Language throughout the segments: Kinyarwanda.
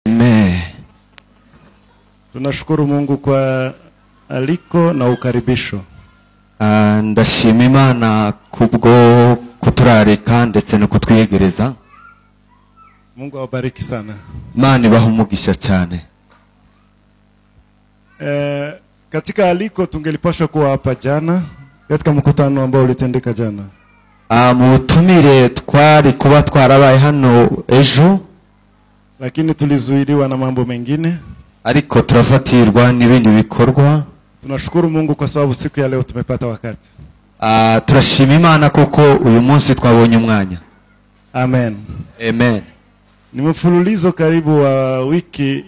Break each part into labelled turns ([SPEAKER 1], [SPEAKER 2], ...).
[SPEAKER 1] Amen.
[SPEAKER 2] Tunashukuru Mungu kwa aliko na ukaribisho.
[SPEAKER 1] Ndashima Imana kubwo kuturarika ndetse no kutwiyegereza.
[SPEAKER 2] Mungu awabariki sana.
[SPEAKER 1] Imana ibahe umugisha cyane.
[SPEAKER 2] Katika aliko tungelipaswa kuwa hapa jana katika mkutano ambao ulitendeka jana.
[SPEAKER 1] Mutumire twari kuba twarabaye hano ejo,
[SPEAKER 2] lakini tulizuiliwa na mambo mengine.
[SPEAKER 1] Ariko turafatirwa n'ibindi bikorwa.
[SPEAKER 2] Tunashukuru Mungu kwa sababu siku ya leo tumepata wakati.
[SPEAKER 1] Turashima Imana kuko uyu munsi twabonye umwanya.
[SPEAKER 2] Amen.
[SPEAKER 1] Amen.
[SPEAKER 2] Ni mfululizo karibu wa wiki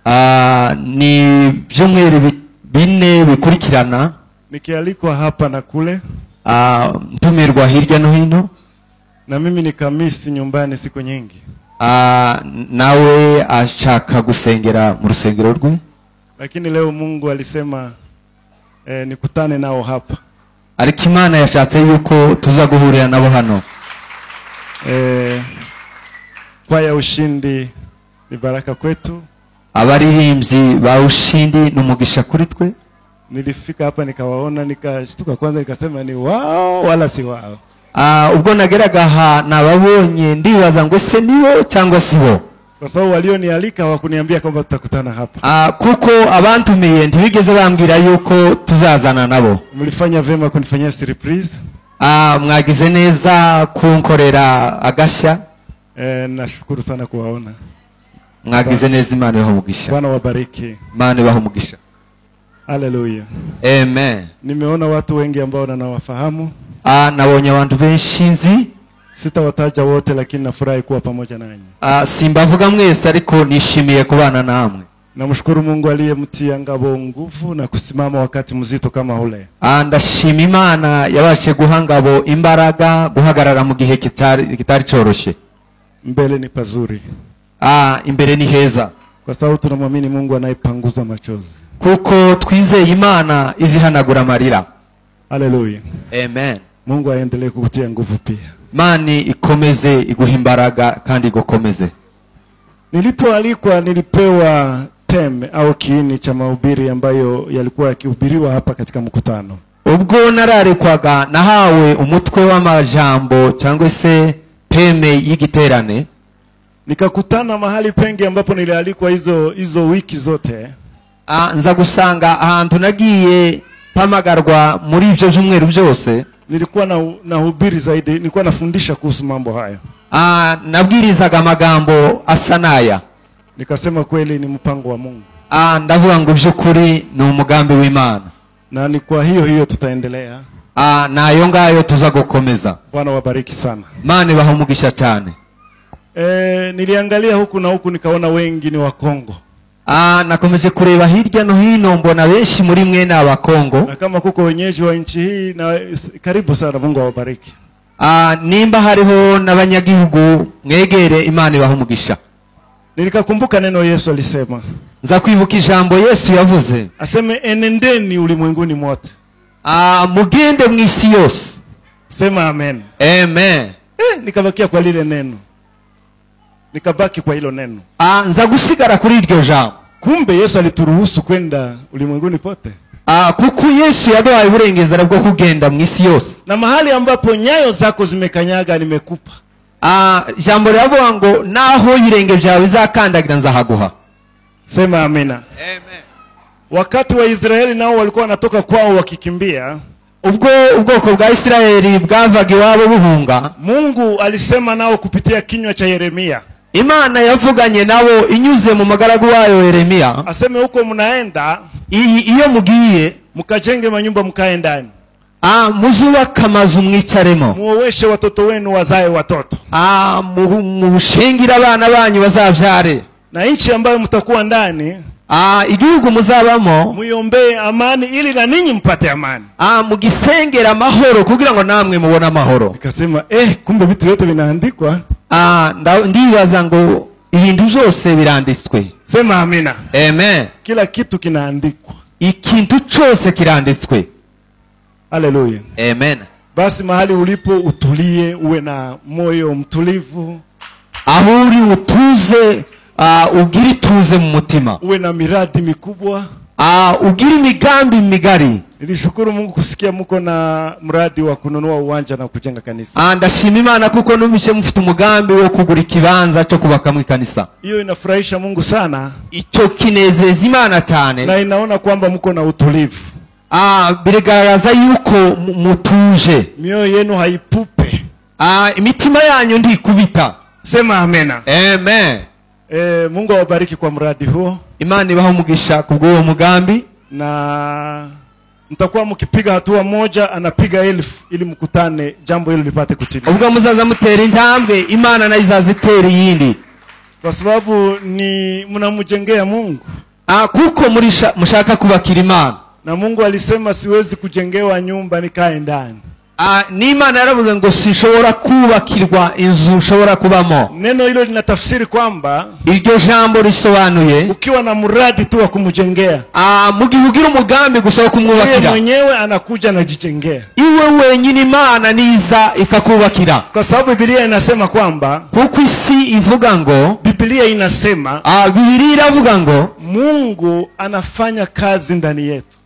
[SPEAKER 1] 4. Ni byumweru bine bikurikirana.
[SPEAKER 2] Nikialikwa hapa na kule.
[SPEAKER 1] Ntumirwa hirya no hino.
[SPEAKER 2] Na mimi nikamisi nyumbani siku nyingi.
[SPEAKER 1] Nawe ashaka gusengera mu rusengero rwe.
[SPEAKER 2] Lakini leo Mungu alisema nikutane nao hapa.
[SPEAKER 1] Ariko Imana yashatse yuko tuza guhurira nabo hano.
[SPEAKER 2] Kwa ya ushindi ni baraka kwetu.
[SPEAKER 1] Abaririmbyi ba ushindi n'umugisha kuri twe.
[SPEAKER 2] Nilifika hapa nikawaona nikashtuka kwanza nikasema ni wao wala si wao.
[SPEAKER 1] Ubwo nageraga aha nababonye ndibaza ngo se nibo cyangwa sibo.
[SPEAKER 2] Kwa sababu walionialika hawakuniambia kwamba tutakutana hapa.
[SPEAKER 1] Kuko abantumiye ntibigeze bambwira yuko tuzazana nabo.
[SPEAKER 2] Mlifanya vema kunifanyia surprise.
[SPEAKER 1] Mwagize neza kunkorera agashya.
[SPEAKER 2] Nashukuru sana kuwaona.
[SPEAKER 1] Mwagize neza, Imana ibahe umugisha.
[SPEAKER 2] Bwana wabariki.
[SPEAKER 1] Imana ibahe umugisha.
[SPEAKER 2] Hallelujah.
[SPEAKER 1] Amen.
[SPEAKER 2] Nimeona watu wengi ambao ninawafahamu.
[SPEAKER 1] Nabonye abantu benshi nzi.
[SPEAKER 2] Sitawataja wote lakini nafurahi kuwa pamoja nanyi.
[SPEAKER 1] Simbavuga mwese ariko nishimiye kubana namwe.
[SPEAKER 2] Namshukuru Mungu aliyemtia ngabo nguvu na kusimama wakati mzito kama ule.
[SPEAKER 1] Ndashima Imana yabashe guhangabo imbaraga guhagarara mu gihe kitari cyoroshe.
[SPEAKER 2] Mbele ni pazuri.
[SPEAKER 1] Imbere ni heza.
[SPEAKER 2] Kwa sababu tunamwamini Mungu anayepanguza machozi.
[SPEAKER 1] Kuko twizeye Imana izihanagura amarira.
[SPEAKER 2] Hallelujah.
[SPEAKER 1] Amen.
[SPEAKER 2] Mungu aendelee kukutia nguvu pia.
[SPEAKER 1] Mani ikomeze iguha imbaraga kandi igukomeze.
[SPEAKER 2] Nilipoalikwa nilipewa teme au kiini cha mahubiri ambayo yalikuwa yakihubiriwa hapa katika mkutano.
[SPEAKER 1] Ubwo nararekwaga nahawe umutwe w'amajambo cyangwa se teme y'igiterane.
[SPEAKER 2] Nikakutana mahali pengi ambapo nilialikwa hizo wiki zote.
[SPEAKER 1] Nza gusanga ahantu nagiye pamagarwa muri ibyo byumweru byose.
[SPEAKER 2] Nilikuwa na hubiri zaidi, nilikuwa nafundisha kuhusu mambo haya.
[SPEAKER 1] Nabwirizaga amagambo asanaya.
[SPEAKER 2] Nikasema kweli ni mpango wa Mungu.
[SPEAKER 1] Ndavuga ngo by'ukuri ni umugambi w'Imana.
[SPEAKER 2] Na ni kwa hiyo tutaendelea.
[SPEAKER 1] Nayo ngayo tuza gukomeza.
[SPEAKER 2] Bwana wabariki sana.
[SPEAKER 1] Imana ibahe umugisha cyane.
[SPEAKER 2] Niliangalia huku na huku nikaona wengi ni wa Kongo.
[SPEAKER 1] Nakomeje kureba hirya no hino mbona benshi muri mwe na Abakongo.
[SPEAKER 2] Na kama kuko wenyeji wa nchi hii na karibu sana, Mungu awabariki.
[SPEAKER 1] Nimba hariho n'abanyagihugu mwegere, Imana ibahe umugisha.
[SPEAKER 2] Nilikakumbuka neno Yesu alisema.
[SPEAKER 1] Nza kwibuka ijambo Yesu yavuze.
[SPEAKER 2] Aseme enendeni ulimwenguni mote.
[SPEAKER 1] Mugende mu isi yose.
[SPEAKER 2] Sema amen.
[SPEAKER 1] Amen.
[SPEAKER 2] Nikabakia kwa lile neno. Nikabaki kwa hilo neno.
[SPEAKER 1] Nza gusigara kuri iryo jambo.
[SPEAKER 2] Kumbe Yesu alituruhusu kwenda ulimwenguni pote.
[SPEAKER 1] Kuko Yesu yaduhaye uburenganzira bwo kugenda mu isi yose.
[SPEAKER 2] Na mahali ambapo nyayo zako zimekanyaga nimekupa.
[SPEAKER 1] Jambo ryavuga ngo naho irenge byawe bizakandagira nzahaguha.
[SPEAKER 2] Sema amina.
[SPEAKER 1] Amen.
[SPEAKER 2] Wakati wa Israeli nao walikuwa wanatoka kwao wakikimbia.
[SPEAKER 1] Ubwoko bwa Israeli bwavaga iwabo buhunga.
[SPEAKER 2] Mungu alisema nao kupitia kinywa cha Yeremia.
[SPEAKER 1] Imana yavuganye nabo inyuze mu magaragu wayo Yeremia.
[SPEAKER 2] Aseme huko mnaenda,
[SPEAKER 1] iyo mugiye
[SPEAKER 2] mukajenge manyumba mkae ndani.
[SPEAKER 1] Muzubaka amazu mwicaremo.
[SPEAKER 2] Muoweshe watoto wenu wazae watoto.
[SPEAKER 1] Mushingira abana banyu bazabyare.
[SPEAKER 2] Na nchi ambayo mtakuwa ndani,
[SPEAKER 1] igihugu muzabamo,
[SPEAKER 2] muiombee amani ili na ninyi mpate amani.
[SPEAKER 1] Mugisengera amahoro kugira ngo namwe mubone amahoro.
[SPEAKER 2] Nikasema kumbe vitu vyote vinaandikwa.
[SPEAKER 1] Ndibaza ngo ibintu byose biranditswe.
[SPEAKER 2] Sema amina.
[SPEAKER 1] Amen.
[SPEAKER 2] Kila kitu kinaandikwa.
[SPEAKER 1] Ikintu cyose kiranditswe.
[SPEAKER 2] Hallelujah.
[SPEAKER 1] Amen.
[SPEAKER 2] Basi mahali ulipo utulie, uwe na moyo mtulivu.
[SPEAKER 1] Ahuri utuze, ugire ituze mu mutima,
[SPEAKER 2] uwe na miradi mikubwa.
[SPEAKER 1] ugire imigambi migari.
[SPEAKER 2] Nilishukuru Mungu kusikia mko na mradi wa kununua uwanja na kujenga kanisa.
[SPEAKER 1] Ndashima Imana kuko numvise mufite umugambi wo kugura ikibanza cyo kubakamo ikanisa.
[SPEAKER 2] Hiyo inafurahisha Mungu sana.
[SPEAKER 1] Icyo kinezeza Imana cyane.
[SPEAKER 2] Na inaona kwamba mko na utulivu.
[SPEAKER 1] Bigaragaza yuko mutuje.
[SPEAKER 2] Mioyo yenu haipupe.
[SPEAKER 1] Imitima yanyu ndikubita.
[SPEAKER 2] Sema amena.
[SPEAKER 1] Amen.
[SPEAKER 2] Mungu awabariki kwa mradi huo.
[SPEAKER 1] Imana ibaho umugisha kubwo mugambi.
[SPEAKER 2] Na mtakuwa mkipiga hatua moja anapiga 1000 ili mkutane jambo hilo lipate kutimia.
[SPEAKER 1] Ubwo muzaza mutera intambwe Imana na izazitera yindi.
[SPEAKER 2] Kwa sababu ni mnamjengea Mungu.
[SPEAKER 1] Kuko mushaka kubakira Imana.
[SPEAKER 2] Na Mungu alisema siwezi kujengewa nyumba nikae ndani.
[SPEAKER 1] Ni Imana yaravuze ngo sinshobora kubakirwa inzu ushobora kubamo.
[SPEAKER 2] Neno hilo linatafsiri kwamba
[SPEAKER 1] iryo jambo risobanuye
[SPEAKER 2] ukiwa na mradi tu wa kumjengea,
[SPEAKER 1] mugihugira umugambi gusaba kumwubakira,
[SPEAKER 2] yeye mwenyewe anakuja anajijengea.
[SPEAKER 1] Iwe wenyine Imana niza ikakubakira.
[SPEAKER 2] Kwa sababu Biblia inasema kwamba,
[SPEAKER 1] kuko isi ivuga ngo,
[SPEAKER 2] Biblia inasema
[SPEAKER 1] Biblia iravuga ngo
[SPEAKER 2] Mungu anafanya kazi ndani yetu.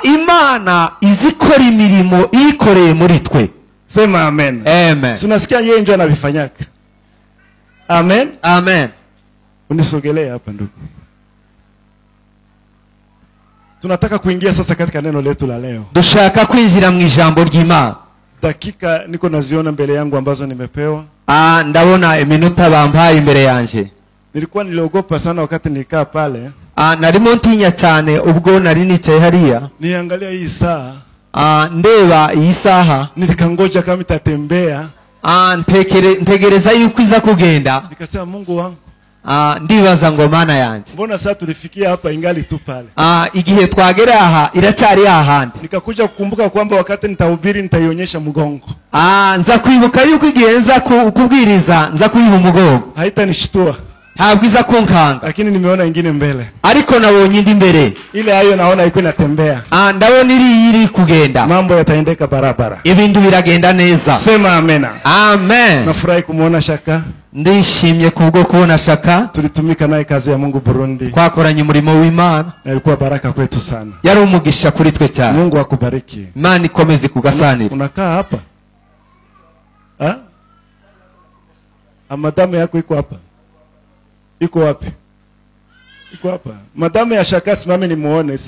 [SPEAKER 1] Imana izikora imirimo ikoreye muri twe.
[SPEAKER 2] Sema amen.
[SPEAKER 1] Amen.
[SPEAKER 2] Tunasikia yeye ndio anavifanyaka. Amen.
[SPEAKER 1] Amen.
[SPEAKER 2] Unisogelee hapa ndugu. Tunataka kuingia sasa katika neno letu la leo.
[SPEAKER 1] Dushaka kwinjira mu ijambo ry'Imana.
[SPEAKER 2] Dakika niko naziona mbele yangu ambazo nimepewa.
[SPEAKER 1] Ndabona iminota bampaye imbere yanje.
[SPEAKER 2] Nilikuwa niliogopa sana wakati nilikaa pale.
[SPEAKER 1] Narimo ntinya cyane ubwo nari nicaye hariya.
[SPEAKER 2] Niangalia hii saa.
[SPEAKER 1] Ndeba iyi saha.
[SPEAKER 2] Nilikangoja kama itatembea.
[SPEAKER 1] Ntegereza yuko iza kugenda.
[SPEAKER 2] Nikasema Mungu wangu.
[SPEAKER 1] Ndibaza ngo Mana yanje.
[SPEAKER 2] Mbona sasa tulifikia hapa ingali tu pale?
[SPEAKER 1] Igihe twagera aha iracyari ahandi.
[SPEAKER 2] Nikakuja kukumbuka kwamba wakati nitahubiri nitaionyesha mgongo.
[SPEAKER 1] Nza kwibuka yuko igihe nza kubwiriza nza kuyiha umugongo.
[SPEAKER 2] Haitanishtua.
[SPEAKER 1] Habwiza kunkanga.
[SPEAKER 2] Lakini nimeona ingine mbele.
[SPEAKER 1] Ariko nabonye indi mbere.
[SPEAKER 2] Ile hayo naona iko inatembea.
[SPEAKER 1] Ndabona iri kugenda.
[SPEAKER 2] Mambo yataendeka barabara.
[SPEAKER 1] Ibintu biragenda neza.
[SPEAKER 2] Sema amena.
[SPEAKER 1] Amen.
[SPEAKER 2] Nafurahi kumuona Shaka.
[SPEAKER 1] Ndishimye kubwo kubona Shaka.
[SPEAKER 2] Tulitumika naye kazi ya Mungu Burundi.
[SPEAKER 1] Twakoranye umurimo w'Imana.
[SPEAKER 2] Na ilikuwa baraka kwetu sana.
[SPEAKER 1] Yari umugisha kuri twe cyane.
[SPEAKER 2] Mungu akubariki.
[SPEAKER 1] Imana ikomeze kugasanira.
[SPEAKER 2] Unakaa hapa? Madamu yako iko hapa? Iko wapi? Iko hapa. Madame ya Shaka simame nimuone.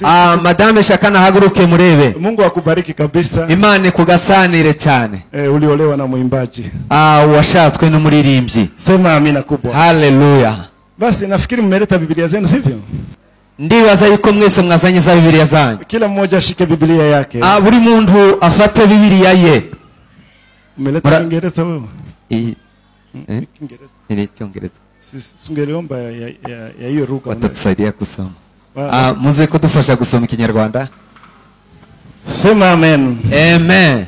[SPEAKER 1] Madame Shaka nahaguruke murebe.
[SPEAKER 2] Mungu akubariki kabisa.
[SPEAKER 1] Imana kugasanire cyane.
[SPEAKER 2] Uliolewa na muimbaji.
[SPEAKER 1] Washatswe n'umuririmbyi.
[SPEAKER 2] Sema amina kubwa.
[SPEAKER 1] Haleluya.
[SPEAKER 2] Basi nafikiri mmeleta Biblia zenu sivyo?
[SPEAKER 1] Ndibaza yuko mwese mwazanye za Biblia zanyu.
[SPEAKER 2] Kila mmoja ashike Biblia yake.
[SPEAKER 1] Buri muntu afate Biblia ye.
[SPEAKER 2] Mmeleta Kiingereza wewe?
[SPEAKER 1] Kiingereza. Ni Kiingereza.
[SPEAKER 2] Sungeliomba ya hiyo lugha.
[SPEAKER 1] Watatusaidia kusoma. Muze kudufasha gusoma Kinyarwanda.
[SPEAKER 2] Sema amen.
[SPEAKER 1] Amen.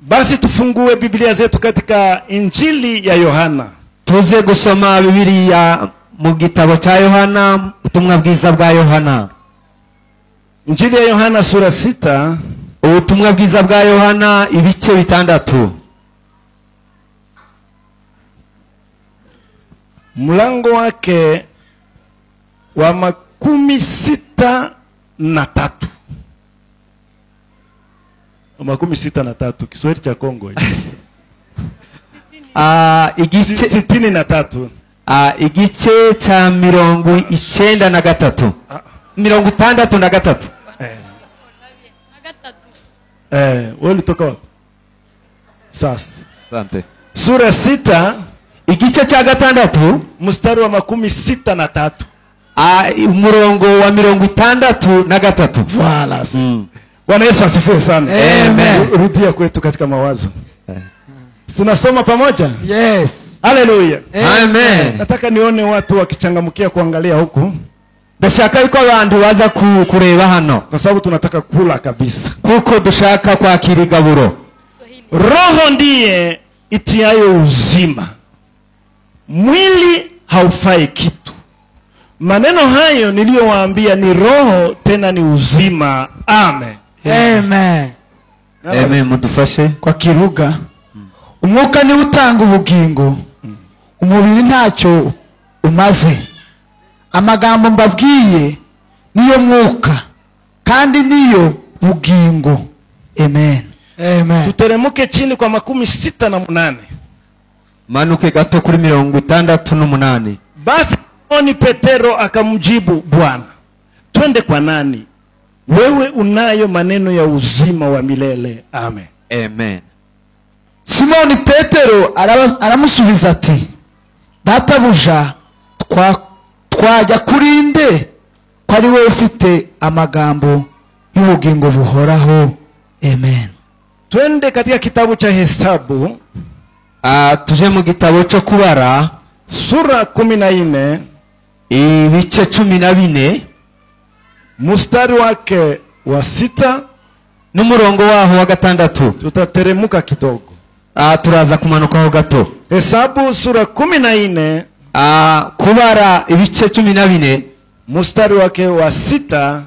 [SPEAKER 2] Basi tufungue Biblia zetu katika Injili ya Yohana.
[SPEAKER 1] Tuze gusoma Biblia mu gitabo cha Yohana, ubutumwa bwiza bwa Yohana.
[SPEAKER 2] Injili ya Yohana sura 6.
[SPEAKER 1] Ubutumwa bwiza bwa Yohana ibice 6.
[SPEAKER 2] Mlango wake wa 63. 63 Kiswahili cha Kongo.
[SPEAKER 1] Igice
[SPEAKER 2] 63.
[SPEAKER 1] Igice cha 93. 63.
[SPEAKER 2] Wewe ulitoka wapi? Sasa.
[SPEAKER 1] Asante.
[SPEAKER 2] Sura 6
[SPEAKER 1] igice cha 6
[SPEAKER 2] mstari wa 63.
[SPEAKER 1] Umurongo wa 63.
[SPEAKER 2] Voilà. Bwana Yesu asifiwe sana.
[SPEAKER 1] Amen.
[SPEAKER 2] Rudia kwetu katika mawazo. Tunasoma pamoja?
[SPEAKER 1] Yes.
[SPEAKER 2] Haleluya.
[SPEAKER 1] Amen.
[SPEAKER 2] Nataka nione watu wakichangamkia kuangalia huku.
[SPEAKER 1] Ndashaka yuko abantu baza kureba hano.
[SPEAKER 2] Kwa sababu tunataka kula kabisa.
[SPEAKER 1] Kuko dushaka kwakira igaburo.
[SPEAKER 2] Roho ndiye itiayo uzima. Mwili haufai kitu. Maneno hayo niliyowaambia ni roho tena ni uzima. Amen.
[SPEAKER 1] Amen. Amen. Mudufashe
[SPEAKER 3] kwa kiruga. Umwuka ni utanga ubugingo. Umubiri ntacyo umaze. Amagambo mbabwiye niyo mwuka kandi niyo bugingo. Amen.
[SPEAKER 4] Amen.
[SPEAKER 2] Tuteremuke chini kwa 68.
[SPEAKER 1] manuke gato kuri 68.
[SPEAKER 2] Basi Simoni Petero akamjibu, Bwana, twende kwa nani? Wewe unayo maneno ya uzima wa milele. Amen.
[SPEAKER 1] Amen.
[SPEAKER 3] Simoni Petero aramusubiza ati, databuja, twajya kuri nde ko ari wowe ufite amagambo y'ubugingo buhoraho. Amen.
[SPEAKER 2] Twende katika kitabu cha Hesabu,
[SPEAKER 1] tuje mu gitabo cyo kubara
[SPEAKER 2] sura 14,
[SPEAKER 1] ibice 14
[SPEAKER 2] mstari wake wa 6,
[SPEAKER 1] n'umurongo waho wa 6.
[SPEAKER 2] tutateremuka kidogo.
[SPEAKER 1] Turaza kumanukaho gato.
[SPEAKER 2] Hesabu sura 14,
[SPEAKER 1] kubara ibice 14
[SPEAKER 2] mstari wake wa 6,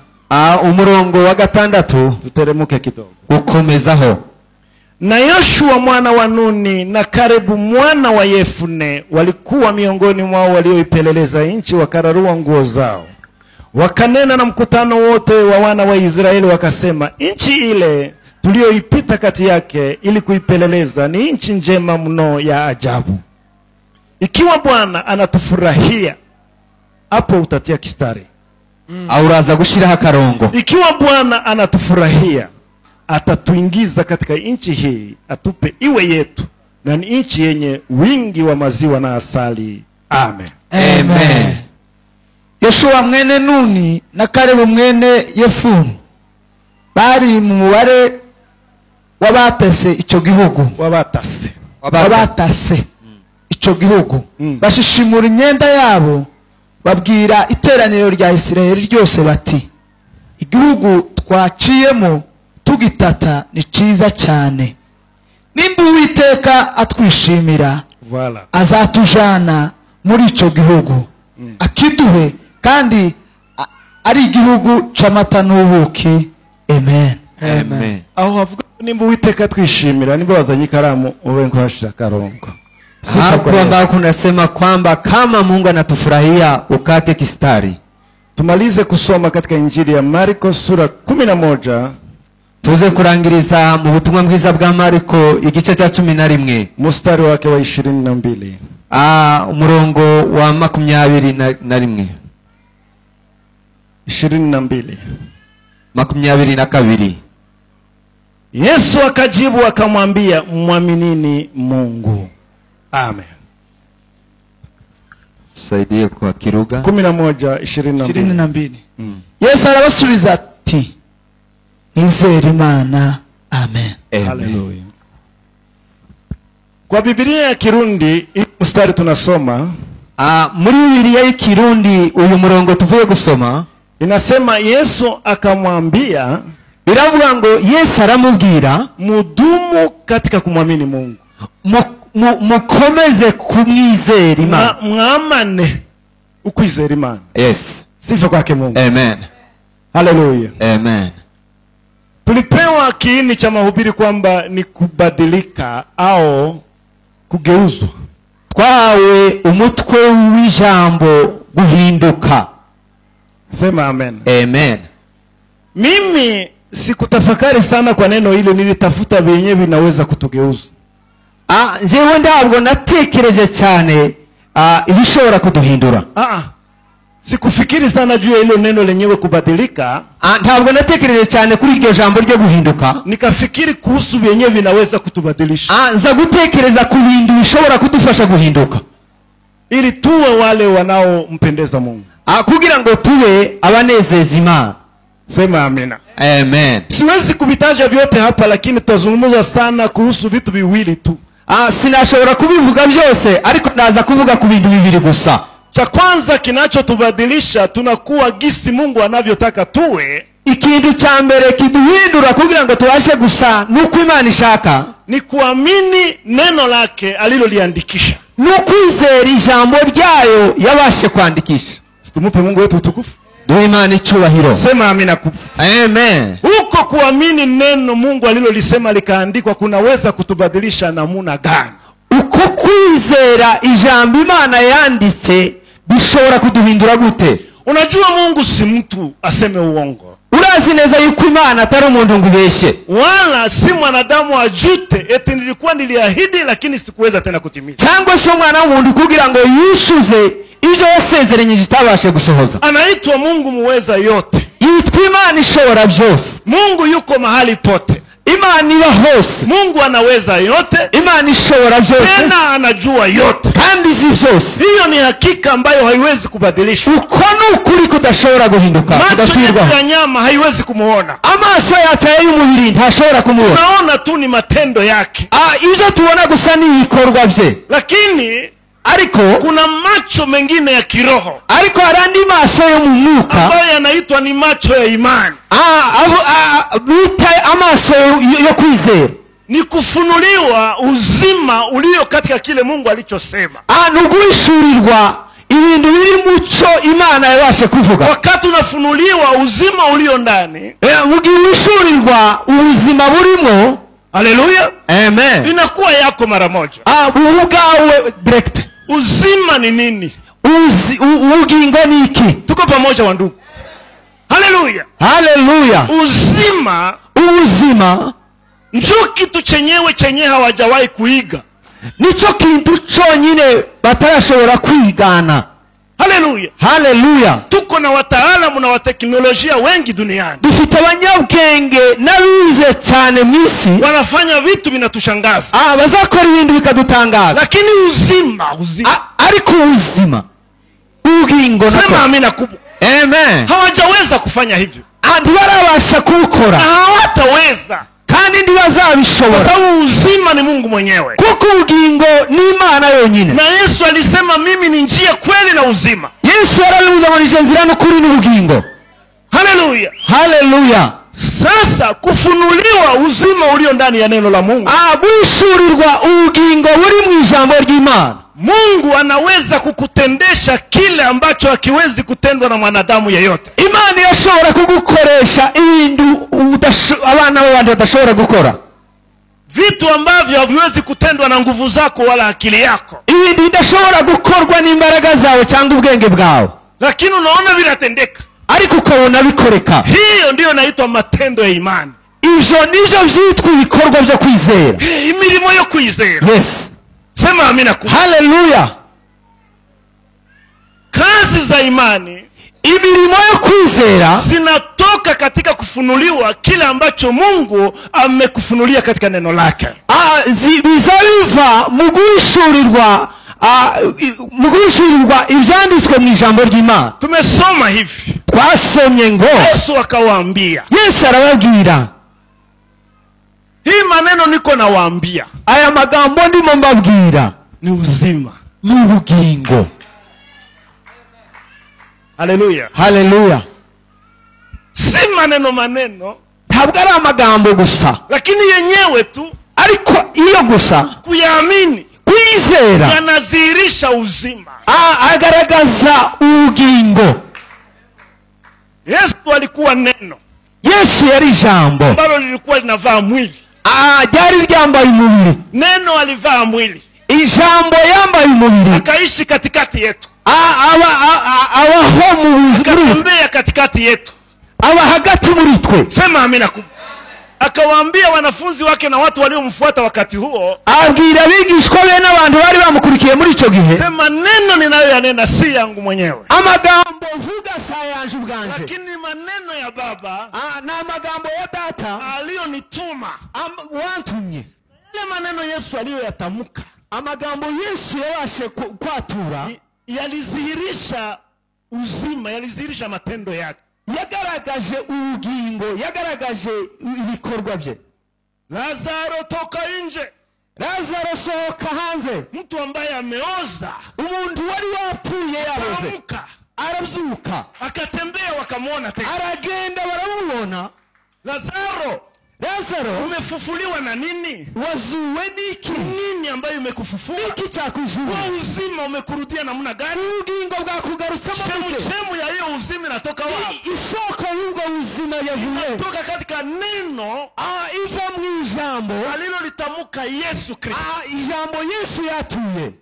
[SPEAKER 1] umurongo wa 6,
[SPEAKER 2] tuteremuke kidogo.
[SPEAKER 1] ukomezaho.
[SPEAKER 2] Na Yoshua mwana wa Nuni na Kalebu mwana wa Yefune walikuwa miongoni mwao walioipeleleza nchi, wakararua nguo zao. Wakanena na mkutano wote wa wana wa Israeli wakasema, nchi ile tulioipita kati yake ili kuipeleleza ni nchi njema mno ya ajabu. Ikiwa Bwana anatufurahia, hapo utatia kistari.
[SPEAKER 1] Uraza gushiraho akarongo.
[SPEAKER 2] Ikiwa Bwana anatufurahia, atatuingiza katika nchi hii, atupe iwe yetu, na ni nchi yenye wingi wa maziwa na asali. Amen.
[SPEAKER 1] Amen.
[SPEAKER 3] Yoshua mwene Nuni na Kalebu mwene Yefune bari mu mubare wabatase icyo gihugu. Wabatase icyo gihugu. Bashishimura imyenda yabo, babwira iteraniro rya Isirayeli ryose bati, igihugu twaciyemo tugitata ni ciza cyane. Nimba Uwiteka atwishimira, azatujana muri icyo gihugu, akiduhe, kandi ari igihugu c'amata n'ubuki. Amen.
[SPEAKER 1] Amen.
[SPEAKER 2] Aho havuga nimba Uwiteka atwishimira, nimba wazanye ikaramu ube nkuhashira karongo.
[SPEAKER 1] Hapo ambako unasema kwamba kama Mungu anatufurahia, ukate kistari.
[SPEAKER 2] Tumalize kusoma katika Injili ya Marko sura 11.
[SPEAKER 1] Tuze kurangiriza mu butumwa bwiza bwa Marko igice cya 11,
[SPEAKER 2] mstari wake wa 22.
[SPEAKER 1] umurongo wa 21. 22.
[SPEAKER 2] Yesu akajibu akamwambia, mwaminini Mungu. Amen.
[SPEAKER 1] Saidie kwa Kiruga.
[SPEAKER 2] 11:22.
[SPEAKER 3] Yesu arabasubiza ati, nizere Imana. Amen.
[SPEAKER 2] Haleluya. Kwa Biblia ya Kirundi mstari tunasoma,
[SPEAKER 1] muri Biblia y'Ikirundi uyu murongo tuvuye gusoma
[SPEAKER 2] inasema Yesu akamwambia,
[SPEAKER 1] biravuga ngo Yesu aramubwira,
[SPEAKER 2] mudumu katika kumwamini Mungu,
[SPEAKER 1] mukomeze kumwizera Imana,
[SPEAKER 2] mwamane ukwizera Imana.
[SPEAKER 1] Yes.
[SPEAKER 2] Sifa kwake Mungu.
[SPEAKER 1] Amen.
[SPEAKER 2] Haleluya.
[SPEAKER 1] Amen.
[SPEAKER 2] Tulipewa kiini cha mahubiri kwamba ni kubadilika au kugeuzwa.
[SPEAKER 1] Twawe umutwe w'ijambo guhinduka.
[SPEAKER 2] Sema amen.
[SPEAKER 1] Amen.
[SPEAKER 2] Mimi sikutafakari sana kwa neno hilo, nilitafuta vyenyewe vinaweza kutugeuza.
[SPEAKER 1] Njewe ndabwo natekereje cyane ibishobora kuduhindura.
[SPEAKER 2] Sikufikiri sana juu ya hilo neno lenyewe kubadilika.
[SPEAKER 1] Ntabwo natekereje cyane kuri iryo jambo ryo guhinduka.
[SPEAKER 2] Nikafikiri kuhusu vyenyewe vinaweza kutubadilisha.
[SPEAKER 1] Nza gutekereza ku bintu bishobora kudufasha guhinduka,
[SPEAKER 2] ili tuwe wale wanaompendeza Mungu,
[SPEAKER 1] kugira ngo tube abanezeza Imana.
[SPEAKER 2] Sema amina.
[SPEAKER 1] Amen.
[SPEAKER 2] Siwezi kubitaja vyote hapa, lakini tutazungumza sana kuhusu vitu viwili tu.
[SPEAKER 1] Sinashobora kubivuga byose, ariko ndaza kuvuga ku bintu bibiri gusa.
[SPEAKER 2] Cha kwanza kinachotubadilisha tunakuwa gisi Mungu anavyotaka tuwe.
[SPEAKER 1] Ikintu cha mbere kiduhindura kugira ngo tubashe gusa nuko Imana ishaka
[SPEAKER 2] ni kuamini neno lake aliloliandikisha,
[SPEAKER 1] n'ukwizera ijambo ryayo yabashe kwandikisha.
[SPEAKER 2] Tumupe Mungu wetu utukufu.
[SPEAKER 1] Duhe Imana icyubahiro.
[SPEAKER 2] Sema amina kufu.
[SPEAKER 1] Amen.
[SPEAKER 2] Huko kuamini neno Mungu alilolisema likaandikwa kunaweza kutubadilisha namuna gani?
[SPEAKER 1] Uko kwizera ijambo Imana yanditse bishobora kuduhindura gute?
[SPEAKER 2] Unajua Mungu si mtu aseme uongo,
[SPEAKER 1] urazi neza yuko Imana atari umuntu ngo ibeshye,
[SPEAKER 2] wala si mwanadamu ajute eti nilikuwa niliahidi lakini sikuweza tena kutimiza.
[SPEAKER 1] cyangwa se umwana w'umuntu kugira ngo yishuze ibyo yasezeranye itabashe gusohoza.
[SPEAKER 2] Anaitwa Mungu muweza yote,
[SPEAKER 1] yitwa Imana ishobora byose.
[SPEAKER 2] Mungu yuko mahali pote,
[SPEAKER 1] Imana iba hose,
[SPEAKER 2] Mungu anaweza yote,
[SPEAKER 1] Imana ishobora byose,
[SPEAKER 2] tena anajua yote,
[SPEAKER 1] kandi izi byose.
[SPEAKER 2] hiyo ni hakika ambayo haiwezi kubadilishwa.
[SPEAKER 1] uko ni ukuri kudashobora guhinduka,
[SPEAKER 2] Macho
[SPEAKER 1] kudasubirwaho.
[SPEAKER 2] ya nyama haiwezi kumuona,
[SPEAKER 1] amaso yacu y'umubiri ntashobora kumubona.
[SPEAKER 2] tunaona tu ni matendo yake,
[SPEAKER 1] ibyo tubona gusa ni ibikorwa bye,
[SPEAKER 2] lakini
[SPEAKER 1] ariko
[SPEAKER 2] kuna macho mengine ya kiroho
[SPEAKER 1] hari andi maso yo mu mwuka
[SPEAKER 2] ambayo yanaitwa ni macho ya imani.
[SPEAKER 1] bita amaso yo kwizera,
[SPEAKER 2] Ni kufunuliwa uzima ulio katika kile Mungu alichosema.
[SPEAKER 1] ni uguhishurirwa ibintu biri muco Imana yabashe kuvuga.
[SPEAKER 2] Wakati unafunuliwa uzima ulio ndani,
[SPEAKER 1] ugihishurirwa ubuzima burimo,
[SPEAKER 2] haleluya,
[SPEAKER 1] amen,
[SPEAKER 2] inakuwa yako mara moja.
[SPEAKER 1] ubwawe direct.
[SPEAKER 2] Uzima ni nini?
[SPEAKER 1] ubugingo ni iki?
[SPEAKER 2] Tuko pamoja wa ndugu, haleluya,
[SPEAKER 1] haleluya. ubuzima
[SPEAKER 2] njo kitu chenyewe hawajawahi kuiga.
[SPEAKER 1] nico kintu cyonyine batarashobora kwigana.
[SPEAKER 2] Haleluya,
[SPEAKER 1] haleluya.
[SPEAKER 2] tuko na wataalamu na wateknolojia wengi duniani,
[SPEAKER 1] dufite abanyabwenge n'abize cyane mu isi,
[SPEAKER 2] wanafanya vitu vinatushangaza,
[SPEAKER 1] bazakora ibintu bikadutangaza,
[SPEAKER 2] lakini uzima
[SPEAKER 1] ariko ubuzima, ubugingo,
[SPEAKER 2] sema amina kubwa,
[SPEAKER 1] amen,
[SPEAKER 2] hawajaweza kufanya hivyo,
[SPEAKER 1] ntibarabasha kubukora,
[SPEAKER 2] hawataweza,
[SPEAKER 1] kandi ntibazabishobora,
[SPEAKER 2] sababu uzima ni Mungu mwenyewe,
[SPEAKER 1] kuko ubugingo ni Imana yonyine.
[SPEAKER 2] na Yesu alisema mimi ni njia, kweli na uzima.
[SPEAKER 1] Yesu yarabivuze ngo ni nzira n'ukuri n'ubugingo.
[SPEAKER 2] Haleluya,
[SPEAKER 1] haleluya.
[SPEAKER 2] Sasa kufunuliwa uzima ulio ndani ya neno la Mungu,
[SPEAKER 1] bushurirwa ubugingo buri mu ijambo ry'Imana.
[SPEAKER 2] Mungu anaweza kukutendesha kile ambacho hakiwezi kutendwa na mwanadamu yeyote.
[SPEAKER 1] Imana yashobora kugukoresha ibintu abana b'abandi badashobora gukora,
[SPEAKER 2] vitu ambavyo haviwezi kutendwa na nguvu zako wala akili yako,
[SPEAKER 1] ibintu bidashobora gukorwa n'imbaraga zawe cyangwa ubwenge bwawe,
[SPEAKER 2] lakini unaona vinatendeka,
[SPEAKER 1] ariko ukabona bikoreka.
[SPEAKER 2] hiyo ndiyo inaitwa matendo ya imani.
[SPEAKER 1] Ivyo nivyo vyitwa ibikorwa byo kwizera,
[SPEAKER 2] imirimo yo kwizera.
[SPEAKER 1] yes,
[SPEAKER 2] sema amina.
[SPEAKER 1] haleluya.
[SPEAKER 2] Kazi za imani,
[SPEAKER 1] imirimo yo kwizera,
[SPEAKER 2] zinatoka katika kufunuliwa kile ambacho Mungu amekufunulia katika neno lake.
[SPEAKER 1] biza biva mu guhishurirwa ibyanditswe mu ijambo ry'Imana.
[SPEAKER 2] Tumesoma hivi,
[SPEAKER 1] twasomye ngo
[SPEAKER 2] Yesu akawaambia,
[SPEAKER 1] Yesu arababwira,
[SPEAKER 2] hii maneno niko nawaambia,
[SPEAKER 1] aya magambo ndimo mbabwira
[SPEAKER 2] ni uzima,
[SPEAKER 1] ni ubugingo.
[SPEAKER 2] haleluya,
[SPEAKER 1] haleluya.
[SPEAKER 2] si maneno,
[SPEAKER 1] ntabwo ari amagambo gusa,
[SPEAKER 2] lakini yenyewe tu,
[SPEAKER 1] ariko iyo gusa
[SPEAKER 2] kuyaamini,
[SPEAKER 1] kwizera,
[SPEAKER 2] yanadhihirisha uzima.
[SPEAKER 1] agaragaza ubugingo.
[SPEAKER 2] Yesu alikuwa neno,
[SPEAKER 1] Yesu yari ijambo
[SPEAKER 2] ambalo lilikuwa linavaa mwili.
[SPEAKER 1] ryari ryambaye umubiri.
[SPEAKER 2] Neno alivaa mwili,
[SPEAKER 1] ijambo yambaye umubiri,
[SPEAKER 2] akaishi katikati yetu,
[SPEAKER 1] abaho mu buzima,
[SPEAKER 2] akatembea katikati yetu,
[SPEAKER 1] aba hagati muri twe.
[SPEAKER 2] sema amina kubwa. Akawaambia wanafunzi wake na watu waliomfuata wakati huo,
[SPEAKER 1] abwira abigishwa be n'abantu bari bamukurikiye muri icyo gihe,
[SPEAKER 2] sema neno ninayoyanena si yangu mwenyewe,
[SPEAKER 1] amagambo vuga saa yanje ubwanje,
[SPEAKER 2] lakini maneno ya Baba
[SPEAKER 1] ni amagambo ya Data
[SPEAKER 2] aliyonituma,
[SPEAKER 1] wantumye.
[SPEAKER 2] yale maneno Yesu aliyoyatamka,
[SPEAKER 1] amagambo Yesu yabashe kwatura,
[SPEAKER 2] yalidhihirisha uzima, yalidhihirisha matendo yake,
[SPEAKER 1] yagaragaje ubugingo, yagaragaje ibikorwa bye.
[SPEAKER 2] Lazaro toka nje,
[SPEAKER 1] Lazaro sohoka hanze.
[SPEAKER 2] mtu ambaye ameoza,
[SPEAKER 1] umuntu wari wapfuye yaboze,
[SPEAKER 2] akaamka,
[SPEAKER 1] arabyuka,
[SPEAKER 2] akatembea, wakamwona tena,
[SPEAKER 1] aragenda baramubona. Lazaro,
[SPEAKER 2] umefufuliwa na nini?
[SPEAKER 1] wazuwe niki?
[SPEAKER 2] Nini ambayo imekufufua?
[SPEAKER 1] Niki cha kuzuwe?
[SPEAKER 2] Kwa uzima umekurudia namna gani?
[SPEAKER 1] Ubugingo bwakugarutsemo gute?
[SPEAKER 2] Chemu ya hiyo uzima inatoka wapi?
[SPEAKER 1] Isoko y'ubwo uzima yavuye,
[SPEAKER 2] inatoka katika neno
[SPEAKER 1] iva mu ijambo
[SPEAKER 2] alilolitamka Yesu Kristo.
[SPEAKER 1] ijambo Yesu yatuye.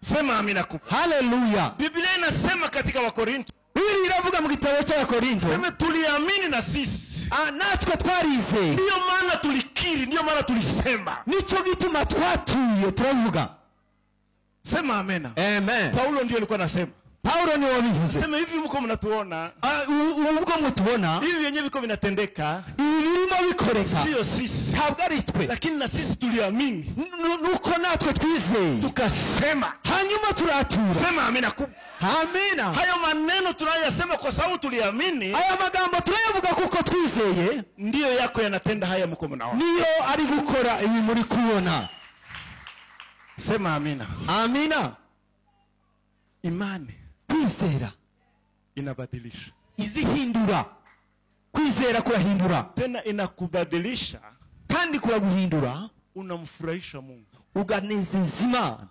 [SPEAKER 2] Sema amina kubwa.
[SPEAKER 1] Haleluya.
[SPEAKER 2] Biblia inasema katika Wakorinto,
[SPEAKER 1] Biblia iravuga mu gitabo cy'Abakorinto,
[SPEAKER 2] sema tuliamini na sisi.
[SPEAKER 1] natwe twarize,
[SPEAKER 2] Ndio maana tulikiri, ndio maana tulisema.
[SPEAKER 1] nico gituma twatuye turavuga.
[SPEAKER 2] Sema amena.
[SPEAKER 1] Amen.
[SPEAKER 2] Paulo ndio alikuwa anasema.
[SPEAKER 1] Paulo ni wabivuze.
[SPEAKER 2] Sema hivi mko mnatuona.
[SPEAKER 1] Ubwo mutubona
[SPEAKER 2] Hivi yenyewe biko vinatendeka.
[SPEAKER 1] ibirimo bikoreka.
[SPEAKER 2] Sio sisi.
[SPEAKER 1] Ntabwo ari twe.
[SPEAKER 2] Lakini na sisi tuliamini.
[SPEAKER 1] Nuko natwe twizeye.
[SPEAKER 2] Tukasema.
[SPEAKER 1] Hanyuma turatura.
[SPEAKER 2] Sema amina kubwa.
[SPEAKER 1] Amina.
[SPEAKER 2] Hayo maneno tunayosema kwa sababu tuliamini.
[SPEAKER 1] Aya magambo turayavuga kuko twizeye.
[SPEAKER 2] Ndiyo yako yanatenda haya mko mnaona.
[SPEAKER 1] Niyo ari gukora ibi muri kubona.
[SPEAKER 2] Sema amina.
[SPEAKER 1] Amina.
[SPEAKER 2] Imani
[SPEAKER 1] Kwizera
[SPEAKER 2] inabadilisha.
[SPEAKER 1] Izihindura. Kwizera kurahindura.
[SPEAKER 2] Tena inakubadilisha.
[SPEAKER 1] Kandi kuraguhindura.
[SPEAKER 2] Unamfurahisha Mungu.
[SPEAKER 1] Uganezeza Imana.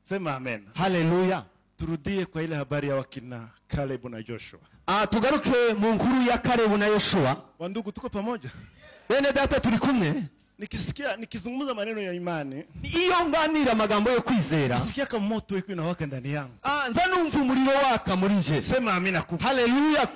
[SPEAKER 2] Sema amen.
[SPEAKER 1] Haleluya.
[SPEAKER 2] Turudie kwa ile habari ya wakina Caleb na Joshua.
[SPEAKER 1] Tugaruke mu nkuru ya Kalebu na Yoshua.
[SPEAKER 2] Wandugu, tuko pamoja?
[SPEAKER 1] Bene data turi kumwe.
[SPEAKER 2] Nikizungumza maneno ya imani,
[SPEAKER 1] Iyo nganira amagambo yo kwizera,
[SPEAKER 2] nisikia kama moto iko inawaka ndani yangu.
[SPEAKER 1] nza numva umuriro waka muri nje.
[SPEAKER 2] Sema amina kubwa.
[SPEAKER 1] Haleluya.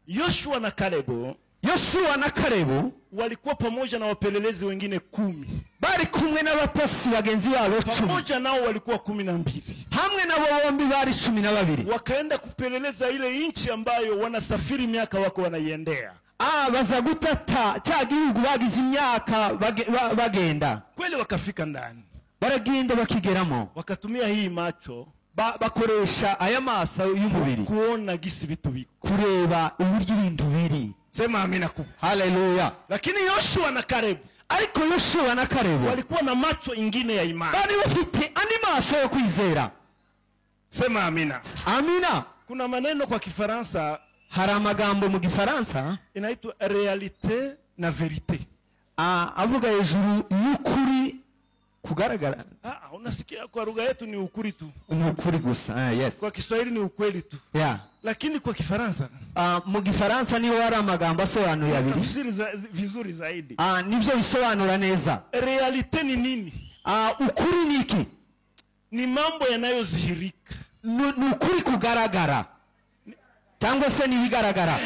[SPEAKER 2] Yoshua na Caleb
[SPEAKER 1] Yoshua na Kalebu
[SPEAKER 2] walikuwa pamoja na wapelelezi wengine 10.
[SPEAKER 1] bari kumwe n'abatasi bagenzi babo 10.
[SPEAKER 2] Pamoja nao walikuwa 12.
[SPEAKER 1] Hamwe nabo bombi bari 12.
[SPEAKER 2] Wakaenda kupeleleza ile nchi ambayo wanasafiri miaka wako wanaiendea.
[SPEAKER 1] Baza gutata cya gihugu bagize imyaka bagenda.
[SPEAKER 2] Kweli wakafika ndani.
[SPEAKER 1] Baragenda bakigeramo.
[SPEAKER 2] Wakatumia hii macho
[SPEAKER 1] bakoresha aya maso y'umubiri
[SPEAKER 2] kuona gisi vitu biko.
[SPEAKER 1] Kureba uburyo ibintu biri.
[SPEAKER 2] Sema amina kubwa.
[SPEAKER 1] Haleluya.
[SPEAKER 2] Lakini Yoshua na Caleb,
[SPEAKER 1] ariko Yoshua na Kalebu
[SPEAKER 2] walikuwa na macho ingine ya imani.
[SPEAKER 1] bari bafite andi maso yo kwizera.
[SPEAKER 2] Sema amina.
[SPEAKER 1] Amina.
[SPEAKER 2] Kuna maneno kwa Kifaransa,
[SPEAKER 1] hari amagambo mu Gifaransa
[SPEAKER 2] inaitwa realite na verite.
[SPEAKER 1] avuga hejuru y'ukuri kugaragara.
[SPEAKER 2] Unasikia kwa lugha yetu ni ukuri tu.
[SPEAKER 1] Ni ukuri gusa. Yes.
[SPEAKER 2] Kwa Kiswahili ni ukweli tu.
[SPEAKER 1] Yeah.
[SPEAKER 2] Lakini kwa Kifaransa
[SPEAKER 1] mu Gifaransa niho hari amagambo asobanura abiri.
[SPEAKER 2] tafsiri vizuri zaidi.
[SPEAKER 1] Nibyo bisobanura neza.
[SPEAKER 2] Realite ni nini?
[SPEAKER 1] Ukuri ni iki?
[SPEAKER 2] Ni mambo yanayozihirika.
[SPEAKER 1] Ni ukuri kugaragara. Cyangwa se ni bigaragara.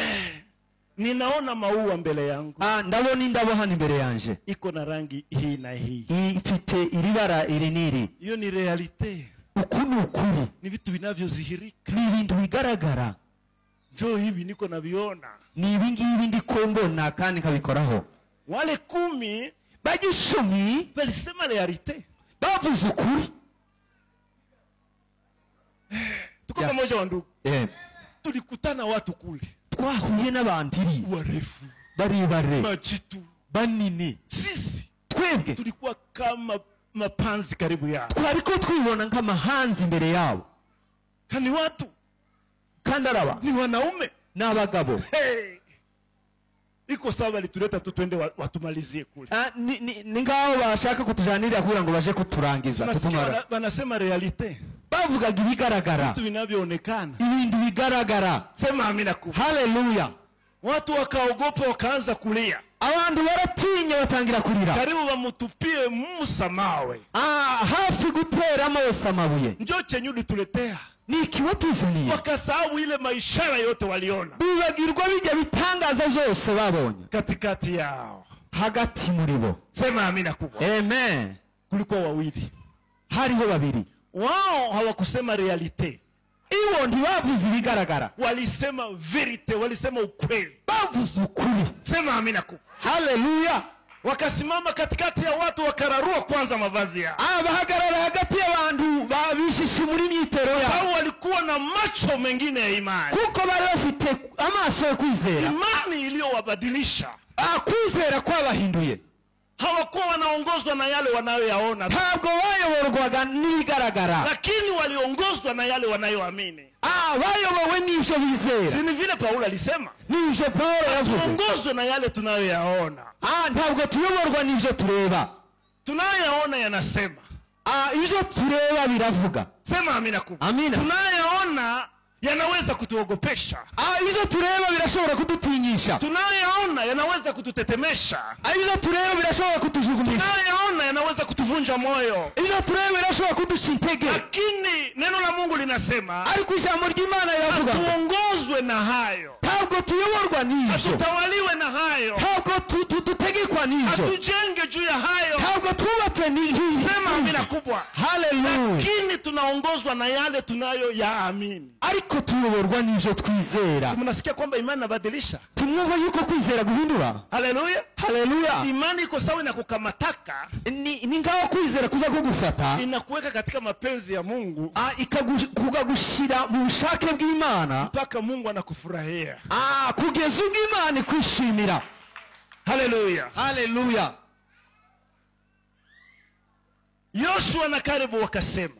[SPEAKER 2] Ninaona maua mbele yangu.
[SPEAKER 1] Ndabona indabo hano imbere yanje.
[SPEAKER 2] Iko na rangi hii na hii.
[SPEAKER 1] Ifite iribara iri niri.
[SPEAKER 2] Hiyo ni realite.
[SPEAKER 1] Ukuri ukuri.
[SPEAKER 2] Ni vitu vinavyozihirika.
[SPEAKER 1] Ni ibintu bigaragara.
[SPEAKER 2] Njoo hivi niko naviona.
[SPEAKER 1] Ni ibingibi ndiko mbona kandi nkabikoraho.
[SPEAKER 2] Wale 10
[SPEAKER 1] bagishumi
[SPEAKER 2] walisema realite.
[SPEAKER 1] bavuze ukuri.
[SPEAKER 2] Tuko pamoja wandugu. Tulikutana watu kule.
[SPEAKER 1] Twahuye n'abandiri
[SPEAKER 2] warefu,
[SPEAKER 1] barebare,
[SPEAKER 2] majitu,
[SPEAKER 1] banini.
[SPEAKER 2] Sisi
[SPEAKER 1] twebwe
[SPEAKER 2] tulikuwa kama mapanzi karibu yao.
[SPEAKER 1] Twariko twibona nk'amahanzi imbere yabo.
[SPEAKER 2] Kandi watu
[SPEAKER 1] kandi araba
[SPEAKER 2] ni wanaume
[SPEAKER 1] n'abagabo.
[SPEAKER 2] Iko sawa lituleta tu twende watumalizie kule.
[SPEAKER 1] Ni ngao bashaka kutujanirira kugira ngo baje kuturangiza
[SPEAKER 2] kutumara. Wanasema realite.
[SPEAKER 1] Bavugaga ibigaragara.
[SPEAKER 2] Vitu vinavyoonekana.
[SPEAKER 1] Ibintu bigaragara.
[SPEAKER 2] Sema amina kubwa.
[SPEAKER 1] Haleluya.
[SPEAKER 2] Watu wakaogopa wakaanza kulia.
[SPEAKER 1] Abantu baratinya batangira kurira.
[SPEAKER 2] Karibu bamutupie Musa mawe.
[SPEAKER 1] Hafi gutera Musa amabuye.
[SPEAKER 2] Njoo chenyudi tuletea.
[SPEAKER 1] Niki watuzaniye.
[SPEAKER 2] Wakasahau ile maishara yote waliona.
[SPEAKER 1] Bibagirwa bijya bitangaza byose babonye.
[SPEAKER 2] Katikati yao.
[SPEAKER 1] Hagati muri bo.
[SPEAKER 2] Sema amina kubwa.
[SPEAKER 1] Amen.
[SPEAKER 2] Kulikuwa wawili.
[SPEAKER 1] Hariho babiri.
[SPEAKER 2] Wao hawakusema realite.
[SPEAKER 1] Iwo ntibavuze ibigaragara.
[SPEAKER 2] Walisema verite, walisema ukweli.
[SPEAKER 1] Bavuze ukuri.
[SPEAKER 2] Sema amina kubwa.
[SPEAKER 1] Haleluya.
[SPEAKER 2] Wakasimama katikati ya watu wakararua kwanza mavazi yao.
[SPEAKER 1] Bahagarara hagati y'abantu babishishi muri mitero yao.
[SPEAKER 2] Hao walikuwa na macho mengine ya imani.
[SPEAKER 1] Kuko bari bafite amaso yo kwizera.
[SPEAKER 2] Imani iliyowabadilisha.
[SPEAKER 1] Kwizera kwabahinduye.
[SPEAKER 2] Hawakuwa wanaongozwa na yale wanayoyaona.
[SPEAKER 1] Ntabwo bayoborwaga n'ibigaragara.
[SPEAKER 2] Lakini waliongozwa na yale wanayoamini.
[SPEAKER 1] Bayobowe n'ibyo bizera.
[SPEAKER 2] Si ni vile Paulo alisema.
[SPEAKER 1] N'ibyo Paulo yavuze.
[SPEAKER 2] Tuongozwe na yale tunayoyaona.
[SPEAKER 1] Ntabwo tuyoborwa n'ibyo tureba.
[SPEAKER 2] Tunayoyaona yanasema.
[SPEAKER 1] Ibyo tureba biravuga.
[SPEAKER 2] Sema amina kubwa.
[SPEAKER 1] Amina.
[SPEAKER 2] Tunayoyaona yanaweza kutuogopesha.
[SPEAKER 1] Ibyo tureba birashobora kudutinyisha.
[SPEAKER 2] Tunayoona yanaweza kututetemesha.
[SPEAKER 1] Ibyo tureba birashobora kutujugumisha.
[SPEAKER 2] Tunayoona yanaweza kutuvunja moyo.
[SPEAKER 1] Ibyo tureba birashobora kuduca intege.
[SPEAKER 2] Lakini neno la Mungu linasema,
[SPEAKER 1] ariko ijambo ry'Imana riravuga
[SPEAKER 2] tuongozwe na hayo.
[SPEAKER 1] ntabwo tuyoborwa n'ibyo,
[SPEAKER 2] tutawaliwe na hayo,
[SPEAKER 1] ntabwo dutegekwa n'ibyo,
[SPEAKER 2] tujenge juu ya hayo,
[SPEAKER 1] ntabwo twubatse n'ibyo.
[SPEAKER 2] Sema amina kubwa.
[SPEAKER 1] Haleluya.
[SPEAKER 2] Lakini tunaongozwa na yale tunayo yaamini.
[SPEAKER 1] ariko tuyoborwa n'ibyo twizera.
[SPEAKER 2] Mnasikia kwamba imani inabadilisha?
[SPEAKER 1] Tumwumva yuko kwizera guhindura.
[SPEAKER 2] Haleluya.
[SPEAKER 1] Haleluya.
[SPEAKER 2] Imani iko sawa na kukamataka.
[SPEAKER 1] Ni ngaho kwizera kuza kugufata,
[SPEAKER 2] inakuweka katika mapenzi ya Mungu,
[SPEAKER 1] ikagushira mu bushake bw'Imana
[SPEAKER 2] mpaka Mungu anakufurahia.
[SPEAKER 1] Kugeza ubwo Imana ikwishimira.
[SPEAKER 2] Haleluya.
[SPEAKER 1] Haleluya.
[SPEAKER 2] Yoshua na Kalebu wakasema,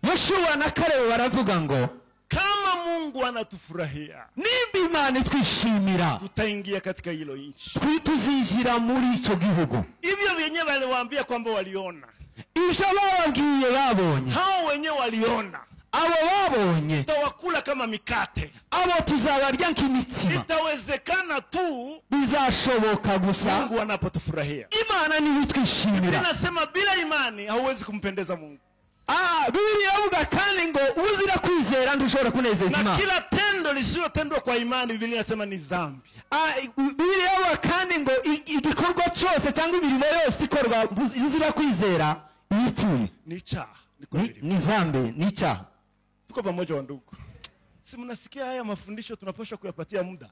[SPEAKER 1] Yoshua na Kalebu baravuga ngo
[SPEAKER 2] kama Mungu anatufurahia,
[SPEAKER 1] nimba Imana itwishimira,
[SPEAKER 2] tutaingia katika hilo nchi,
[SPEAKER 1] tuzinjira muri ico gihugu.
[SPEAKER 2] Hivyo wenyewe waliwaambia kwamba waliona,
[SPEAKER 1] ibyo bababwiye babonye,
[SPEAKER 2] hao wenyewe waliona,
[SPEAKER 1] abo babonye,
[SPEAKER 2] tutawakula kama mikate,
[SPEAKER 1] abo tuzabarya nk'imitsima.
[SPEAKER 2] Itawezekana tu,
[SPEAKER 1] bizashoboka gusa
[SPEAKER 2] Mungu anapotufurahia.
[SPEAKER 1] Imana niyo itwishimira.
[SPEAKER 2] Inasema bila imani hauwezi kumpendeza Mungu.
[SPEAKER 1] Biblia yavuga kandi ngo uzira kwizera ndushobora kunezeza Imana.
[SPEAKER 2] Na kila tendo lisiyotendwa kwa imani Biblia inasema ni dhambi.
[SPEAKER 1] Biblia yavuga kandi ngo igikorwa cyose cyangwa imirimo yose ikorwa uzira kwizera yipfuye.
[SPEAKER 2] Ni cyaha.
[SPEAKER 1] Ni dhambi, ni cyaha.
[SPEAKER 2] Tuko pamoja wa ndugu. Si mnasikia haya mafundisho tunapaswa kuyapatia muda.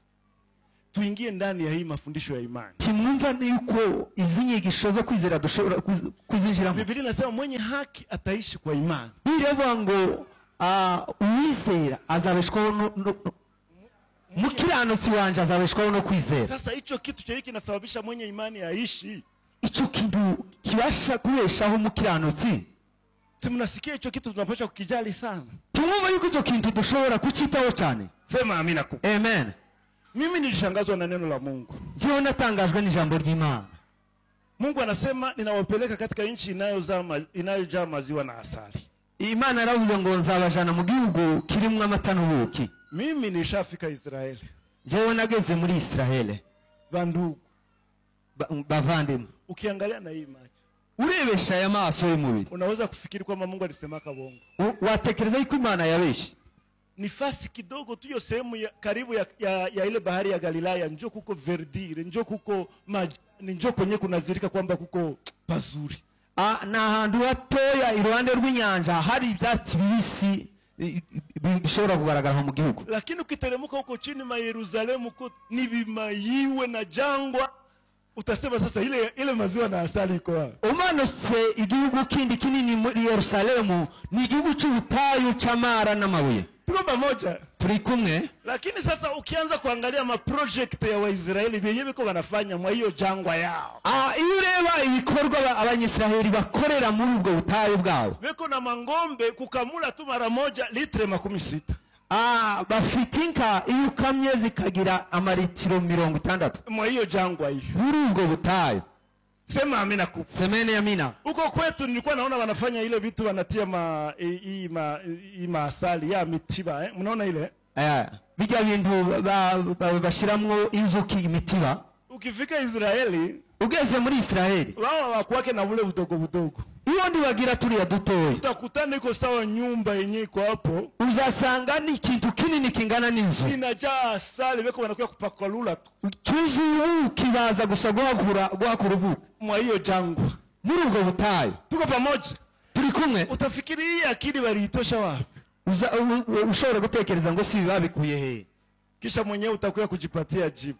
[SPEAKER 2] Tuingie ndani ya hii mafundisho ya imani.
[SPEAKER 1] Timwumva niko izinyigisho zo kwizera dushobora kuzinjiramo.
[SPEAKER 2] Biblia inasema mwenye haki ataishi kwa imani.
[SPEAKER 1] Biblia yavuga ngo uwizera azabeshwaho mukiranutsi wanje azabeshwaho no kwizera.
[SPEAKER 2] Sasa hicho kitu cyo kinasababisha mwenye imani aishi.
[SPEAKER 1] Ico kintu kibasha kubeshaho mukiranutsi.
[SPEAKER 2] Si mnasikia hicho kitu tunapaswa kukijali sana.
[SPEAKER 1] Tumwumva yuko ico kintu dushobora kucitaho cyane.
[SPEAKER 2] Sema amina kubwa.
[SPEAKER 1] Amen.
[SPEAKER 2] Mimi nilishangazwa na neno la Mungu.
[SPEAKER 1] Jeo natangajwe n'ijambo ry'Imana.
[SPEAKER 2] Mungu anasema ninawapeleka katika nchi inayojaa maziwa na asali.
[SPEAKER 1] Imana aravuga ngo nzabajana mu gihugu kirimo amata n'ubuki.
[SPEAKER 2] Mimi nishafika Israeli.
[SPEAKER 1] Jeo nageze muri Israeli.
[SPEAKER 2] Bandugu,
[SPEAKER 1] bavandimwe,
[SPEAKER 2] ukiangalia na hii macho,
[SPEAKER 1] urebesha aya maso y'umubiri,
[SPEAKER 2] unaweza kufikiri kwamba Mungu alisemaka bongo.
[SPEAKER 1] Watekereza yuko Imana yabeshi.
[SPEAKER 2] Nifasi kidogo tu, hiyo sehemu karibu ya ile bahari ya Galilaya, njoo kuko verdire, njoo kuko maji, njoo kwenye kunazirika kwamba kuko pazuri.
[SPEAKER 1] Na handu hatoya iruhande rw'inyanja hari ibyatsi bibisi bishobora kugaragara mu gihugu.
[SPEAKER 2] Lakini ukiteremuka huko chini ma Yerusalemu ko ni bimayiwe na jangwa, utasema sasa ile maziwa na asali iko wapi?
[SPEAKER 1] Umanutse igihugu kindi kinini muri Yerusalemu ni igihugu cy'ubutayu cy'amara n'amabuye.
[SPEAKER 2] Tuko pamoja?
[SPEAKER 1] Turi kumwe.
[SPEAKER 2] Lakini sasa ukianza kuangalia ma project ya Waisraeli benyewe biko wanafanya mwa hiyo jangwa yao,
[SPEAKER 1] iyo ureba ibikorwa abanyisraeli bakorera muri ubwo butayu bwabo,
[SPEAKER 2] beko na mangombe kukamula tu mara moja litre 60.
[SPEAKER 1] bafite inka iyo ukamye zikagira amaritiro 60
[SPEAKER 2] mwa hiyo jangwa hiyo
[SPEAKER 1] muri ubwo butayu.
[SPEAKER 2] Sema amina kubwa.
[SPEAKER 1] Semeni amina.
[SPEAKER 2] Uko kwetu nilikuwa naona wanafanya ile vitu, wanatia asali ya mitiba, mnaona ile?
[SPEAKER 1] Bijya bintu bashiramwo inzuki imitiba.
[SPEAKER 2] Ukifika Israeli,
[SPEAKER 1] ugeze muri Israeli,
[SPEAKER 2] wao wakwake na bule budogo.
[SPEAKER 1] Iyo ndi bagira turiya dutoya.
[SPEAKER 2] Utakutana iko sawa nyumba yenyewe iko hapo.
[SPEAKER 1] Uzasanga ni kintu kinini kingana n'inzu.
[SPEAKER 2] Inajaa asali, beko wanakuya kupakalula tu.
[SPEAKER 1] Tuzi kibaza gusa guhakura ubuki.
[SPEAKER 2] Mwa hiyo jangwa.
[SPEAKER 1] Muri ubwo butayu.
[SPEAKER 2] Tuko pamoja?
[SPEAKER 1] Turi kumwe.
[SPEAKER 2] Utafikiri hii akili waliitosha wapi?
[SPEAKER 1] Ushobora gutekereza ngo si babikuye he.
[SPEAKER 2] Kisha mwenyewe utakuya kujipatia jibu.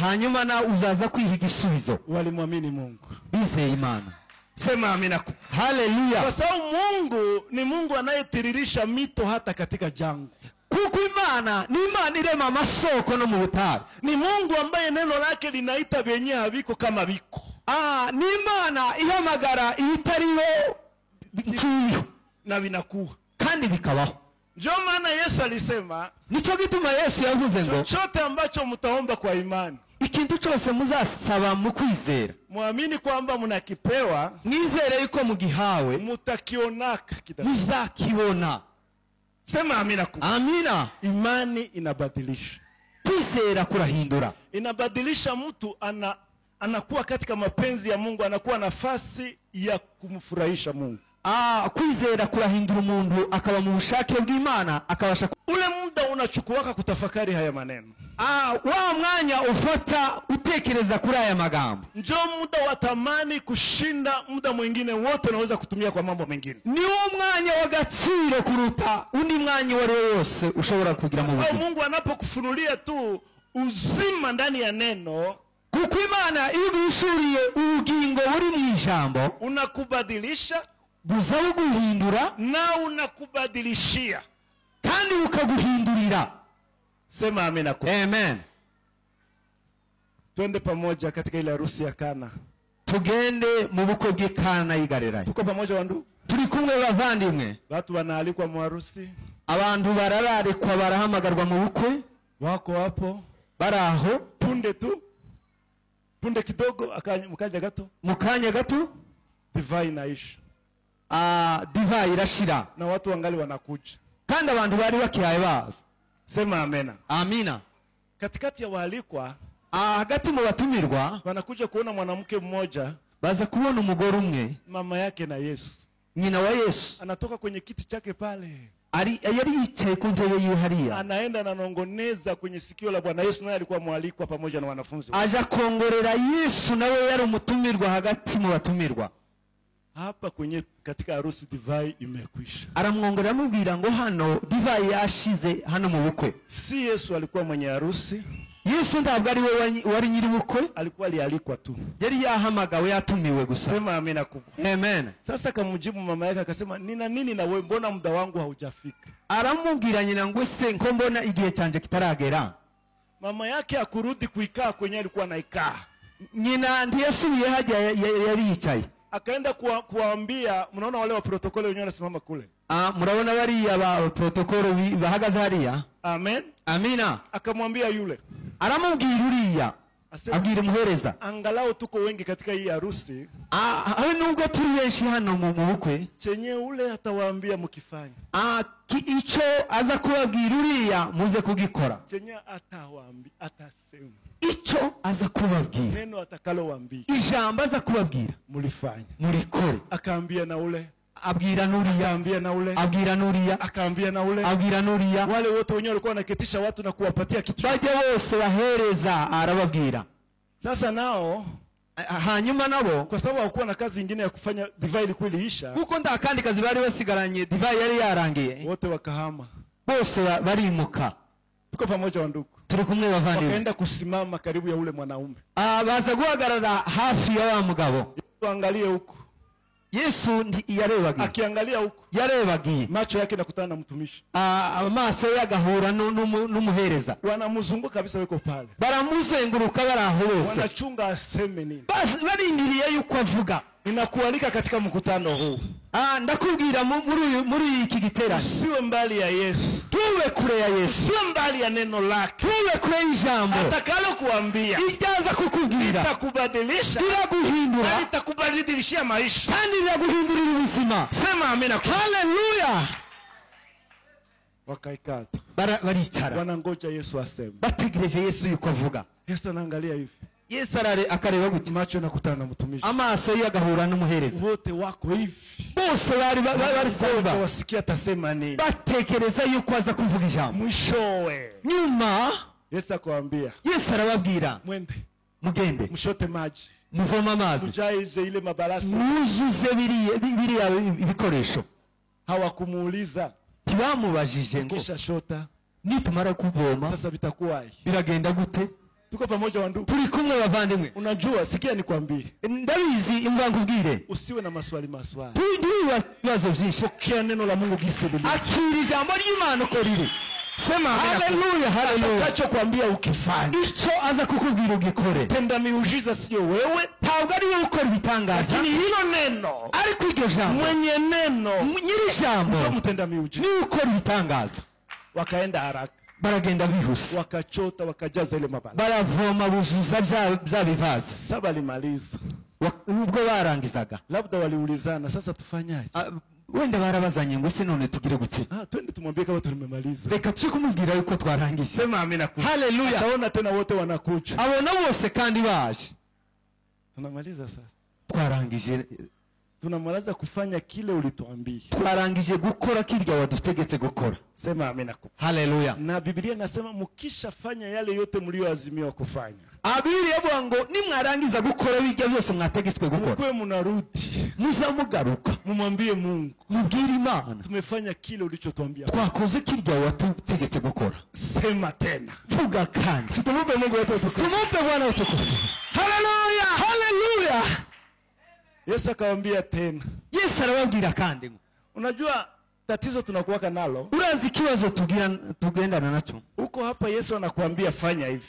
[SPEAKER 1] Hanyuma na uzaza kwiha igisubizo.
[SPEAKER 2] Walimwamini Mungu.
[SPEAKER 1] Bizeye Imana.
[SPEAKER 2] Sema amina.
[SPEAKER 1] Haleluya.
[SPEAKER 2] Kwa sababu Mungu ni Mungu anayetiririsha mito hata katika jangwa.
[SPEAKER 1] Kuko Imana ni Imana irema amasoko no mu butayu.
[SPEAKER 2] Ni Mungu ambaye neno lake linaita benye habiko kama biko.
[SPEAKER 1] Ni Imana ihamagara ibitariho bikiyo
[SPEAKER 2] na binakuwa
[SPEAKER 1] kandi bikabaho.
[SPEAKER 2] Ndio maana Yesu alisema,
[SPEAKER 1] nico gituma Yesu yavuze ngo
[SPEAKER 2] chochote ambacho mtaomba kwa imani,
[SPEAKER 1] ikintu cyose muzasaba mu kwizera,
[SPEAKER 2] muamini kwamba mnakipewa,
[SPEAKER 1] mwizere yuko mugihawe,
[SPEAKER 2] mutakionaka
[SPEAKER 1] muzakibona.
[SPEAKER 2] Sema amina kubwa.
[SPEAKER 1] amina.
[SPEAKER 2] Imani inabadilisha.
[SPEAKER 1] Kwizera kurahindura.
[SPEAKER 2] Inabadilisha mtu anakuwa katika mapenzi ya Mungu, anakuwa nafasi ya kumfurahisha Mungu.
[SPEAKER 1] Kwizera kurahindura umuntu akaba mu bushake bw'Imana, akabasha
[SPEAKER 2] Ule muda unachukuaka kutafakari haya maneno.
[SPEAKER 1] wa mwanya ufata utekereza kuri aya magambo.
[SPEAKER 2] Njoo muda watamani kushinda muda mwingine wote unaweza kutumia kwa mambo mengine.
[SPEAKER 1] Ni wo mwanya w'agaciro kuruta undi mwanya wari wose ushobora kugira mu buzima.
[SPEAKER 2] Mungu anapokufunulia tu uzima ndani ya neno,
[SPEAKER 1] kuko Imana iyo igushuriye ubugingo buri mu ijambo,
[SPEAKER 2] unakubadilisha,
[SPEAKER 1] buza buguhindura
[SPEAKER 2] na unakubadilishia,
[SPEAKER 1] kandi ukaguhindurira.
[SPEAKER 2] Sema amina.
[SPEAKER 1] Amen.
[SPEAKER 2] Twende pamoja katika ile harusi ya Kana.
[SPEAKER 1] Tugende mu bukwe bw'Ikana y'i Galilaya.
[SPEAKER 2] Tuko pamoja wandu?
[SPEAKER 1] Turi kumwe bavandimwe.
[SPEAKER 2] Watu wanaalikwa mu harusi.
[SPEAKER 1] Abantu barararikwa, barahamagarwa mu bukwe.
[SPEAKER 2] Wako hapo.
[SPEAKER 1] Baraho.
[SPEAKER 2] Punde kidogo, mukanya gato.
[SPEAKER 1] Mukanya gato.
[SPEAKER 2] Divai inaisha.
[SPEAKER 1] Divai irashira.
[SPEAKER 2] Na watu wangali wanakuja.
[SPEAKER 1] Kandi abantu bari bakihaye baza.
[SPEAKER 2] Sema amena.
[SPEAKER 1] Amina.
[SPEAKER 2] Katikati ya waalikwa,
[SPEAKER 1] hagati mu batumirwa,
[SPEAKER 2] wanakuja kuona mwanamke mmoja,
[SPEAKER 1] baza kubona umugore umwe,
[SPEAKER 2] mama yake na Yesu,
[SPEAKER 1] nyina wa Yesu,
[SPEAKER 2] anatoka kwenye kiti chake pale,
[SPEAKER 1] yari yicaye ku ntebe y'ihariya,
[SPEAKER 2] anaenda nanongoneza kwenye sikio la Bwana Yesu, naye alikuwa mwalikwa pamoja na wanafunzi.
[SPEAKER 1] Aja kongorera Yesu, nawe yari umutumirwa hagati mu batumirwa.
[SPEAKER 2] Hapa kwenye katika harusi divai imekwisha.
[SPEAKER 1] Aramwongorera amubwira ngo hano divai yashize hano mu bukwe.
[SPEAKER 2] Si Yesu alikuwa mwenye harusi.
[SPEAKER 1] Yesu ntabwo ari we wari nyiri bukwe,
[SPEAKER 2] alikuwa alialikwa tu,
[SPEAKER 1] yari yahamagawe, yatumiwe gusa.
[SPEAKER 2] Sema amina kubwa.
[SPEAKER 1] Amen.
[SPEAKER 2] Sasa kamjibu mama yake akasema, nina nini na wewe, mbona muda wangu haujafika?
[SPEAKER 1] Aramubwira nyina ngo se nko mbona igihe cyanje kitaragera.
[SPEAKER 2] Mama yake akurudi kuikaa kwenye alikuwa anaikaa.
[SPEAKER 1] Nyina ndiyasubiye hajya yari yicaye.
[SPEAKER 2] Akaenda kuwaambia, mnaona wale wa protokole wenyewe wanasimama kule.
[SPEAKER 1] Murabona bari aba protokole bahagaze hariya.
[SPEAKER 2] Amen.
[SPEAKER 1] Amina.
[SPEAKER 2] Akamwambia yule.
[SPEAKER 1] Aramubwira uriya. Abwira muhereza.
[SPEAKER 2] Angalau tuko wengi katika hii harusi.
[SPEAKER 1] Nubwo turi benshi hano mu bukwe.
[SPEAKER 2] Chenye ule atawaambia mukifanya.
[SPEAKER 1] Ico aza kubabwira uriya muze kugikora.
[SPEAKER 2] Chenye atawaambia, atasema.
[SPEAKER 1] Ico aza kubabwira.
[SPEAKER 2] Neno atakalowaambia.
[SPEAKER 1] Ijambo aza kubabwira.
[SPEAKER 2] Mulifanya.
[SPEAKER 1] Mulikore.
[SPEAKER 2] Akaambia na ule.
[SPEAKER 1] Abwira nuriya.
[SPEAKER 2] Akaambia na ule.
[SPEAKER 1] Abwira nuriya.
[SPEAKER 2] Akaambia na ule.
[SPEAKER 1] Abwira nuriya.
[SPEAKER 2] Wale wote wenyewe walikuwa wanaketisha watu na kuwapatia kitu.
[SPEAKER 1] Bajya bose bahereza arababwira.
[SPEAKER 2] Sasa nao
[SPEAKER 1] hanyuma nabo,
[SPEAKER 2] kwa sababu hakuwa na kazi nyingine ya kufanya, divai ilikuwa iliisha.
[SPEAKER 1] Kuko nda kandi kazi bari basigaranye, divai yari yarangiye.
[SPEAKER 2] Wote wakahama.
[SPEAKER 1] Bose barimuka.
[SPEAKER 2] Tuko pamoja wandugu.
[SPEAKER 1] Turi kumwe bavandimwe.
[SPEAKER 2] Wakaenda kusimama karibu ya ule mwanaume.
[SPEAKER 1] Baza guhagarara hafi ya wa mugabo.
[SPEAKER 2] Tuangalie huko.
[SPEAKER 1] Yesu yarebagiye.
[SPEAKER 2] Akiangalia huko,
[SPEAKER 1] yarebagiye.
[SPEAKER 2] Macho yake nakutana na mtumishi.
[SPEAKER 1] Amaso yagahura n'umuhereza.
[SPEAKER 2] Wanamuzunguka kabisa, weko pale.
[SPEAKER 1] Baramuzenguruka baraho bose.
[SPEAKER 2] Wanachunga aseme nini.
[SPEAKER 1] Basi barindiriye yuko avuga.
[SPEAKER 2] Ninakualika katika mkutano huu.
[SPEAKER 1] Ndakubwira muri iki giterane.
[SPEAKER 2] Usiwe mbali ya Yesu.
[SPEAKER 1] Tuwe kure ya Yesu.
[SPEAKER 2] Usiwe mbali ya neno lake.
[SPEAKER 1] Tuwe kure y'ijambo.
[SPEAKER 2] Atakalo kuambia.
[SPEAKER 1] Itaza kukubwira.
[SPEAKER 2] Itakubadilisha.
[SPEAKER 1] Iraguhindura.
[SPEAKER 2] Itakubadilishia maisha.
[SPEAKER 1] Kandi iraguhindurira ubuzima.
[SPEAKER 2] Sema amina.
[SPEAKER 1] Haleluya.
[SPEAKER 2] Wakaikata.
[SPEAKER 1] Baricara.
[SPEAKER 2] Wanangoja Yesu aseme.
[SPEAKER 1] Bategereje Yesu yuko avuga.
[SPEAKER 2] Yesu anaangalia hivi.
[SPEAKER 1] Yesu akareba gute.
[SPEAKER 2] Macho nakutana na mtumishi.
[SPEAKER 1] Amaso yagahura n'umuhereza.
[SPEAKER 2] Wote wako hivi.
[SPEAKER 1] Bose bari samba.
[SPEAKER 2] Wasikia atasema nini.
[SPEAKER 1] Batekereza yuko aza kuvuga ijambo.
[SPEAKER 2] Mwishowe.
[SPEAKER 1] Nyuma
[SPEAKER 2] Yesu akwambia.
[SPEAKER 1] Yesu arababwira.
[SPEAKER 2] Mwende.
[SPEAKER 1] Mugende.
[SPEAKER 2] Mshote maji.
[SPEAKER 1] Muvoma amazi.
[SPEAKER 2] Mujaije ile mabarasi.
[SPEAKER 1] Muzuze biriya ibikoresho.
[SPEAKER 2] Hawakumuuliza.
[SPEAKER 1] Tibamubajije ngo.
[SPEAKER 2] Kisha shota.
[SPEAKER 1] Nitumara kuvoma.
[SPEAKER 2] Sasa vitakuwa
[SPEAKER 1] biragenda gute?
[SPEAKER 2] Tuko pamoja wandugu.
[SPEAKER 1] Turi kumwe bavandimwe.
[SPEAKER 2] Unajua, sikia nikwambie.
[SPEAKER 1] Ndabizi imva nkubwire.
[SPEAKER 2] Usiwe na maswali.
[SPEAKER 1] Tuidiwa bibazo byinshi.
[SPEAKER 2] Pokea neno la Mungu gise lili.
[SPEAKER 1] Akira ijambo ry'Imana uko riri.
[SPEAKER 2] Sema
[SPEAKER 1] haleluya, haleluya.
[SPEAKER 2] Atakacho kuambia ukifanya.
[SPEAKER 1] Ico aza kukubwira ugikore.
[SPEAKER 2] Tenda miujiza sio wewe.
[SPEAKER 1] Ntabwo ari wowe ukora ibitangaza.
[SPEAKER 2] Lakini hilo neno.
[SPEAKER 1] Ariko iryo jambo.
[SPEAKER 2] Mwenye neno.
[SPEAKER 1] Nyiri jambo.
[SPEAKER 2] Ndio mtenda miujiza.
[SPEAKER 1] Ni ukora ibitangaza.
[SPEAKER 2] Wakaenda haraka.
[SPEAKER 1] Baragenda bihuse.
[SPEAKER 2] Wakachota wakajaza ile mabala.
[SPEAKER 1] Baravoma buzuza bya bivazi.
[SPEAKER 2] Saba limaliza.
[SPEAKER 1] Ubwo barangizaga.
[SPEAKER 2] Labda waliulizana, sasa tufanyaje?
[SPEAKER 1] wenda barabazanye ngo se none tugire gute.
[SPEAKER 2] Twende tumwambie kama tumemaliza.
[SPEAKER 1] Reka tuje kumubwira yuko twarangije.
[SPEAKER 2] Sema amina.
[SPEAKER 1] Haleluya.
[SPEAKER 2] Ataona tena wote wanakuja.
[SPEAKER 1] Abona bose kandi baje.
[SPEAKER 2] Tunamaliza sasa.
[SPEAKER 1] Twarangije.
[SPEAKER 2] Tunamaliza kufanya kile ulituambia.
[SPEAKER 1] Twarangije gukora kirya wadutegetse gukora.
[SPEAKER 2] Sema amina.
[SPEAKER 1] Haleluya.
[SPEAKER 2] Na Biblia inasema mukishafanya yale yote mlioazimiwa kufanya.
[SPEAKER 1] Biblia yavuga ngo nimwarangiza gukora bijya byose mwategetswe gukora.
[SPEAKER 2] Mukwe mnarudi.
[SPEAKER 1] Muzamugaruka.
[SPEAKER 2] Mumwambie Mungu.
[SPEAKER 1] Mubwire Imana.
[SPEAKER 2] Tumefanya kile ulichotuambia.
[SPEAKER 1] Twakoze kirya wadutegetse gukora.
[SPEAKER 2] Sema tena.
[SPEAKER 1] Vuga kandi.
[SPEAKER 2] Tumumpe Mungu wetu utukufu.
[SPEAKER 1] Tumumpe Bwana utukufu.
[SPEAKER 2] Haleluya.
[SPEAKER 1] Haleluya.
[SPEAKER 2] Yesu akamwambia tena.
[SPEAKER 1] Yesu arababwira kandi ngo
[SPEAKER 2] unajua tatizo tunakuwaka nalo.
[SPEAKER 1] Urazi kibazo tugendana nacho.
[SPEAKER 2] Uko hapa Yesu anakuambia fanya hivi.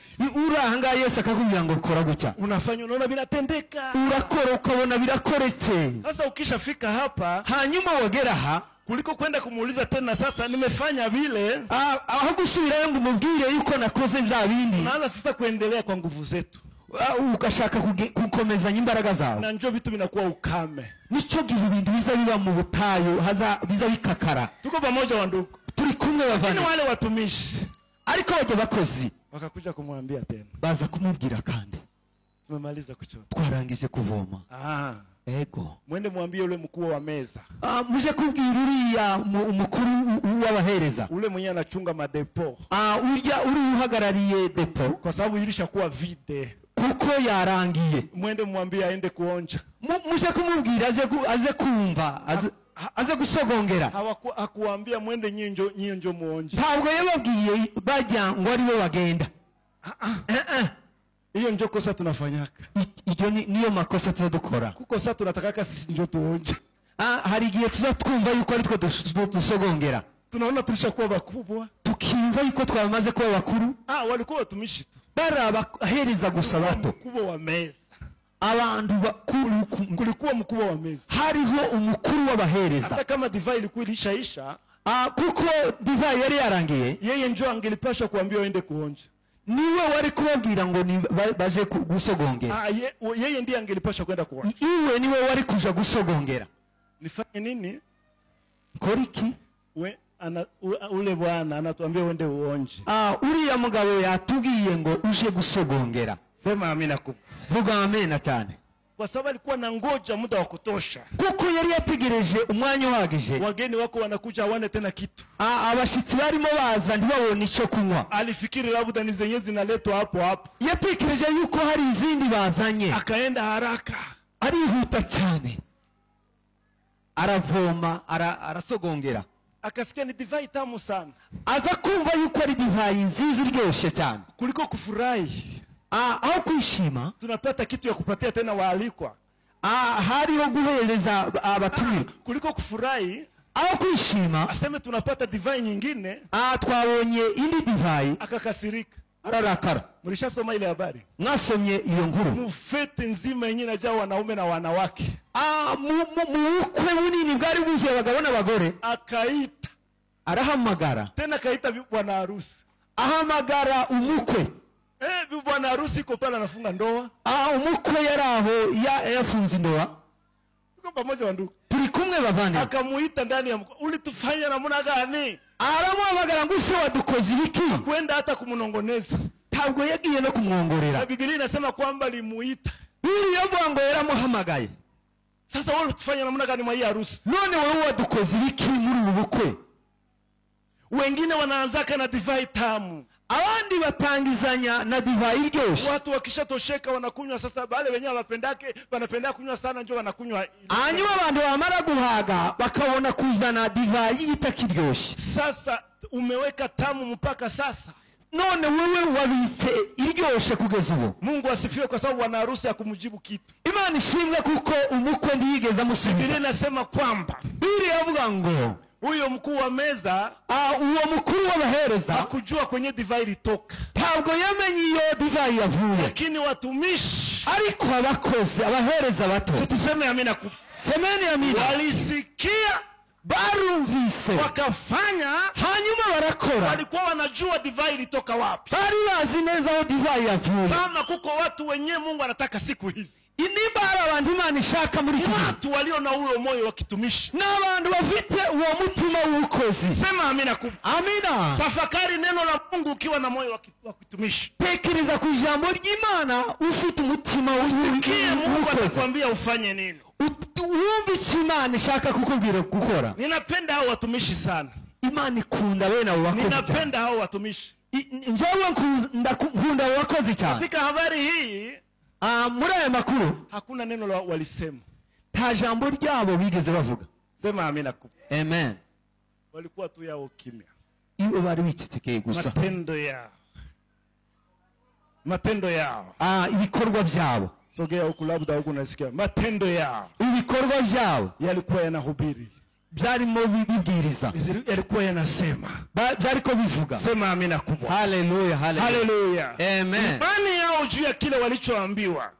[SPEAKER 1] Urahanga Yesu akakubwira ngo kora gutya.
[SPEAKER 2] Unafanya unaona binatendeka.
[SPEAKER 1] Urakora ukabona birakoretse.
[SPEAKER 2] Sasa ukishafika hapa
[SPEAKER 1] hanyuma wagera aha
[SPEAKER 2] kuliko kwenda kumuuliza tena sasa nimefanya vile.
[SPEAKER 1] Aho gusubirayo ngo umubwire yuko nakoze bya bindi.
[SPEAKER 2] Unaanza sasa kuendelea kwa nguvu zetu.
[SPEAKER 1] Ukashaka kukomezanya imbaraga zawe.
[SPEAKER 2] Na njoo vitu vinakuwa ukame.
[SPEAKER 1] Nico gihe ibintu biza biba mu butayu biza bikakara.
[SPEAKER 2] Tuko pamoja wandugu.
[SPEAKER 1] Turi kumwe bavanye.
[SPEAKER 2] Ni wale watumishi.
[SPEAKER 1] Ariko waje bakozi
[SPEAKER 2] wakakuja kumwambia tena.
[SPEAKER 1] Baza kumubwira kandi.
[SPEAKER 2] Tumemaliza kuchota.
[SPEAKER 1] Twarangije kuvoma. Ego.
[SPEAKER 2] Mwende mwambie ule mkuu wa meza.
[SPEAKER 1] Muje kubwira uriya umukuru w'abahereza.
[SPEAKER 2] Ule mwenye anachunga madepo.
[SPEAKER 1] Uri uhagarariye depo.
[SPEAKER 2] Kwa sababu ilishakuwa vide.
[SPEAKER 1] Kuko yarangiye.
[SPEAKER 2] Mwende mwambie aende kuonja.
[SPEAKER 1] Muje kumubwira aze kumva, aze gusogongera.
[SPEAKER 2] Hakuambia mwende nyinjo muonje.
[SPEAKER 1] Ntabwo yababwiye bajya ngo ari bo bagenda.
[SPEAKER 2] Hiyo ndio kosa tunafanyaka.
[SPEAKER 1] Iyo niyo makosa tuzadukora.
[SPEAKER 2] Kuko sasa tunatakaka sisi ndio tuonje.
[SPEAKER 1] Hari igihe tuzatwumva yuko ari twe dusogongera.
[SPEAKER 2] Tunaona tulishakuwa bakubwa.
[SPEAKER 1] Tukimva yuko twamaze kuba bakuru.
[SPEAKER 2] Walikuwa watumishi tu.
[SPEAKER 1] Barabahereza gusa bato.
[SPEAKER 2] Mkubwa wa meza.
[SPEAKER 1] Abantu bakuru
[SPEAKER 2] kulikuwa mkubwa wa meza.
[SPEAKER 1] Hariho umukuru w'abahereza.
[SPEAKER 2] Hata kama divai ilikuwa ilishaisha.
[SPEAKER 1] Kuko divai yari yarangiye.
[SPEAKER 2] Yeye njoo angelipasha kuambia waende kuonja.
[SPEAKER 1] Niwe wari kubabwira ngo baje gusogongera.
[SPEAKER 2] Yeye ndiye angelipasha kwenda kuonja.
[SPEAKER 1] Iwe niwe wari kuja gusogongera.
[SPEAKER 2] Nifanye nini?
[SPEAKER 1] Koriki?
[SPEAKER 2] Ule bwana anatuambia uende uonje.
[SPEAKER 1] Uriya mugabo yatubwiye ngo uje gusogongera.
[SPEAKER 2] Sema amina.
[SPEAKER 1] Vuga amena cyane.
[SPEAKER 2] Kwa sababu alikuwa na ngoja muda wa kutosha.
[SPEAKER 1] Kuko yari yategereje umwanya uhagije.
[SPEAKER 2] Wageni wako wanakuja hawana tena kitu.
[SPEAKER 1] Abashitsi barimo baza ntibabone icyo kunywa.
[SPEAKER 2] Alifikiri labda ni zenye zinaletwa hapo hapo.
[SPEAKER 1] Yatekereje yuko hari izindi bazanye.
[SPEAKER 2] Akaenda haraka.
[SPEAKER 1] Arihuta cyane. Aravoma, arasogongera.
[SPEAKER 2] Akasikia ni divai tamu sana.
[SPEAKER 1] Aza kumva yuko ari divai nziza iryoshye cyane.
[SPEAKER 2] Kuliko kufurahi.
[SPEAKER 1] Aho kwishima.
[SPEAKER 2] Tunapata kitu ya kupatia tena waalikwa.
[SPEAKER 1] Hariho guhereza abatumire.
[SPEAKER 2] Kuliko kufurahi.
[SPEAKER 1] Aho kwishima.
[SPEAKER 2] Aseme tunapata divai nyingine.
[SPEAKER 1] Twabonye indi divai.
[SPEAKER 2] Akakasirika.
[SPEAKER 1] Ararakara.
[SPEAKER 2] Mlishasoma ile habari?
[SPEAKER 1] Mwasomye iyo nkuru.
[SPEAKER 2] Mufete nzima yenyewe najaa wanaume na wanawake.
[SPEAKER 1] Mukwe munini bwari buzuye abagabo n'abagore.
[SPEAKER 2] Akaita.
[SPEAKER 1] Arahamagara.
[SPEAKER 2] Tena akaita bwana harusi.
[SPEAKER 1] Ahamagara umukwe.
[SPEAKER 2] Bwana harusi iko pale anafunga ndoa.
[SPEAKER 1] Umukwe yaraho yafunze ndoa.
[SPEAKER 2] Tuko pamoja wandugu.
[SPEAKER 1] Turi kumwe bavana.
[SPEAKER 2] Akamuita ndani ya mkoa. Ulitufanya namna gani?
[SPEAKER 1] Aramuhamagara ngo se wadukoze ibiki?
[SPEAKER 2] Kwenda hata kumunongoneza.
[SPEAKER 1] Ntabwo yagiye no kumwongorera.
[SPEAKER 2] Na Biblia inasema kwamba limuita.
[SPEAKER 1] Biblia yavuga ngo yaramuhamagaye.
[SPEAKER 2] Sasa wewe ulitufanya namna gani mwa hii harusi?
[SPEAKER 1] None wewe wadukoze ibiki muri ubu bukwe?
[SPEAKER 2] Wengine wanaanzaka na divai tamu.
[SPEAKER 1] Abandi batangizanya na divai iryoshye.
[SPEAKER 2] Watu wakishatosheka wanakunywa sasa bale wenyewe wanapenda kunywa sana njoo wanakunywa.
[SPEAKER 1] Hanyuma abantu bamara guhaga bakabona kuzana divai itakiryoshye.
[SPEAKER 2] Sasa umeweka tamu mpaka sasa.
[SPEAKER 1] None wewe wabise iryoshye kugeza ubu.
[SPEAKER 2] Mungu asifiwe kwa sababu wana harusi ya kumjibu kitu.
[SPEAKER 1] Imana ishimwe kuko umukwe ndiyigeza amusubiza.
[SPEAKER 2] Biblia inasema kwamba
[SPEAKER 1] Biblia yavuga ngo
[SPEAKER 2] huyo mkuu wa meza
[SPEAKER 1] uwo mukuru w'abahereza
[SPEAKER 2] hakujua kwenye divai litoka.
[SPEAKER 1] Ntabwo yamenye iyo divai yavuye.
[SPEAKER 2] Lakini watumishi
[SPEAKER 1] ariko abakozi abahereza bato.
[SPEAKER 2] Tuseme amina.
[SPEAKER 1] Semeni amina.
[SPEAKER 2] Walisikia,
[SPEAKER 1] barumvise,
[SPEAKER 2] wakafanya,
[SPEAKER 1] hanyuma barakora.
[SPEAKER 2] Walikuwa wanajua divai litoka wapi.
[SPEAKER 1] Bari bazi neza aho divai yavuye.
[SPEAKER 2] Kama kuko watu wenyewe Mungu anataka siku hizi.
[SPEAKER 1] nimba hari abantu Imana ishaka muri
[SPEAKER 2] ni
[SPEAKER 1] iki gihe,
[SPEAKER 2] watu walio na huyo moyo wa kitumishi.
[SPEAKER 1] ni abantu bafite uwo mutima w'ubukozi.
[SPEAKER 2] Sema amina kubwa.
[SPEAKER 1] Amina.
[SPEAKER 2] Tafakari neno la Mungu ukiwa na moyo wa kitumishi.
[SPEAKER 1] Tekereza ku ijambo ry'Imana ufite umutima
[SPEAKER 2] Sikie Mungu
[SPEAKER 1] w'ubukozi.
[SPEAKER 2] atakwambia ufanye nini.
[SPEAKER 1] Wumva icyo Imana ishaka kukubwira gukora.
[SPEAKER 2] Ninapenda hao watumishi sana.
[SPEAKER 1] Imana ikunda bene abo bakozi cyane.
[SPEAKER 2] Ninapenda hao watumishi.
[SPEAKER 1] Njyewe nkunda abo bakozi cyane.
[SPEAKER 2] Katika habari hii
[SPEAKER 1] muri aya makuru
[SPEAKER 2] hakuna neno walisema.
[SPEAKER 1] nta jambo ryabo bigeze bavuga.
[SPEAKER 2] Sema amina kubwa.
[SPEAKER 1] Amen.
[SPEAKER 2] Walikuwa tu yao kimya.
[SPEAKER 1] Iyo bari bicecekeye gusa.
[SPEAKER 2] Matendo yao.
[SPEAKER 1] Ibikorwa byabo.
[SPEAKER 2] Sogea huku labda huku nasikia. Matendo yao.
[SPEAKER 1] Ibikorwa byabo
[SPEAKER 2] Yalikuwa yanahubiri.
[SPEAKER 1] byarimo bibwiriza.
[SPEAKER 2] Yalikuwa yanasema.
[SPEAKER 1] Byariko bivuga.
[SPEAKER 2] Sema amina kubwa.
[SPEAKER 1] Hallelujah,
[SPEAKER 2] Hallelujah.
[SPEAKER 1] Amen.
[SPEAKER 2] Imani yao juu ya kile walichoambiwa.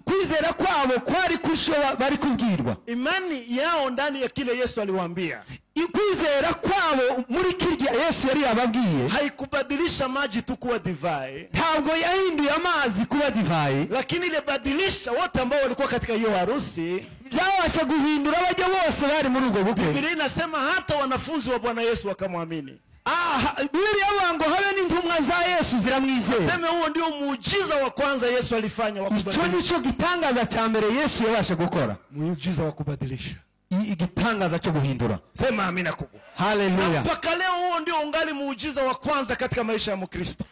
[SPEAKER 1] Kwizera kwabo kwari kushoba bari kubwirwa.
[SPEAKER 2] Imani yao ndani ya kile Yesu aliwaambia.
[SPEAKER 1] Kwizera kwabo muri kirya Yesu yari yababwiye
[SPEAKER 2] Haikubadilisha maji tu kuwa divai.
[SPEAKER 1] ntabwo yahinduye amazi kuba divayi,
[SPEAKER 2] Lakini ilibadilisha wote ambao walikuwa katika hiyo harusi.
[SPEAKER 1] byabasha guhindura abajya bose bari muri ubwo bukwe.
[SPEAKER 2] Biblia inasema hata wanafunzi wa Bwana Yesu wakamwamini.
[SPEAKER 1] Biblia ngo habe n'intumwa za Yesu ziramwizera.
[SPEAKER 2] Sema huo ndio muujiza wa kwanza Yesu alifanya wa kubadilisha.
[SPEAKER 1] Icyo nicyo gitangaza cya mbere Yesu yabasha gukora.
[SPEAKER 2] Muujiza wa kubadilisha.
[SPEAKER 1] Igitangaza cyo guhindura.
[SPEAKER 2] Sema amina kubwa.
[SPEAKER 1] Hallelujah.
[SPEAKER 2] Mpaka leo huo ndio ungali muujiza wa kwanza katika maisha ya Mkristo.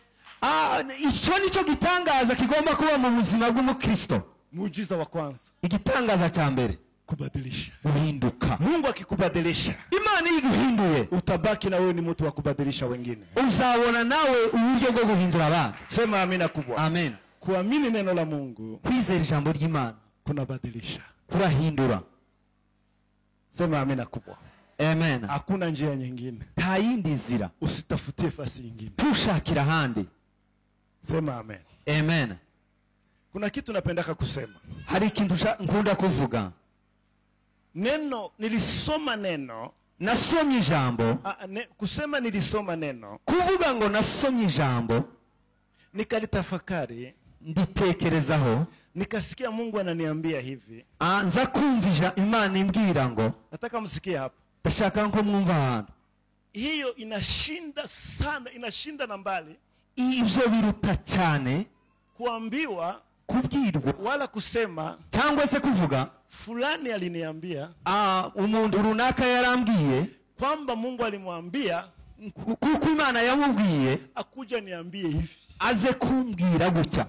[SPEAKER 1] Icyo nicyo gitangaza kigomba kuba mu buzima bw'umukristo.
[SPEAKER 2] Muujiza wa kwanza.
[SPEAKER 1] Igitangaza cya mbere
[SPEAKER 2] Kubadilisha.
[SPEAKER 1] guhinduka.
[SPEAKER 2] Mungu akikubadilisha,
[SPEAKER 1] Imana iguhinduye,
[SPEAKER 2] utabaki na wewe ni mtu wa kubadilisha wengine.
[SPEAKER 1] uzabona nawe uburyo bwo guhindura abantu.
[SPEAKER 2] Sema amina kubwa.
[SPEAKER 1] Amen.
[SPEAKER 2] Kuamini neno la Mungu
[SPEAKER 1] Kwizera ijambo ry'Imana
[SPEAKER 2] kunabadilisha.
[SPEAKER 1] kurahindura.
[SPEAKER 2] Sema amina kubwa.
[SPEAKER 1] Amen.
[SPEAKER 2] Hakuna njia nyingine.
[SPEAKER 1] Nta yindi nzira.
[SPEAKER 2] Usitafutie fasi nyingine.
[SPEAKER 1] Tushakira ahandi.
[SPEAKER 2] Sema amen.
[SPEAKER 1] Amen.
[SPEAKER 2] Kuna kitu napendaka kusema.
[SPEAKER 1] Hari ikintu nkunda kuvuga.
[SPEAKER 2] Nilisoma neno.
[SPEAKER 1] Nasomye ijambo.
[SPEAKER 2] Kusema nilisoma neno.
[SPEAKER 1] Kuvuga ngo nasomye ijambo.
[SPEAKER 2] Nikalitafakari.
[SPEAKER 1] Nditekerezaho.
[SPEAKER 2] Nikasikia Mungu ananiambia hivi.
[SPEAKER 1] Nza kumvisha Imana imbwira ngo.
[SPEAKER 2] Nataka msikie hapa.
[SPEAKER 1] Ndashaka ngo mwumva ahantu.
[SPEAKER 2] Hiyo inashinda sana, inashinda na mbali.
[SPEAKER 1] Ibyo biruta cyane
[SPEAKER 2] kuambiwa,
[SPEAKER 1] kubwirwa,
[SPEAKER 2] wala kusema
[SPEAKER 1] cyangwa se kuvuga
[SPEAKER 2] fulani aliniambia,
[SPEAKER 1] umuntu runaka yarambwiye,
[SPEAKER 2] kwamba Mungu alimwambia,
[SPEAKER 1] kuko Imana yamubwiye
[SPEAKER 2] akuja niambie hivi,
[SPEAKER 1] aze kumbwira gutya.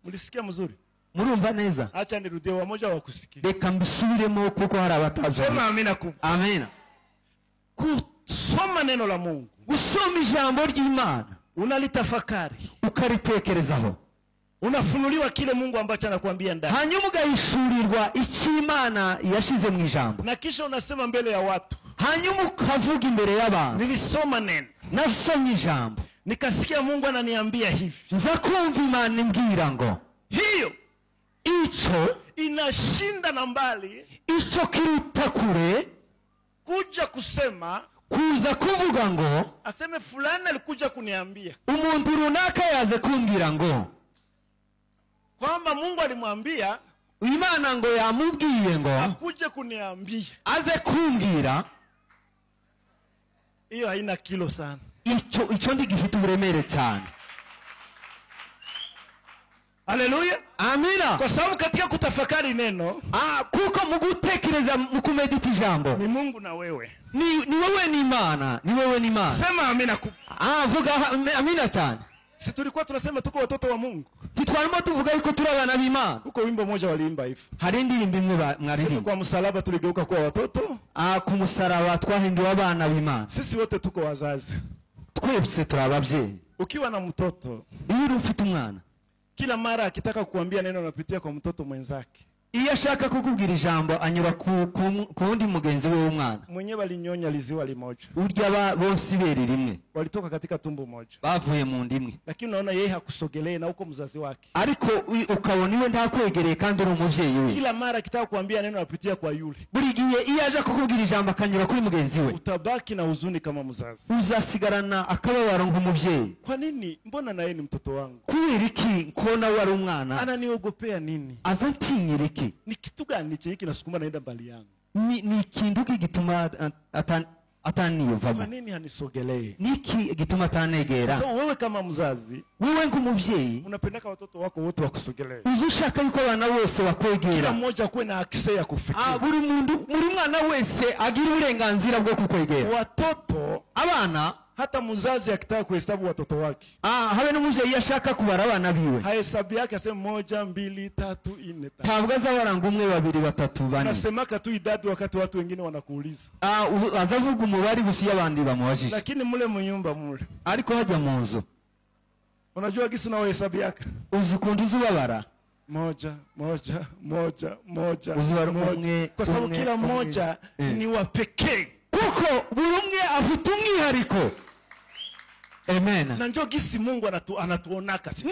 [SPEAKER 2] Mulisikia mzuri?
[SPEAKER 1] Murumva neza?
[SPEAKER 2] Acha nirudie wamoja wa kusikia.
[SPEAKER 1] Reka mbisubiremo kuko hari abatazi.
[SPEAKER 2] Sema amina kubwa.
[SPEAKER 1] Amina.
[SPEAKER 2] Kusoma neno la Mungu,
[SPEAKER 1] gusoma ijambo ry'Imana,
[SPEAKER 2] unalitafakari,
[SPEAKER 1] ukaritekerezaho,
[SPEAKER 2] unafunuliwa kile Mungu ambacho anakuambia ndani,
[SPEAKER 1] hanyuma ugahishurirwa icyo Imana yashize mu ijambo,
[SPEAKER 2] na kisha unasema mbele ya watu,
[SPEAKER 1] hanyuma ukavuga imbere y'abantu,
[SPEAKER 2] nilisoma neno,
[SPEAKER 1] nasomye ijambo,
[SPEAKER 2] nikasikia Mungu ananiambia hivi,
[SPEAKER 1] nza kumva Imana imbwira ngo.
[SPEAKER 2] Hiyo
[SPEAKER 1] icyo
[SPEAKER 2] inashinda na mbali,
[SPEAKER 1] icyo kiruta kure
[SPEAKER 2] kuja kusema,
[SPEAKER 1] kuza kuvuga ngo
[SPEAKER 2] aseme fulani alikuja kuniambia,
[SPEAKER 1] umuntu runaka yaze kumbwira ngo,
[SPEAKER 2] kwamba Mungu alimwambia,
[SPEAKER 1] Imana ngo yamubwiye ngo
[SPEAKER 2] akuje kuniambia,
[SPEAKER 1] aze kumbwira.
[SPEAKER 2] Hiyo haina kilo sana.
[SPEAKER 1] Icyo ndi gifite uburemere cyane.
[SPEAKER 2] Haleluya.
[SPEAKER 1] Amina.
[SPEAKER 2] Kwa sababu katika kutafakari neno,
[SPEAKER 1] kuko mu gutekereza mu kumedita ijambo,
[SPEAKER 2] ni Mungu na wewe.
[SPEAKER 1] Ni wewe ni Imana, ni wewe ni Imana.
[SPEAKER 2] Sema amina.
[SPEAKER 1] Vuga amina cyane.
[SPEAKER 2] Si tulikuwa tunasema tuko watoto wa Mungu?
[SPEAKER 1] Titwarimo tuvuga yuko turi abana b'Imana.
[SPEAKER 2] Huko wimbo mmoja waliimba hivi.
[SPEAKER 1] Hari indirimbo imwe mwaririmba.
[SPEAKER 2] Kwa msalaba tuligeuka kuwa watoto.
[SPEAKER 1] Ku musaraba twahinduwe abana b'Imana.
[SPEAKER 2] Sisi wote tuko wazazi.
[SPEAKER 1] Twese turi ababyeyi.
[SPEAKER 2] Ukiwa na mtoto,
[SPEAKER 1] iyo ufite umwana,
[SPEAKER 2] kila mara akitaka kukuambia neno unapitia kwa mtoto mwenzake.
[SPEAKER 1] iyo ashaka kukubwira ijambo anyura ku wundi mugenzi we w'umwana.
[SPEAKER 2] Mwenye walinyonya liziwa limoja.
[SPEAKER 1] Urya bose ibere rimwe.
[SPEAKER 2] Walitoka katika tumbo moja.
[SPEAKER 1] Bavuye mu nda imwe.
[SPEAKER 2] Lakini unaona yeye hakusogelea na uko mzazi wake.
[SPEAKER 1] Ariko ukabona iwe ndakwegereye kandi uri umuvyeyi we.
[SPEAKER 2] Kila mara kitaka kuambia neno apitia kwa yule.
[SPEAKER 1] Buri gihe iyo aje kukubwira ijambo akanyura kuri mugenzi we.
[SPEAKER 2] Utabaki na huzuni kama mzazi.
[SPEAKER 1] Uzasigarana akababaro nk'umuvyeyi.
[SPEAKER 2] Kwa nini? Mbona na yeye ni mtoto wangu?
[SPEAKER 1] Kubera iki kona wari umwana?
[SPEAKER 2] Ananiogopea nini?
[SPEAKER 1] Azantinyira iki?
[SPEAKER 2] Ni kitu gani hiki nasukuma naenda mbali yangu?
[SPEAKER 1] Ni kintu kigituma ataniyumvamo.
[SPEAKER 2] Kwa nini hanisogelee?
[SPEAKER 1] Niki gituma atanegera?
[SPEAKER 2] So wewe kama mzazi,
[SPEAKER 1] wewe nk'umuvyeyi
[SPEAKER 2] unapendaka watoto wako wote wakusogelee.
[SPEAKER 1] Uzushaka yuko abana bose bakwegera.
[SPEAKER 2] Kila mmoja akuwe na access ya kufikia.
[SPEAKER 1] Buri mwana wese agira uburenganzira bwo kukwegera.
[SPEAKER 2] Watoto,
[SPEAKER 1] abana,
[SPEAKER 2] hata mzazi akitaka kuhesabu watoto wake,
[SPEAKER 1] habe n'umuvyeyi yashaka kubara abana biwe,
[SPEAKER 2] hahesabu yake asema 1 2 3 4 5.
[SPEAKER 1] Ntabwo azabaranga 1 2 3 4.
[SPEAKER 2] Anasemaka tu idadi wakati watu wengine wanakuuliza.
[SPEAKER 1] Azavuga umubari gusiya abandi bamubajije.
[SPEAKER 2] Lakini mule munyumba mule.
[SPEAKER 1] Ariko hajya mu nzu.
[SPEAKER 2] Unajua gisi na hesabu yake?
[SPEAKER 1] Uzikundi zubabara.
[SPEAKER 2] 1 1 1 1
[SPEAKER 1] Uzibara umwe.
[SPEAKER 2] Kwa sababu kila mmoja ni wa pekee.
[SPEAKER 1] Kuko buri umwe afite umwihariko. Amen.
[SPEAKER 2] Na njoo gisi Mungu anatuonaka sisi.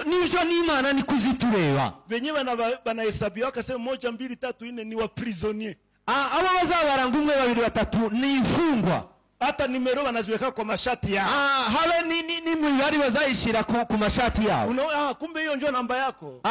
[SPEAKER 1] Nivyo n'Imana ni kuzitureba.
[SPEAKER 2] Wenyewe banahesabiwa akasema 1 2 3 4 ni wa prisonnier.
[SPEAKER 1] Abo bazabaranga 1 2 3 ni imfungwa.
[SPEAKER 2] Hata nimero banaziweka kwa mashati yao.
[SPEAKER 1] Habe ni mwibari bazayishira ku mashati yao.
[SPEAKER 2] Unaona kumbe hiyo njoo namba yako.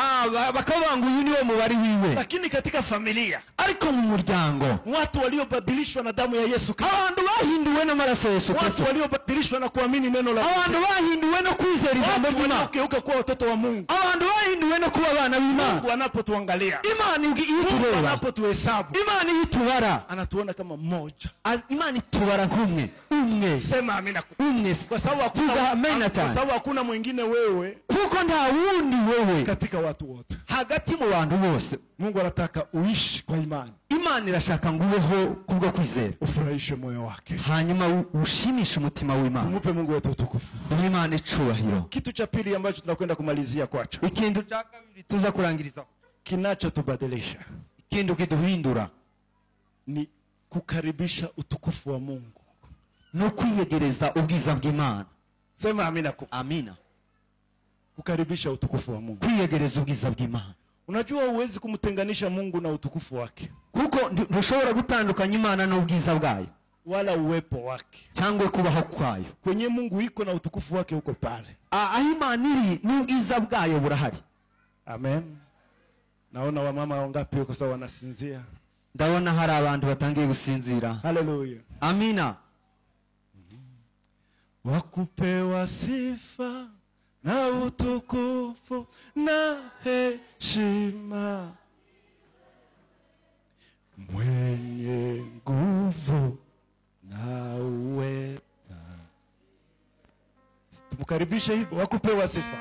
[SPEAKER 1] Bakabanga uyu niwe mubari wiwe.
[SPEAKER 2] Lakini katika familia,
[SPEAKER 1] ariko mu muryango,
[SPEAKER 2] watu waliobadilishwa na damu ya Yesu Kristo,
[SPEAKER 1] abantu bahinduwe n'amaraso ya Yesu Kristo,
[SPEAKER 2] watu waliobadilishwa na kuamini neno la Mungu,
[SPEAKER 1] abantu bahinduwe no kwizera ijambo ry'Imana,
[SPEAKER 2] waliogeuka kuwa watoto wa Mungu,
[SPEAKER 1] abantu bahinduwe no kuba abana b'Imana.
[SPEAKER 2] Mungu anapotuangalia,
[SPEAKER 1] Imana itureba,
[SPEAKER 2] anapotuhesabu,
[SPEAKER 1] Imana itubara,
[SPEAKER 2] anatuona kama mmoja.
[SPEAKER 1] Imana itubara nk'umwe.
[SPEAKER 2] Sema amina.
[SPEAKER 1] Kwa sababu
[SPEAKER 2] hakuna mwingine wewe,
[SPEAKER 1] kuko nta wundi wewe
[SPEAKER 2] katika watu wote,
[SPEAKER 1] hagati mu bantu bose.
[SPEAKER 2] Mungu anataka uishi kwa imani.
[SPEAKER 1] Imana irashaka ngubeho kubwo kwizera,
[SPEAKER 2] ufurahishe moyo wake,
[SPEAKER 1] hanyuma ushimishe umutima w'Imana.
[SPEAKER 2] Tumupe Mungu wetu utukufu.
[SPEAKER 1] Imana icubahiro.
[SPEAKER 2] Kitu cha pili ambacho tunakwenda kumalizia kwacho,
[SPEAKER 1] ikintu cha kabiri tuza kurangiriza,
[SPEAKER 2] kinachotubadilisha,
[SPEAKER 1] ikintu kiduhindura,
[SPEAKER 2] ni kukaribisha utukufu wa Mungu,
[SPEAKER 1] no kwiyegereza ubwiza bw'Imana.
[SPEAKER 2] Sema amina.
[SPEAKER 1] Amina.
[SPEAKER 2] Kukaribisha utukufu wa Mungu,
[SPEAKER 1] kwiyegereza ubwiza bw'Imana.
[SPEAKER 2] Unajua huwezi kumtenganisha Mungu na utukufu wake,
[SPEAKER 1] kuko ntushobora gutandukanya Imana n'ubwiza bwayo,
[SPEAKER 2] wala uwepo wake,
[SPEAKER 1] cyangwa kubaho kwayo.
[SPEAKER 2] Kwenye Mungu iko na utukufu wake uko pale.
[SPEAKER 1] Imana iri n'ubwiza bwayo burahari.
[SPEAKER 2] Amen. Naona wamama wangapi uko sawa wanasinzia.
[SPEAKER 1] Ndabona hari abantu batangiye gusinzira.
[SPEAKER 2] Haleluya.
[SPEAKER 1] Amina.
[SPEAKER 2] Wakupewa sifa na utukufu na heshima, mwenye nguvu na uweza. Tumukaribishe hivyo. Wakupewa sifa,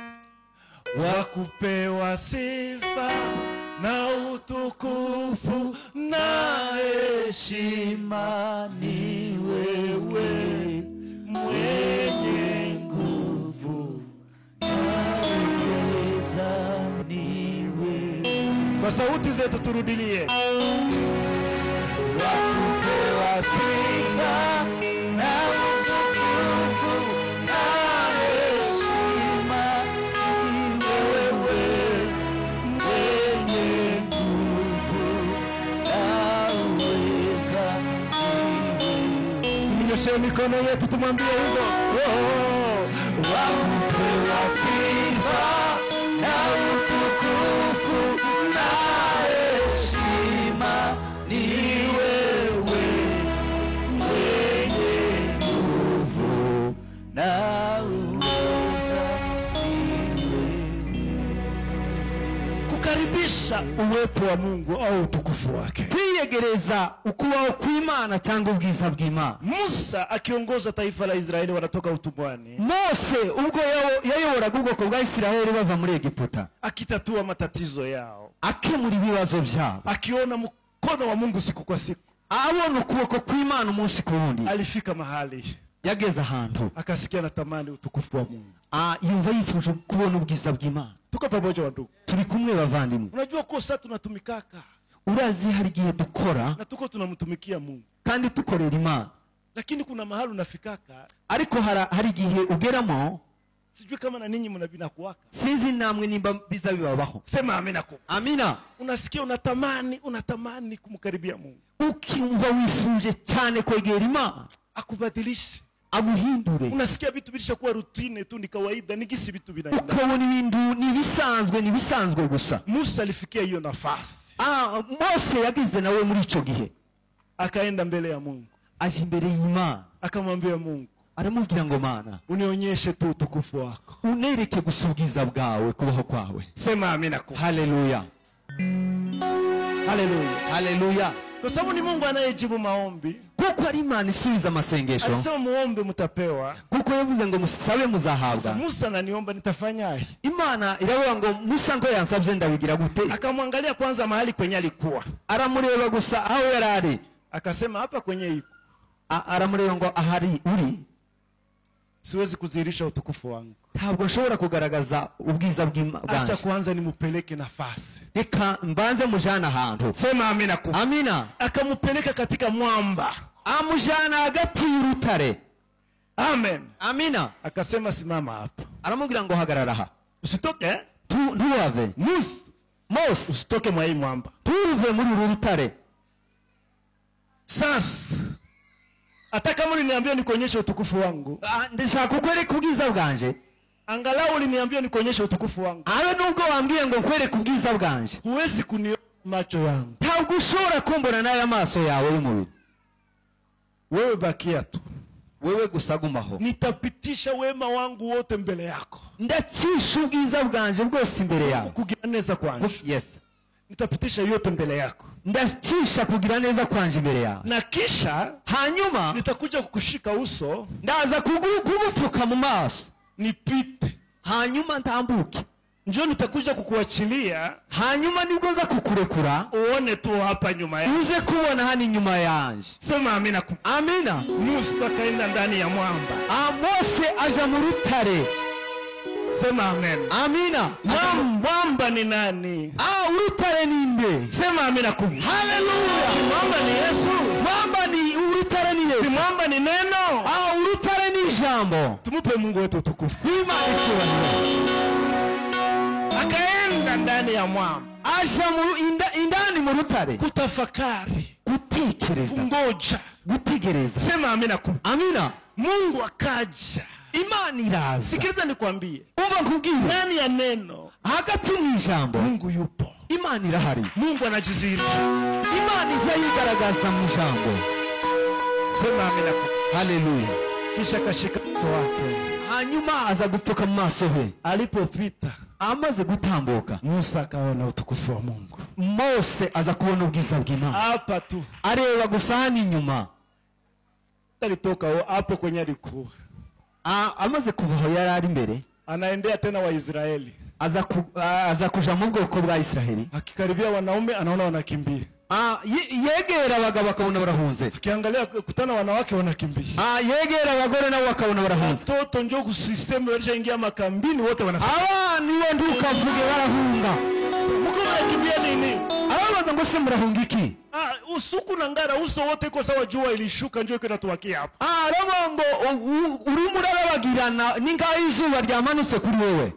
[SPEAKER 2] wakupewa sifa na utukufu na heshima, ni wewe mwenye nguvu na uweza, ni wewe. Kwa sauti zetu turudilie. Wakupewa sifa na utukufu na heshima, ni wewe mwenye nguvu na uweza, ni wewe. Tunyoshe mikono yetu tumwambie hivyo. Wakupewa sifa na utukufu na heshima, ni wewe mwenye nguvu na uweza, ni wewe. Kukaribisha uwepo wa Mungu au utukufu wake, kwiyegereza ukubaho kw'Imana cyangwa ubwiza bw'Imana. Musa akiongoza taifa la Israeli wanatoka utumwani, Mose ubwo yayoboraga ubwoko bwa Israeli bava muri Egiputa, akitatua matatizo yao, akemura ibibazo byabo, akiona mkono wa Mungu siku kwa siku, abona ukuboko kw'Imana umunsi ku wundi. Alifika mahali
[SPEAKER 1] yageze ahantu
[SPEAKER 2] akasikia anatamani utukufu wa Mungu.
[SPEAKER 1] yumva yifuje kubona ubwiza bw'Imana.
[SPEAKER 2] Tuko pamoja wandugu.
[SPEAKER 1] Turi kumwe bavandimwe.
[SPEAKER 2] Unajua kosa tunatumikaka
[SPEAKER 1] Urazi hari igihe dukora
[SPEAKER 2] na tuko tunamtumikia Mungu,
[SPEAKER 1] kandi tukorera Imana,
[SPEAKER 2] lakini kuna mahali unafikaka,
[SPEAKER 1] ariko hari igihe ugeramo,
[SPEAKER 2] sijui kama na ninyi mnabinakuwaka,
[SPEAKER 1] sinzi namwe nimba biza bibabaho.
[SPEAKER 2] Sema amina kwa.
[SPEAKER 1] Amina.
[SPEAKER 2] Unasikia unatamani kumkaribia Mungu,
[SPEAKER 1] ukiumva wifuje cyane kwegera Imana
[SPEAKER 2] akubadilishe,
[SPEAKER 1] aguhindure.
[SPEAKER 2] Unasikia vitu bilishakuwa routine tu, ni kawaida, ni gisi vitu vinaenda,
[SPEAKER 1] ukabona ibintu ni bisanzwe gusa.
[SPEAKER 2] Musa alifikia hiyo nafasi.
[SPEAKER 1] Mose yagize nawe muri ico gihe,
[SPEAKER 2] akaenda mbele ya Mungu,
[SPEAKER 1] aje imbere y'Imana,
[SPEAKER 2] akamwambia Mungu,
[SPEAKER 1] aramubwira ngo Mana,
[SPEAKER 2] unionyeshe tu utukufu wako,
[SPEAKER 1] unereke gusubiza bwawe kubaho kwawe.
[SPEAKER 2] Sema amina kwa.
[SPEAKER 1] Haleluya,
[SPEAKER 2] haleluya,
[SPEAKER 1] haleluya.
[SPEAKER 2] Kwa sababu ni Mungu anayejibu maombi,
[SPEAKER 1] kuko ari Imana isubiza amasengesho.
[SPEAKER 2] Alisema muombe mtapewa,
[SPEAKER 1] kuko yavuze ngo musabe muzahabwa.
[SPEAKER 2] Musa ananiomba nitafanyaje?
[SPEAKER 1] Imana iravuga ngo Musa ngo yansabye ndabigira gute?
[SPEAKER 2] Akamwangalia kwanza mahali kwenye alikuwa,
[SPEAKER 1] aramureba gusa aho yarari,
[SPEAKER 2] akasema hapa kwenye iko.
[SPEAKER 1] Aramureba ngo ahari uri
[SPEAKER 2] siwezi kuzihirisha utukufu wangu,
[SPEAKER 1] ntabwo nshobora kugaragaza ubwiza bw'Imana.
[SPEAKER 2] acha kwanza nimupeleke nafasi,
[SPEAKER 1] reka mbanze mujana ahantu.
[SPEAKER 2] Sema amina kwa.
[SPEAKER 1] Amina.
[SPEAKER 2] Akamupeleka katika mwamba,
[SPEAKER 1] amujana hagati y'urutare.
[SPEAKER 2] Amen.
[SPEAKER 1] Amina.
[SPEAKER 2] Akasema simama hapa,
[SPEAKER 1] aramubwira ngo hagarara aha,
[SPEAKER 2] usitoke,
[SPEAKER 1] ntuwave. Mose,
[SPEAKER 2] usitoke mwa hii mwamba,
[SPEAKER 1] tuve muri uru rutare.
[SPEAKER 2] Sasa hata kama uliniambia nikuonyeshe utukufu wangu,
[SPEAKER 1] ndashaka kukwereka ubwiza bwanje,
[SPEAKER 2] angalau uliniambia nikuonyeshe utukufu wangu,
[SPEAKER 1] aho nubwo wambwiye ngo nkwereke ubwiza bwanje,
[SPEAKER 2] huwezi kuniona macho yangu,
[SPEAKER 1] ntabwo ushobora kumbona n'aya maso yawe y'umubiri.
[SPEAKER 2] Wewe bakia tu,
[SPEAKER 1] wewe gusagumaho,
[SPEAKER 2] nitapitisha wema wangu wote mbele yako,
[SPEAKER 1] ndacisha ubwiza bwanje bwose imbere yawe.
[SPEAKER 2] kugira neza kwanje,
[SPEAKER 1] yes,
[SPEAKER 2] nitapitisha yote mbele yako,
[SPEAKER 1] ndacisha kugira neza kwanje imbere yawe,
[SPEAKER 2] na kisha
[SPEAKER 1] hanyuma
[SPEAKER 2] nitakuja kukushika uso,
[SPEAKER 1] ndaza kugupfuka mu maso,
[SPEAKER 2] nipite,
[SPEAKER 1] hanyuma ntambuke,
[SPEAKER 2] njoo nitakuja kukuachilia,
[SPEAKER 1] hanyuma nibwo nza kukurekura,
[SPEAKER 2] uone tu hapa nyuma yangu,
[SPEAKER 1] uze kubona hano inyuma yanje.
[SPEAKER 2] Sema amina.
[SPEAKER 1] Amina.
[SPEAKER 2] Musa kaenda ndani ya mwamba,
[SPEAKER 1] Mose aja mu rutare.
[SPEAKER 2] Sema amen.
[SPEAKER 1] Amina.
[SPEAKER 2] Mwamba ni nani?
[SPEAKER 1] Urutare ni nde?
[SPEAKER 2] Sema amina.
[SPEAKER 1] Haleluya.
[SPEAKER 2] Mwamba ni Yesu.
[SPEAKER 1] Mwamba ni urutare ni Yesu.
[SPEAKER 2] Mwamba ni neno.
[SPEAKER 1] Urutare ni jambo.
[SPEAKER 2] Tumupe Mungu wetu utukufu.
[SPEAKER 1] Imana ikiwa.
[SPEAKER 2] Akaenda ndani ya mwamba,
[SPEAKER 1] aja indani mu rutare,
[SPEAKER 2] kutafakari,
[SPEAKER 1] gutekereza,
[SPEAKER 2] kungoja,
[SPEAKER 1] gutegereza.
[SPEAKER 2] Sema amina.
[SPEAKER 1] Amina.
[SPEAKER 2] Mungu akaja,
[SPEAKER 1] Imana iraza.
[SPEAKER 2] Sikiliza nikwambie,
[SPEAKER 1] umva nkubwire,
[SPEAKER 2] ndani ya neno,
[SPEAKER 1] hagati mu ijambo,
[SPEAKER 2] Mungu yupo,
[SPEAKER 1] Imana irahari,
[SPEAKER 2] Mungu anajizihirisha,
[SPEAKER 1] Imana izayigaragaza mu ijambo.
[SPEAKER 2] Sema amina.
[SPEAKER 1] Haleluya.
[SPEAKER 2] Kisha kashika uso wake,
[SPEAKER 1] hanyuma aza gupfuka mu maso he.
[SPEAKER 2] Alipopita,
[SPEAKER 1] amaze gutambuka,
[SPEAKER 2] Musa akaona utukufu wa Mungu.
[SPEAKER 1] Mose aza kubona ubwiza bw'Imana.
[SPEAKER 2] Hapa tu
[SPEAKER 1] areba gusa hano inyuma,
[SPEAKER 2] alitoka hapo kwenye alikuwa,
[SPEAKER 1] amaze kuva aho yari ari imbere,
[SPEAKER 2] anaendea tena Waisraeli,
[SPEAKER 1] aza kuja mu bwoko bwa Israeli.
[SPEAKER 2] akikaribia wanaume anaona wanakimbia,
[SPEAKER 1] yegera abagabo bakabona barahunze,
[SPEAKER 2] akiangalia kutana wanawake wanakimbia,
[SPEAKER 1] yegera abagore nabo bakabona barahunze,
[SPEAKER 2] watoto njoo ku system walishaingia makambini wote wanafika,
[SPEAKER 1] niyo ndukavuge barahunga.
[SPEAKER 2] Mko mnakimbia nini?
[SPEAKER 1] Ababaza ngo se murahunga iki?
[SPEAKER 2] Usuku na ngara uso wote iko sawa, jua ilishuka njoo ikenda tuwakia hapa.
[SPEAKER 1] Arabongo urimo urabagirana ningaho izuba ryamanutse kuri wewe.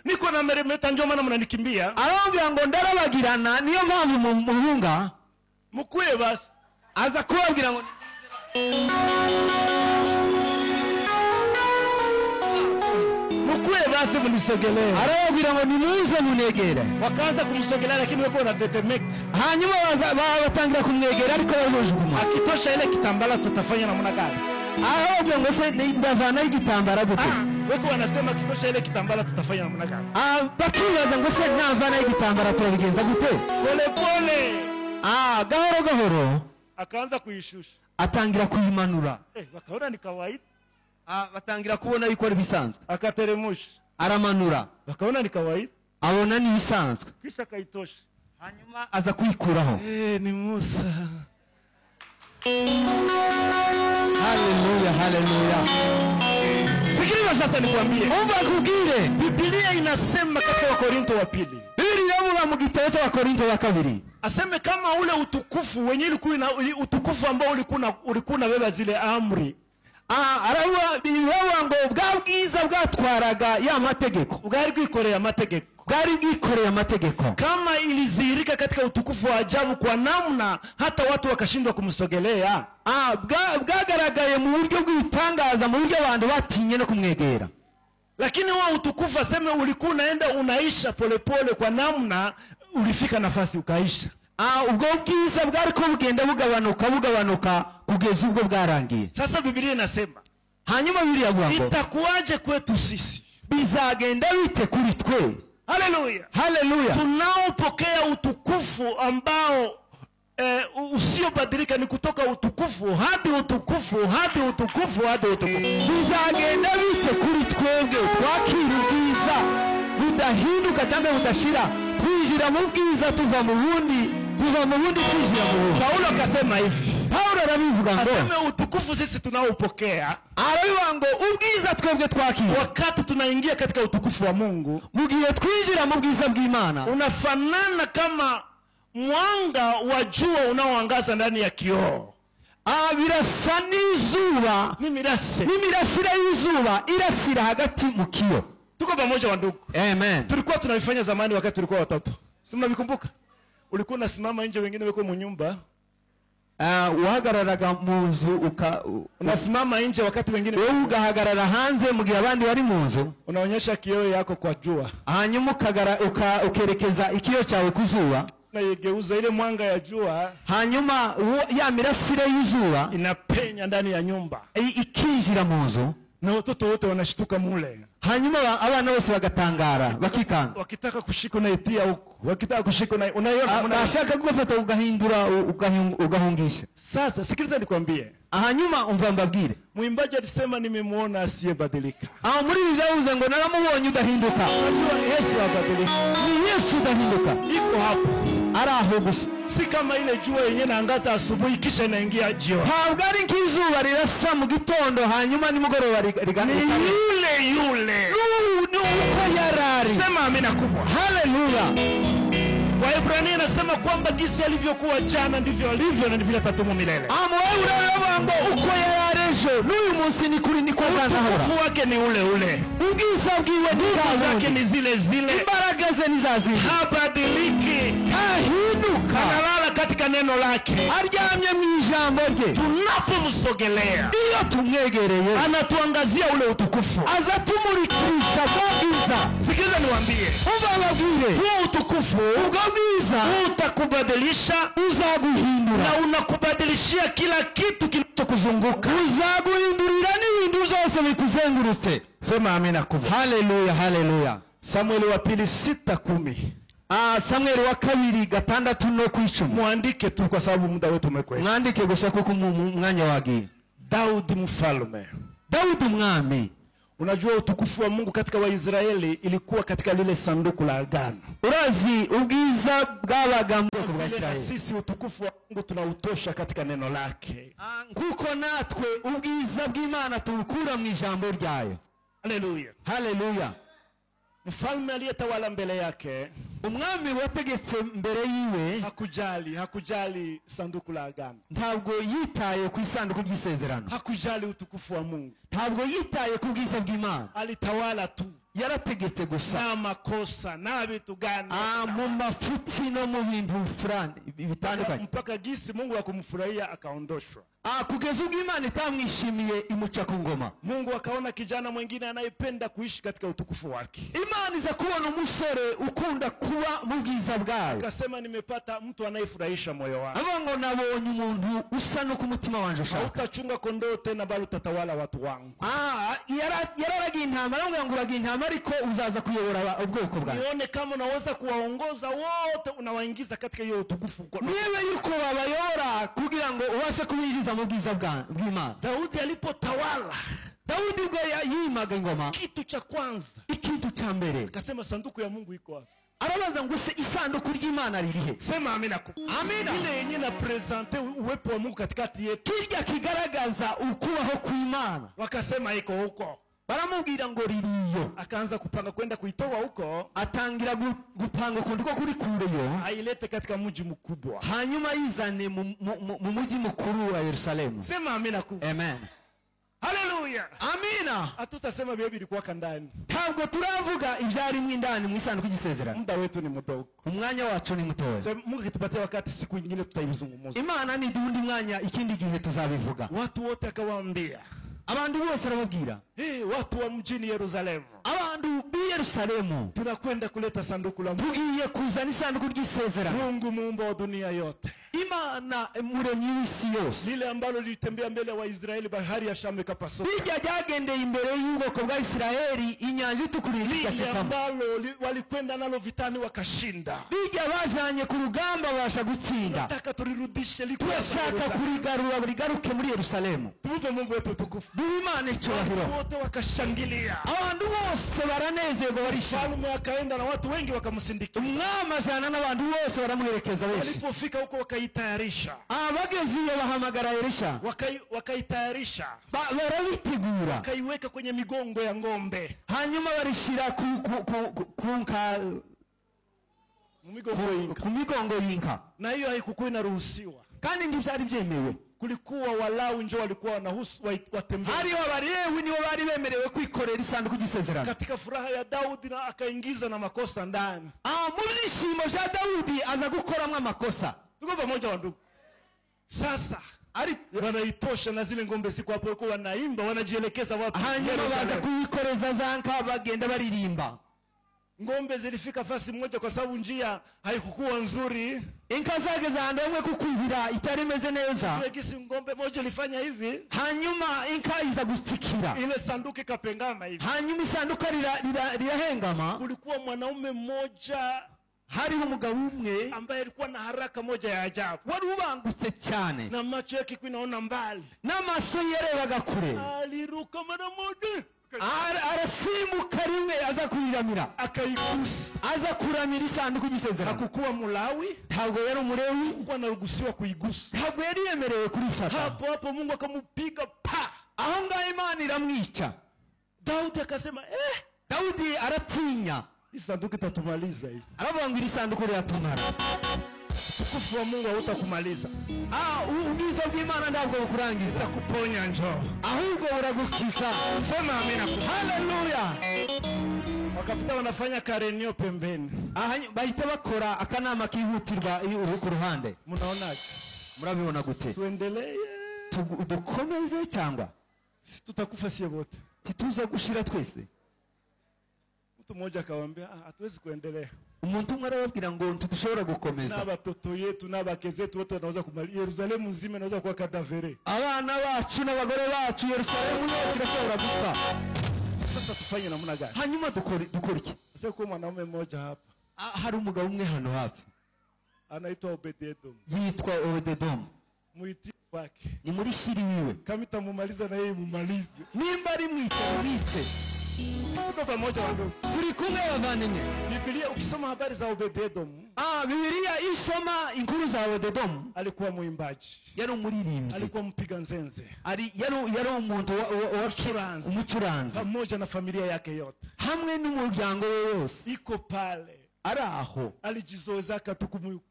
[SPEAKER 2] Niko na meremeta njoo maana mnanikimbia.
[SPEAKER 1] Arabwira ngo ndarabagirana niyo mpamvu muhunga.
[SPEAKER 2] Mukuye basi.
[SPEAKER 1] Aza kubabwira ngo
[SPEAKER 2] mukuye basi munisogelee.
[SPEAKER 1] Arabwira ngo nimuze munegere.
[SPEAKER 2] Wakaanza kumsogelea lakini wako wanatetemeka.
[SPEAKER 1] Hanyuma batangira kumwegera ariko bajujuma.
[SPEAKER 2] Akitosha ile kitambala tutafanya namna gani?
[SPEAKER 1] Arabwira ngo se ndavana igitambara gute?
[SPEAKER 2] Wako wanasema kitosha ile kitambala tutafanya namna gani?
[SPEAKER 1] Bakibaza ngo se navana igitambara turabigenza gute?
[SPEAKER 2] Pole pole.
[SPEAKER 1] Gahoro gahoro.
[SPEAKER 2] Akaanza kuishusha.
[SPEAKER 1] Atangira kuyimanura.
[SPEAKER 2] Wakaona ni kawaida.
[SPEAKER 1] Batangira kubona yuko ari bisanzwe.
[SPEAKER 2] Akateremusha.
[SPEAKER 1] Aramanura.
[SPEAKER 2] Wakaona ni kawaida.
[SPEAKER 1] Abona ni bisanzwe.
[SPEAKER 2] Kisha kaitosha.
[SPEAKER 1] Hanyuma aza kuyikuraho.
[SPEAKER 2] Ni Musa.
[SPEAKER 1] Haleluya, haleluya.
[SPEAKER 2] Sikiliza sasa nikwambie.
[SPEAKER 1] Umva kubwire.
[SPEAKER 2] Biblia inasema katika Wakorintho wa pili.
[SPEAKER 1] Biblia inavuga mu gitabo cya Wakorintho wa kabiri.
[SPEAKER 2] Aseme kama ule utukufu wenye utukufu ambao ulikuwa beba zile amri.
[SPEAKER 1] Aravuga ngo bwa bwiza bwatwaraga ya mategeko.
[SPEAKER 2] Bwari bwikoreye amategeko.
[SPEAKER 1] Bwari bwikoreye amategeko.
[SPEAKER 2] Kama ilizihirika katika utukufu wa ajabu kwa namna hata watu wakashindwa kumsogelea.
[SPEAKER 1] Bwagaragaye mu buryo bw'ibitangaza, mu buryo abantu batinye no kumwegera.
[SPEAKER 2] Lakini wao utukufu aseme ulikuwa unaenda unaisha polepole kwa namna ulifika nafasi ukaisha.
[SPEAKER 1] Ubwo bwiza bwari ko bugenda bugabanuka kugeza ubwo bwarangiye.
[SPEAKER 2] Sasa Biblia inasema,
[SPEAKER 1] hanyuma Biblia yavuga ngo
[SPEAKER 2] itakuwaje kwetu sisi?
[SPEAKER 1] Bizagenda bite kuri twe?
[SPEAKER 2] Haleluya.
[SPEAKER 1] Haleluya.
[SPEAKER 2] Tunaopokea utukufu ambao usiobadilika, ni kutoka utukufu hadi utukufu hadi utukufu hadi utukufu.
[SPEAKER 1] Bizagenda bite kuri twebwe twakira ubwiza budahinduka cyangwa budashira, twinjira mu bwiza tuva mu bundi twinjira mu bundi.
[SPEAKER 2] Paulo akasema hivi.
[SPEAKER 1] Paulo arabivuga ngo
[SPEAKER 2] aseme utukufu sisi tunaopokea,
[SPEAKER 1] arabivuga ngo ubwiza twebwe twakira
[SPEAKER 2] wakati tunaingia katika utukufu wa Mungu,
[SPEAKER 1] mu gihe twinjira mu bwiza bw'Imana,
[SPEAKER 2] unafanana kama mwanga wa jua unaoangaza ndani ya kioo.
[SPEAKER 1] Birasa n'izuba, n'imirasire y'izuba irasira hagati mu kiyo.
[SPEAKER 2] Tuko pamoja wandugu?
[SPEAKER 1] Amen.
[SPEAKER 2] Tulikuwa tunavifanya zamani wakati tulikuwa watoto. Si mnavikumbuka? Ulikuwa unasimama nje, wengine wako mu nyumba.
[SPEAKER 1] Uhagararaga mu nzu
[SPEAKER 2] unasimama nje wakati wengine
[SPEAKER 1] wewe ugahagarara hanze mu gihe abandi bari mu nzu.
[SPEAKER 2] Unaonyesha kioo yako kwa jua.
[SPEAKER 1] Hanyuma ukerekeza ikiyo cyawe ku zuba.
[SPEAKER 2] Na yegeuza ile mwanga ya jua.
[SPEAKER 1] Hanyuma ya mirasire y'izuba
[SPEAKER 2] inapenya ndani ya nyumba.
[SPEAKER 1] Ikinjira mu nzu.
[SPEAKER 2] Na watoto wote wanashtuka mule.
[SPEAKER 1] Hanyuma abana bose bagatangara bakikanga.
[SPEAKER 2] Wakitaka kushika na itia huko. Wakitaka kushika na unaiona
[SPEAKER 1] unashaka gufata ugahungisha.
[SPEAKER 2] Sasa sikiliza nikwambie.
[SPEAKER 1] Hanyuma umva mbabwire.
[SPEAKER 2] Muimbaji alisema nimemuona asiyebadilika.
[SPEAKER 1] Muri ibi byavuze ngo naramubonye udahinduka.
[SPEAKER 2] Unajua Yesu abadilika.
[SPEAKER 1] Ni Yesu udahinduka.
[SPEAKER 2] Iko hapo.
[SPEAKER 1] Araho gusa.
[SPEAKER 2] Si kama ile jua yenyewe inaangaza asubuhi kisha inaingia jioni.
[SPEAKER 1] Ntabwo ari nk'izuba rirasa mu gitondo hanyuma nimugoroba
[SPEAKER 2] ni yule.
[SPEAKER 1] Ni uko yarari.
[SPEAKER 2] Sema amina kubwa.
[SPEAKER 1] Haleluya.
[SPEAKER 2] Waebrania inasema kwamba jinsi alivyokuwa jana ndivyo alivyo na ndivyo atatumu milele.
[SPEAKER 1] Ngo uko yararejo n'uyu munsi ni kuri niko azahora.
[SPEAKER 2] Utukufu wake ni ule ule.
[SPEAKER 1] Ubwiza bwiwe
[SPEAKER 2] nguvu zake ni zile zile.
[SPEAKER 1] Imbaraga ze ni za zile.
[SPEAKER 2] Habadiliki.
[SPEAKER 1] Ahinduka.
[SPEAKER 2] Analala katika neno lake.
[SPEAKER 1] Aryamye mu ijambo rye.
[SPEAKER 2] Tunapomsogelea,
[SPEAKER 1] iyo tumwegereye,
[SPEAKER 2] anatuangazia ule utukufu.
[SPEAKER 1] Azatumurikisha bwiza.
[SPEAKER 2] Sikiliza niwaambie.
[SPEAKER 1] Ubabwire.
[SPEAKER 2] Huo utukufu
[SPEAKER 1] bwiza
[SPEAKER 2] utakubadilisha,
[SPEAKER 1] uzaguhindura,
[SPEAKER 2] na unakubadilishia kila kitu kinachokuzunguka.
[SPEAKER 1] Uzaguhindurira n'ibintu byose bikuzengurutse.
[SPEAKER 2] Sema amina kubwa.
[SPEAKER 1] Haleluya, haleluya.
[SPEAKER 2] Samueli wa pili 6:10.
[SPEAKER 1] Samueli wa kabiri 6:10.
[SPEAKER 2] Muandike tu kwa sababu muda wetu umekwenda.
[SPEAKER 1] Mwandike gusa kuko mwanya wagiye.
[SPEAKER 2] Daudi mfalme.
[SPEAKER 1] Daudi mwami.
[SPEAKER 2] Unajua utukufu wa Mungu katika Waisraeli ilikuwa katika lile sanduku la agano.
[SPEAKER 1] Urazi ubwiza bwabaga mu bwoko bwa Israeli.
[SPEAKER 2] Sisi utukufu wa Mungu tunautosha katika neno lake.
[SPEAKER 1] Nguko natwe ubwiza bw'Imana tubukura mu ijambo ryayo.
[SPEAKER 2] Haleluya.
[SPEAKER 1] Haleluya.
[SPEAKER 2] Mfalme aliyetawala mbele yake,
[SPEAKER 1] umwami wategetse mbere yiwe,
[SPEAKER 2] hakujali sanduku la agano.
[SPEAKER 1] Ntabwo yitaye ku isanduku ry'isezerano.
[SPEAKER 2] Hakujali utukufu wa Mungu.
[SPEAKER 1] Ntabwo yitaye ku bwiza bw'Imana.
[SPEAKER 2] Alitawala tu.
[SPEAKER 1] Yarategetse gusa.
[SPEAKER 2] Na makosa na vitu gani?
[SPEAKER 1] Mu mafuti no mu bintu fulani bitandukanye.
[SPEAKER 2] Mpaka gisi Mungu akumfurahia akaondoshwa.
[SPEAKER 1] Kugeza ubwo Imana itamwishimiye imuca ku ngoma.
[SPEAKER 2] Mungu akaona kijana mwingine anayependa kuishi katika utukufu wake.
[SPEAKER 1] Imana iza kubona umusore ukunda kuba mu bwiza bwayo.
[SPEAKER 2] Akasema nimepata mtu anayefurahisha moyo wangu.
[SPEAKER 1] Abango nabonye umuntu usa no ku mutima wanje ushaka.
[SPEAKER 2] Utachunga kondoo tena bali utatawala watu wangu.
[SPEAKER 1] Yararagiye intama, aramubwira ngo uragiye intama ariko uzaza kuyobora ubwoko bwawe.
[SPEAKER 2] Nione kama unaweza kuwaongoza wote, unawaingiza katika hiyo utukufu.
[SPEAKER 1] Niwe yuko babayora kugira ngo ubashe kubinjiza mu bwiza bw'Imana.
[SPEAKER 2] Daudi alipotawala,
[SPEAKER 1] Daudi ubwo yimaga ingoma,
[SPEAKER 2] kitu cha kwanza,
[SPEAKER 1] ikintu cha mbere
[SPEAKER 2] akasema sanduku ya Mungu iko wapi?
[SPEAKER 1] arabaza ngo se isanduku ry'Imana ririhe?
[SPEAKER 2] Sema amina.
[SPEAKER 1] Amina.
[SPEAKER 2] Ile yenye na presente uwepo wa Mungu katikati yetu.
[SPEAKER 1] Kirya kigaragaza ukubaho kw'Imana.
[SPEAKER 2] Wakasema iko huko.
[SPEAKER 1] Baramubwira ngo ririyo.
[SPEAKER 2] Akaanza kupanga kwenda kuitoa huko.
[SPEAKER 1] Atangira gupanga kundi ko kuri kureyo.
[SPEAKER 2] Ailete katika mji mkubwa.
[SPEAKER 1] Hanyuma yizane mu mujyi mukuru wa Yerusalemu.
[SPEAKER 2] Sema amina.
[SPEAKER 1] Amen.
[SPEAKER 2] Haleluya.
[SPEAKER 1] Amina.
[SPEAKER 2] Hatutasema bibi ilikuwa kandani.
[SPEAKER 1] Ntabwo turavuga ibyari mu indani mu isanduku y'isezerano.
[SPEAKER 2] Muda wetu ni mdogo.
[SPEAKER 1] Umwanya wacu ni mutoya.
[SPEAKER 2] Sema Mungu kitupatia wakati siku nyingine tutaibizungumza.
[SPEAKER 1] Imana ni dundi mwanya ikindi gihe tuzabivuga.
[SPEAKER 2] Watu wote akawaambia.
[SPEAKER 1] Abantu bose arababwira.
[SPEAKER 2] Watu wa mjini Yerusalemu.
[SPEAKER 1] Abantu bi Yerusalemu.
[SPEAKER 2] Tunakwenda kuleta sanduku la Mungu.
[SPEAKER 1] Tugiye kuzana isanduku y'isezerano.
[SPEAKER 2] Mungu muumba wa dunia yote.
[SPEAKER 1] Imana muremyi w'isi yose.
[SPEAKER 2] Lile ambalo lilitembea mbele wa Israeli bahari ya Shamu ikapasuka.
[SPEAKER 1] Bijya byagendeye imbere y'ubwoko bwa Isiraheli inyanja itukura
[SPEAKER 2] lile ambalo walikwenda nalo vitani wakashinda.
[SPEAKER 1] Bijya bajanye ku rugamba basha gutsinda.
[SPEAKER 2] Nataka turirudishe
[SPEAKER 1] turashaka kurigarura rigaruke muri Yerusalemu.
[SPEAKER 2] Tupe Mungu wetu tukufu.
[SPEAKER 1] Imana icyubahiro.
[SPEAKER 2] Wote wakashangilia.
[SPEAKER 1] Abantu bose baranezerwa barisha.
[SPEAKER 2] Mfalme akaenda na watu wengi wakamsindikiza.
[SPEAKER 1] Umwami ajana n'abantu bose baramuherekeza benshi.
[SPEAKER 2] Walipofika huko wakaitayarisha.
[SPEAKER 1] Abageze iyo bahamagara Elisha.
[SPEAKER 2] Wakaitayarisha.
[SPEAKER 1] Barabitegura.
[SPEAKER 2] Wakaiweka kwenye migongo ya ng'ombe.
[SPEAKER 1] Hanyuma barishira ku migongo y'inka.
[SPEAKER 2] Na hiyo haikukuwa inaruhusiwa.
[SPEAKER 1] Kandi ntibyari byemewe.
[SPEAKER 2] Kulikuwa Walawi ndio walikuwa wanahusu watembea.
[SPEAKER 1] Hariho Abalewi nibo bari bemerewe kwikorera isanduku y'isezerano.
[SPEAKER 2] Katika furaha ya Daudi na akaingiza na makosa ndani.
[SPEAKER 1] Mu byishimo bya Daudi aza gukoramo amakosa.
[SPEAKER 2] Tuko pamoja wa ndugu. Sasa wanaitosha na zile ngombe siku hapo kwa wanaimba wanajielekeza wapi?
[SPEAKER 1] Hanyuma baza kuyikoreza zanka bagenda baririmba.
[SPEAKER 2] Ngombe zilifika fasi moja kwa sababu njia haikukuwa nzuri.
[SPEAKER 1] Inka zake zaandamwe kukunzira itarimeze neza.
[SPEAKER 2] Ile kisi ngombe moja ilifanya hivi.
[SPEAKER 1] Hanyuma inka iza gutsikira.
[SPEAKER 2] Ile sanduku ikapengama hivi.
[SPEAKER 1] Hanyuma isanduka rirahengama.
[SPEAKER 2] Kulikuwa mwanaume mmoja
[SPEAKER 1] hariho umugabo umwe
[SPEAKER 2] ambaye alikuwa na haraka moja ya ajabu.
[SPEAKER 1] Wari ubangutse cyane.
[SPEAKER 2] Na macho yake kuinaona mbali.
[SPEAKER 1] N'amaso yerebaga kure.
[SPEAKER 2] Aliruka mara moja.
[SPEAKER 1] Arasimbuka rimwe aza kuriramira.
[SPEAKER 2] Akaigusa.
[SPEAKER 1] Aza kuramira isanduku y'isezerano.
[SPEAKER 2] Hakukuwa Mulawi.
[SPEAKER 1] Ntabwo yari Umulewi.
[SPEAKER 2] Kuko anaruhusiwa kuigusa.
[SPEAKER 1] Ntabwo yari yemerewe kurifata.
[SPEAKER 2] Hapo Mungu akamupiga pa.
[SPEAKER 1] Aho ngaho Imana iramwica.
[SPEAKER 2] Daudi akasema
[SPEAKER 1] Daudi aratinya.
[SPEAKER 2] Isanduku itatumaliza hii.
[SPEAKER 1] Aravuga ngo iri sanduku riratumara.
[SPEAKER 2] Utukufu wa Mungu hautakumaliza.
[SPEAKER 1] Ubwiza bw'Imana ntabwo bukurangiza.
[SPEAKER 2] Kuponya njoo.
[SPEAKER 1] Ahubwo buragukiza.
[SPEAKER 2] Sema amina.
[SPEAKER 1] Haleluya.
[SPEAKER 2] Wakapita wanafanya karenio pembeni.
[SPEAKER 1] Bahita bakora akanama kihutirwa ku ruhande.
[SPEAKER 2] Mnaonaje?
[SPEAKER 1] Murabibona gute?
[SPEAKER 2] Tuendelee.
[SPEAKER 1] Dukomeze cyangwa
[SPEAKER 2] si tutakufa sie wote.
[SPEAKER 1] Tituza gushira twese.
[SPEAKER 2] Mtu mmoja akawaambia hatuwezi kuendelea.
[SPEAKER 1] Umuntu umwe arababwira ngo tudushobora gukomeza.
[SPEAKER 2] N'abatoto yetu n'abake zetu wote wanaweza kumali Yerusalemu nzima inaweza kuwa kadavere.
[SPEAKER 1] Abana bacu n'abagore bacu Yerusalemu yose irashobora gupfa.
[SPEAKER 2] Sasa tufanye namna gani?
[SPEAKER 1] Hanyuma dukora iki?
[SPEAKER 2] Sasa kwa mwanaume mmoja hapa.
[SPEAKER 1] Hari umugabo umwe hano hafi.
[SPEAKER 2] Anaitwa Obededom.
[SPEAKER 1] Yitwa Obededom.
[SPEAKER 2] Muiti wake.
[SPEAKER 1] Ni muri shiri wiwe.
[SPEAKER 2] Kama itamumaliza na yeye mumalize.
[SPEAKER 1] Nimba ari mwice.
[SPEAKER 2] Tuko pamoja wandugu.
[SPEAKER 1] Turi kumwe bavandimwe.
[SPEAKER 2] Biblia ukisoma habari za Obededom.
[SPEAKER 1] Biblia isoma inkuru za Obededom.
[SPEAKER 2] Alikuwa muimbaji.
[SPEAKER 1] Yari umuririmbyi.
[SPEAKER 2] Alikuwa mpiga nzenze.
[SPEAKER 1] Yari umuntu umucuranzi.
[SPEAKER 2] Pamoja na familia yake yote.
[SPEAKER 1] Hamwe n'umuryango we wose.
[SPEAKER 2] Iko pale.
[SPEAKER 1] Araho.
[SPEAKER 2] Alijizoeza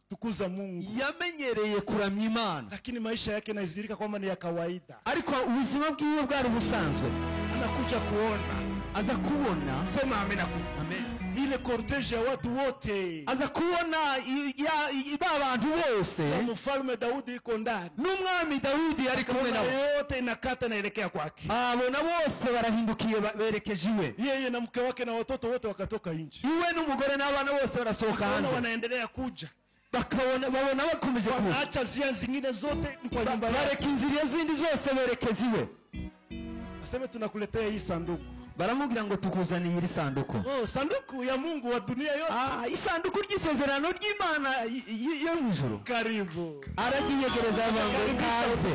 [SPEAKER 2] tukuza Mungu.
[SPEAKER 1] Yamenyereye kuramya Imana.
[SPEAKER 2] Lakini maisha yake yanazirika kwamba ni ya kawaida.
[SPEAKER 1] Ariko ubuzima bwiwe bwari busanzwe.
[SPEAKER 2] Anakuja kuona.
[SPEAKER 1] Aza kubona.
[SPEAKER 2] Sema amina. Amen. Ile cortege ya watu wote.
[SPEAKER 1] Aza kubona abantu bose.
[SPEAKER 2] Na mfalme Daudi iko ndani.
[SPEAKER 1] N'umwami Daudi ari kumwe nabo.
[SPEAKER 2] Yote inakata naelekea kwake.
[SPEAKER 1] Abona bose barahindukiye berekeje iwe.
[SPEAKER 2] Yeye na mke wake na watoto wote wakatoka nje.
[SPEAKER 1] Iwe n'umugore n'abana bose barasohoka hanze.
[SPEAKER 2] Wanaendelea kuja.
[SPEAKER 1] Babona bakomeje kuza.
[SPEAKER 2] Wanaacha zia zingine zote kwa nyumba yake.
[SPEAKER 1] Bareka inzira zindi zose berekeza iwe.
[SPEAKER 2] Aseme tunakuletea hii sanduku.
[SPEAKER 1] Baramubwira ngo tukuzaniye iri sanduku.
[SPEAKER 2] Sanduku ya Mungu wa dunia yote.
[SPEAKER 1] Isanduku ry'isezerano ry'Imana yo mwijuru.
[SPEAKER 2] Karibu.
[SPEAKER 1] Aragiyegereza abantu kaze.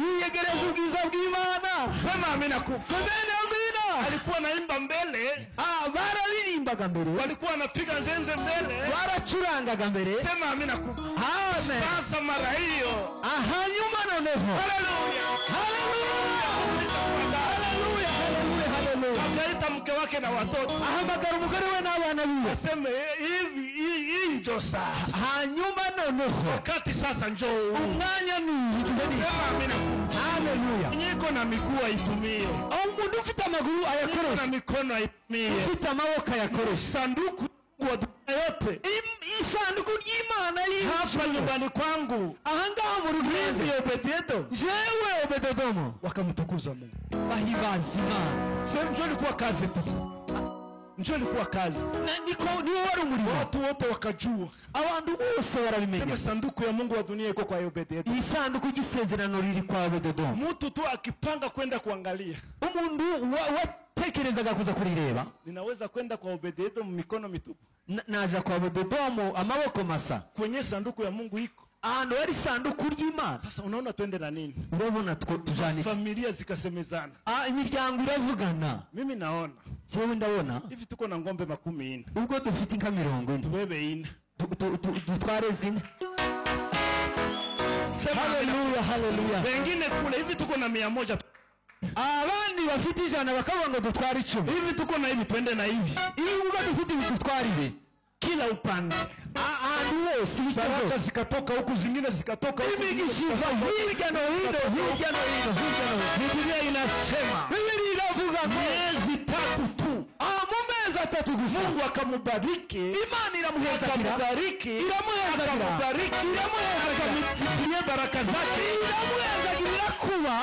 [SPEAKER 1] Yiyegereza ubwiza bw'Imana.
[SPEAKER 2] Sema amina.
[SPEAKER 1] Semeni amina.
[SPEAKER 2] walikuwa naimba mbele,
[SPEAKER 3] bararirimbaga mbere,
[SPEAKER 2] walikuwa wanapiga zenze mbele,
[SPEAKER 3] baracurangaga mbere.
[SPEAKER 2] sema amina kubwa.
[SPEAKER 3] Amen.
[SPEAKER 2] Sasa mara hiyo,
[SPEAKER 3] Hanyuma noneho,
[SPEAKER 2] haleluya,
[SPEAKER 3] haleluya, haleluya, haleluya,
[SPEAKER 2] akaita mke wake na watoto,
[SPEAKER 3] ahamagara umugore we n'abana biwe,
[SPEAKER 2] aseme hivi, hii njo sasa.
[SPEAKER 3] hanyuma noneho
[SPEAKER 2] Wakati sasa njoo,
[SPEAKER 3] umwanya ni
[SPEAKER 2] sema amina kubwa.
[SPEAKER 3] haleluya.
[SPEAKER 2] Niko na miguu aitumie,
[SPEAKER 3] Umuntu ufite amaguru
[SPEAKER 2] niko na
[SPEAKER 3] ayakoresha,
[SPEAKER 2] mikono aitumie,
[SPEAKER 3] ufite amaboko ayakoresha.
[SPEAKER 2] sanduku wa dunia yote
[SPEAKER 3] Isanduku ry'Imana
[SPEAKER 2] hapa nyumbani kwangu,
[SPEAKER 3] ahangaha mu rugendo,
[SPEAKER 2] hivi Obededo
[SPEAKER 3] jewe Obededomu,
[SPEAKER 2] wakamtukuza Mungu.
[SPEAKER 3] bahibaza Imana.
[SPEAKER 2] Sema njoo ilikuwa kazi tu, njoo ilikuwa kazi,
[SPEAKER 3] Niwo wari umurimo,
[SPEAKER 2] watu wote wakajua.
[SPEAKER 3] abantu bose barabimenya.
[SPEAKER 2] Sema sanduku ya Mungu wa dunia iko kwa Obededo.
[SPEAKER 3] Iyi sanduku ry'isezerano riri kwa Obededomu.
[SPEAKER 2] Mtu tu akipanga kwenda kuangalia,
[SPEAKER 3] Umuntu watekerezaga kuza kurireba,
[SPEAKER 2] ninaweza kwenda kwa Obededo mikono mitupu.
[SPEAKER 3] naja kwa Obededomu amaboko masa,
[SPEAKER 2] Kwenye sanduku ya Mungu iko.
[SPEAKER 3] ahantu hari sanduku ry'Imana.
[SPEAKER 2] Sasa unaona twende na nini?
[SPEAKER 3] Urabona tujani,
[SPEAKER 2] Familia zikasemezana.
[SPEAKER 3] imiryango iravugana.
[SPEAKER 2] Mimi naona
[SPEAKER 3] Jewe ndabona
[SPEAKER 2] hivi tuko na ng'ombe 40,
[SPEAKER 3] ubwo dufite inka 40,
[SPEAKER 2] tubebe 4.
[SPEAKER 3] dutware zine.
[SPEAKER 2] Sema
[SPEAKER 3] Haleluya, haleluya.
[SPEAKER 2] wengine kule hivi tuko na 100,
[SPEAKER 3] Abandi bafite 100 bakavuga ngo dutware 10.
[SPEAKER 2] hivi tuko na hivi, twende na hivi,
[SPEAKER 3] Iyo ubwo dufite ibi dutwarire
[SPEAKER 2] kila upande.
[SPEAKER 3] ahantu hose, ibice
[SPEAKER 2] Baraka
[SPEAKER 3] byose.
[SPEAKER 2] zikatoka huku, zingine zikatoka huku,
[SPEAKER 3] Imigisha iva hirya no hino, hirya no hino, hirya no hino.
[SPEAKER 2] Biblia inasema
[SPEAKER 3] Bibiri iravuga ngo
[SPEAKER 2] miezi 3 tu
[SPEAKER 3] mu mezi 3 gusa
[SPEAKER 2] Mungu akamubariki,
[SPEAKER 3] Imana iramuhezagira,
[SPEAKER 2] akamubariki,
[SPEAKER 3] iramuhezagira,
[SPEAKER 2] akamubariki,
[SPEAKER 3] iramuhezagira,
[SPEAKER 2] akamkirimia baraka zake
[SPEAKER 3] iramuhezagirira kuba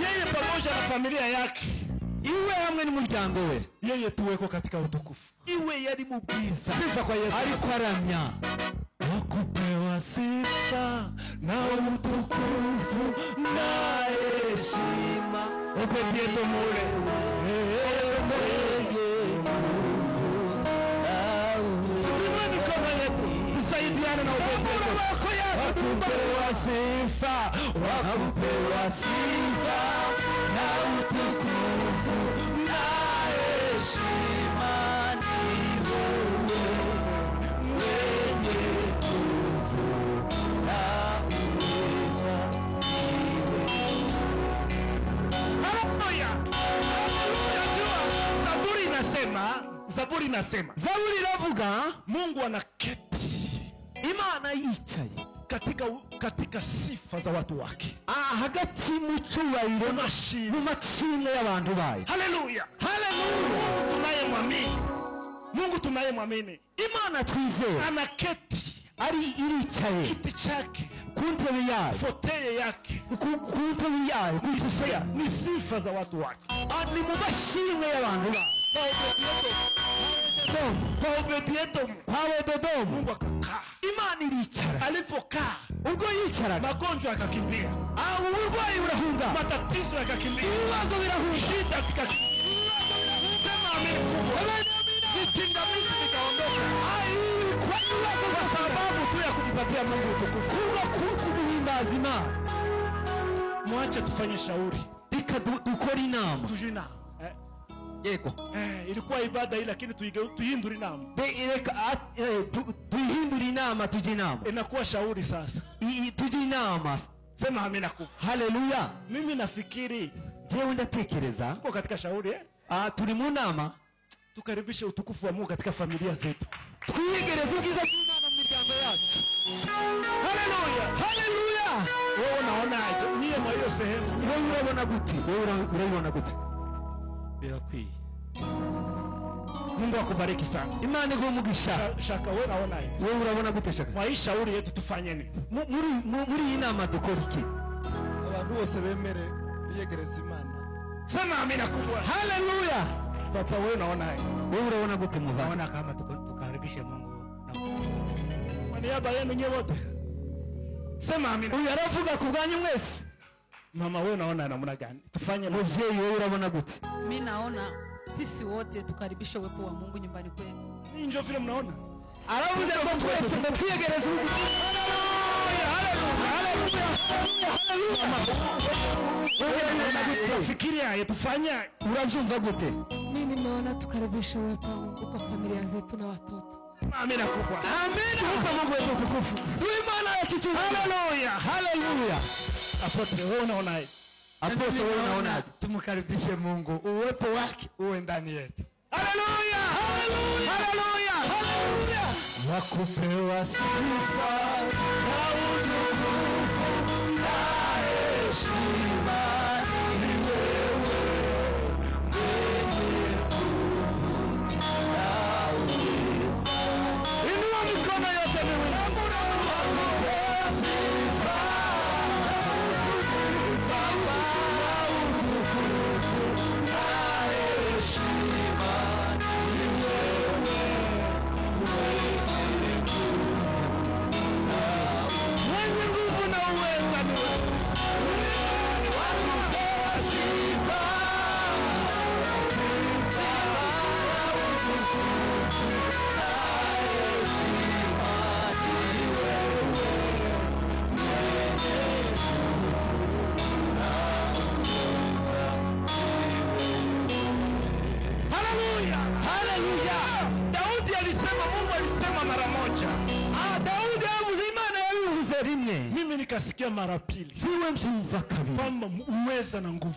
[SPEAKER 2] yeye pamoja na familia yake,
[SPEAKER 3] iwe hamwe n'umuryango we,
[SPEAKER 2] yeye tuweko katika utukufu.
[SPEAKER 3] iwe yari mu bwiza,
[SPEAKER 2] Sifa kwa Yesu.
[SPEAKER 3] ariko aramya.
[SPEAKER 2] Wakupewa sifa na utukufu na heshima. Obededo mule tuinue mikono yetu, tusaidiane na Obededo. Wakupewa sifa, wakupewa sifa na utukufu na heshima, ni wewe mwenye nguvu na uweza, ni wewe. Haleluya! Unajua Zaburi inasema
[SPEAKER 3] Zaburi iravuga
[SPEAKER 2] Mungu anaketi
[SPEAKER 3] Imana yicaye
[SPEAKER 2] katika sifa za watu wake,
[SPEAKER 3] hagati mu cyubahiro mu mashimwe y'abantu bayo.
[SPEAKER 2] haleluya, haleluya. Mungu tunayemwamini,
[SPEAKER 3] Imana twizera
[SPEAKER 2] anaketi
[SPEAKER 3] iricaye
[SPEAKER 2] kiti chake,
[SPEAKER 3] ku ntebe yayo,
[SPEAKER 2] foteye yake,
[SPEAKER 3] ku ntebe yayo, ku ntebe yayo,
[SPEAKER 2] ni sifa za watu wake,
[SPEAKER 3] ni mu mashimwe y'abantu bayo.
[SPEAKER 2] kwa Obededomu Mungu akakaa.
[SPEAKER 3] Imana iricara,
[SPEAKER 2] Alipokaa
[SPEAKER 3] ubwo yicaraga
[SPEAKER 2] magonjwa yakakimbia,
[SPEAKER 3] uburwayi burahunga,
[SPEAKER 2] matatizo yakakimbia,
[SPEAKER 3] ibibazo birahunga,
[SPEAKER 2] shida zikakimbia. Sema amina kubwa. Vipingamizi vikaondoka kwa sababu tu ya kumpatia Mungu utukufu.
[SPEAKER 3] kumuhimbaza Imana.
[SPEAKER 2] Mwache tufanye shauri,
[SPEAKER 3] Reka dukore inama.
[SPEAKER 2] tujina
[SPEAKER 3] Yego,
[SPEAKER 2] ilikuwa ibada hii, lakini tuhindure inama,
[SPEAKER 3] reka tuyihindure inama, tujye inama,
[SPEAKER 2] inakuwa shauri sasa.
[SPEAKER 3] tujye inama.
[SPEAKER 2] Sema amina kubwa.
[SPEAKER 3] Haleluya.
[SPEAKER 2] Mimi nafikiri
[SPEAKER 3] Jewe ndatekereza
[SPEAKER 2] tuko katika shauri
[SPEAKER 3] turi mu nama,
[SPEAKER 2] tukaribishe utukufu wa Mungu katika familia zetu,
[SPEAKER 3] twiyegereze ubwiza bw'Imana mu miryango yacu.
[SPEAKER 2] haleluya,
[SPEAKER 3] Haleluya.
[SPEAKER 2] Wewe unaonaje? Niye mwa hiyo sehemu
[SPEAKER 3] Wewe urabona gute? Wewe urabona gute?
[SPEAKER 2] birakwiye. Mungu akubariki sana.
[SPEAKER 3] Imana iguhe umugisha.
[SPEAKER 2] Shaka wewe unaonaje?
[SPEAKER 3] Wewe urabona gute shaka?
[SPEAKER 2] Kwa hii shauri yetu tufanye nini?
[SPEAKER 3] Muri iyi nama dukora iki?
[SPEAKER 4] Abantu bose bemere biyegereza Imana.
[SPEAKER 2] Sema amina kubwa.
[SPEAKER 3] Haleluya.
[SPEAKER 2] Papa wewe unaonaje?
[SPEAKER 3] Wewe urabona gute muvana?
[SPEAKER 4] Naona kama tukaribishe Mungu.
[SPEAKER 2] Kwa niaba yenu nyewe wote. Sema amina.
[SPEAKER 3] Uyu aravuga ku bwanyu mwese.
[SPEAKER 2] Mama wewe unaona namna gani? Tufanye nini?
[SPEAKER 3] Muvyeyi wewe urabona gute?
[SPEAKER 5] Mimi naona sisi wote tukaribishe uwepo wa Mungu nyumbani kwetu.
[SPEAKER 2] Ni njoo vile mnaona.
[SPEAKER 3] Aravuze ngo twese ngo twiyegereze ubwiza.
[SPEAKER 2] Fikiria tufanya
[SPEAKER 3] Unavyumva gute?
[SPEAKER 5] Mimi nimeona tukaribishe uwepo wa Mungu kwa familia zetu na watoto.
[SPEAKER 2] amina kubwa.
[SPEAKER 3] Amina. Upa Mungu wetu utukufu. Uimana ya kitu.
[SPEAKER 2] Haleluya.
[SPEAKER 3] Haleluya.
[SPEAKER 2] Apotre wewe unaonaje?
[SPEAKER 3] Apostle wewe unaonaje?
[SPEAKER 4] Tumkaribishe Mungu, uwepo wake uwe ndani yetu.
[SPEAKER 2] Haleluya. Haleluya. Haleluya. Haleluya.
[SPEAKER 3] Wakupewa sifa na utukufu na heshima ni wewe mwenye nguvu na uweza. Inua mikono yote miwili. Wakupewa sifa na utukufu na heshima ni wewe mwenye nguvu na uweza ni wewe. Wakupewa sifa
[SPEAKER 2] Haleluya. Haleluya. Daudi alisema, Mungu alisema mara moja.
[SPEAKER 3] Daudi yavuze, Imana yabivuze rimwe,
[SPEAKER 2] Mimi nikasikia mara pili.
[SPEAKER 3] siwe mbyumva kabiri.
[SPEAKER 2] Kwamba uweza na nguvu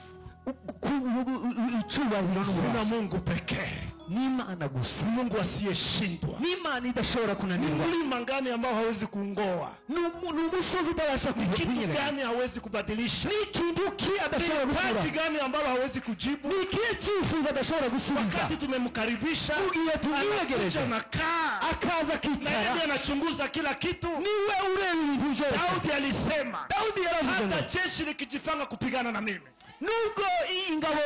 [SPEAKER 3] Icyubahiro
[SPEAKER 2] na Mungu pekee.
[SPEAKER 3] n'Imana gusa,
[SPEAKER 2] Mungu asiyeshindwa.
[SPEAKER 3] n'Imana idashobora
[SPEAKER 2] Ni
[SPEAKER 3] kunanirwa.
[SPEAKER 2] mlima gani ambao hawezi kuungoa?
[SPEAKER 3] Ni umusozi utabasha
[SPEAKER 2] Ni kitu
[SPEAKER 3] kunyeganyega.
[SPEAKER 2] gani hawezi kubadilisha?
[SPEAKER 3] Ni ikintu ki adashobora
[SPEAKER 2] Ni
[SPEAKER 3] gukora.
[SPEAKER 2] taji gani ambalo hawezi kujibu?
[SPEAKER 3] Ni ikihe cyifuzo adashobora gusubiza.
[SPEAKER 2] Wakati tumemkaribisha,
[SPEAKER 3] Tugiye tumwiyegereje,
[SPEAKER 2] anakuja nakaa
[SPEAKER 3] akaza
[SPEAKER 2] na
[SPEAKER 3] akicara,
[SPEAKER 2] yeye anachunguza kila kitu.
[SPEAKER 3] niwe ureba ibintu byose.
[SPEAKER 2] Daudi alisema,
[SPEAKER 3] Daudi yaravuze ngo,
[SPEAKER 2] hata jeshi likijipanga kupigana na mimi,
[SPEAKER 3] nubwo ingabo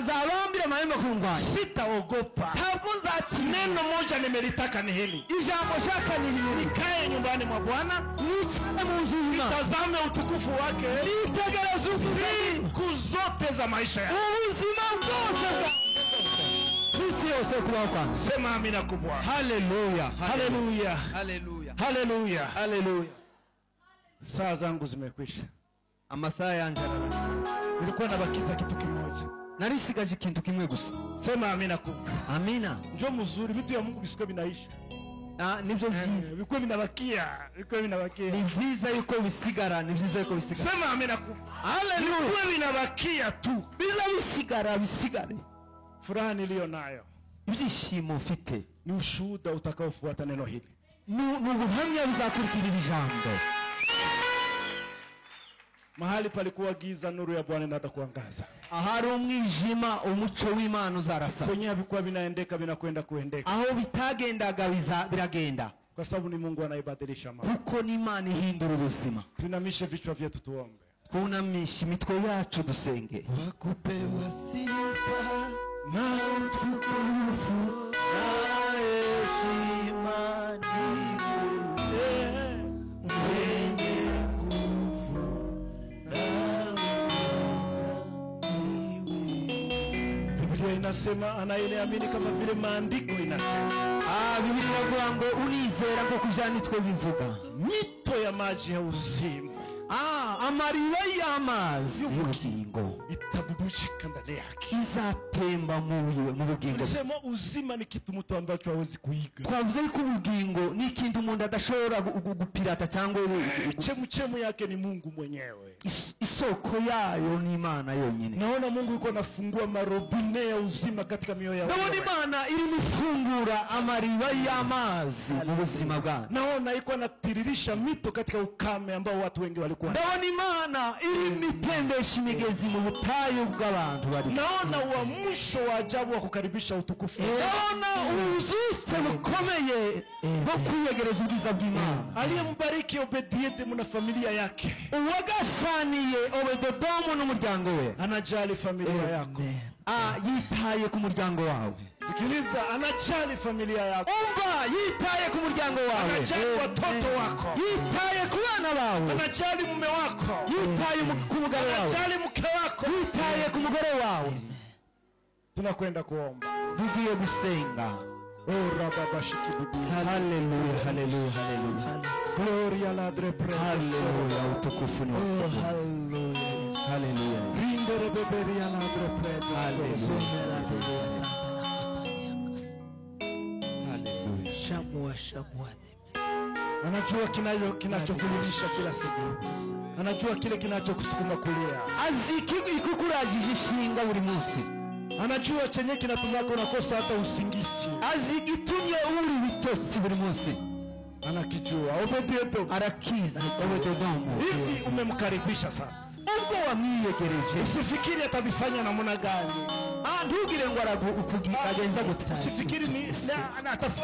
[SPEAKER 3] zabambira amahema ku ndwanya,
[SPEAKER 2] sitaogopa.
[SPEAKER 3] ntabwo nzatinya.
[SPEAKER 2] Neno moja nimelitaka ni hili:
[SPEAKER 3] Ijambo shaka ni rimwe,
[SPEAKER 2] nikae nyumbani mwa Bwana,
[SPEAKER 3] nicare mu nzu y'Imana,
[SPEAKER 2] tazame utukufu wake
[SPEAKER 3] nitegereze ubwiza
[SPEAKER 2] siku zote za maisha yangu.
[SPEAKER 3] ubuzima bwose bwa isi yose kubaho kwanjye.
[SPEAKER 2] Sema amina kubwa.
[SPEAKER 3] Haleluya,
[SPEAKER 2] Haleluya.
[SPEAKER 4] Haleluya.
[SPEAKER 2] Haleluya.
[SPEAKER 3] haleluya.
[SPEAKER 2] Saa zangu zimekwisha.
[SPEAKER 3] Amasaha yanjye ararangiye.
[SPEAKER 2] Nilikuwa nabakiza kitu kimoja.
[SPEAKER 3] Narisigaje ikintu kimwe gusa.
[SPEAKER 2] Sema amina kubwa.
[SPEAKER 3] Amina.
[SPEAKER 2] Njo mzuri, vitu ya Mungu visikuwe vinaisha.
[SPEAKER 3] Nibyo byiza.
[SPEAKER 2] Vikuwe vinabakia, vikuwe vinabakia.
[SPEAKER 3] Ni byiza yuko bisigara, ni byiza yuko bisigara.
[SPEAKER 2] Sema amina kubwa.
[SPEAKER 3] Haleluya.
[SPEAKER 2] Vikuwe vinabakia tu.
[SPEAKER 3] Biza bisigara, bisigare.
[SPEAKER 2] Furaha niliyo nayo
[SPEAKER 3] Ibyishimo ufite
[SPEAKER 2] ni ushuhuda utakaofuata neno hili.
[SPEAKER 3] ni ubuhamya buzakurikira iri jambo.
[SPEAKER 2] Mahali palikuwa giza, nuru ya Bwana inaenda kuangaza.
[SPEAKER 3] Ahari umwijima, umuco w'Imana uzarasa.
[SPEAKER 2] Kwenye havikuwa vinaendeka, vinakwenda kuendeka,
[SPEAKER 3] Aho bitagendaga biragenda,
[SPEAKER 2] kwa sababu ni Mungu anayebadilisha mambo.
[SPEAKER 3] kuko ni Imana ihindura ubuzima.
[SPEAKER 2] Tuinamishe vichwa vyetu tuombe.
[SPEAKER 3] Twunamishe imitwe yacu dusenge.
[SPEAKER 4] Wakupewa sifa
[SPEAKER 2] Na
[SPEAKER 3] Tukufu na heshima ni wewe mwenye nguvu na uweza ni wewe.
[SPEAKER 2] Biblia inasema anayeamini kama vile maandiko inasema,
[SPEAKER 3] Biblia iravuga ngo unizera nk'uko ibyanditswe bivuga.
[SPEAKER 2] mito ya maji ya uzima
[SPEAKER 3] Amariba y'amazi y'ubugingo
[SPEAKER 2] itabubujika ndani yake.
[SPEAKER 3] izatemba mu bugingo.
[SPEAKER 2] Tulisema uzima ni kitu mtu ambacho hawezi kuiga.
[SPEAKER 3] Twavuze ko ubugingo ni ikintu umuntu adashobora gupirata cyangwa
[SPEAKER 2] Chemu yake ni Mungu mwenyewe.
[SPEAKER 3] isoko yayo ni Imana yonyine.
[SPEAKER 2] Naona Mungu yuko anafungua marobine ya uzima katika mioyo ya
[SPEAKER 3] Ndabona
[SPEAKER 2] watu.
[SPEAKER 3] Imana irimo ifungura amariba y'amazi mu buzima bwacu.
[SPEAKER 2] Naona yuko anatiririsha mito katika ukame ambao watu wengi walikuwa.
[SPEAKER 3] Ndabona Imana irimo itembesha imigezi mu butayu bw'abantu bari.
[SPEAKER 2] Naona uamsho wa ajabu wa kukaribisha utukufu.
[SPEAKER 3] Ndabona ubuzutse bukomeye bwo kwiyegereza ubwiza bw'Imana.
[SPEAKER 2] Aliyembariki Obediedom na familia yake
[SPEAKER 3] Uwagasaniye Obededomu n'umuryango we
[SPEAKER 2] anajali familia yako.
[SPEAKER 3] yitaye ku muryango wawe.
[SPEAKER 2] Sikiliza, anajali familia yako,
[SPEAKER 3] Umva, yitaye ku muryango wawe,
[SPEAKER 2] anajali watoto wako,
[SPEAKER 3] yitaye ku bana bawe,
[SPEAKER 2] anajali mume wako,
[SPEAKER 3] yitaye ku mugabo wawe,
[SPEAKER 2] anajali mke wako.
[SPEAKER 3] yitaye ku mugore wawe.
[SPEAKER 2] Tunakwenda kuomba.
[SPEAKER 3] Tugiye gusenga.
[SPEAKER 2] Oh, rababashiki bibi.
[SPEAKER 3] Haleluya, haleluya, haleluya.
[SPEAKER 2] Gloria ladre preso.
[SPEAKER 3] Haleluya, utukufu ni
[SPEAKER 2] Oh,
[SPEAKER 3] wako.
[SPEAKER 2] hallelujah.
[SPEAKER 3] Haleluya.
[SPEAKER 2] Rindere beberia ladre preso.
[SPEAKER 3] Hallelujah. Haleluya.
[SPEAKER 1] Shamua.
[SPEAKER 2] Anajua kinachokulilisha kila siku. Anajua kile kinachokusukuma kulia.
[SPEAKER 1] azi ikikuraje ishinga buri munsi,
[SPEAKER 2] Anajua chenye kinatumaka unakosa hata usingizi.
[SPEAKER 1] azi igitumye uri bitotsi buri munsi,
[SPEAKER 2] Anakijua. Obedieto.
[SPEAKER 1] arakizi obedodomo.
[SPEAKER 2] Hivi umemkaribisha sasa.
[SPEAKER 1] ubwo wamwiyegereje,
[SPEAKER 2] Usifikiri atabifanya namna gani.
[SPEAKER 1] ntugire ngo agenza gute,
[SPEAKER 2] Usifikiri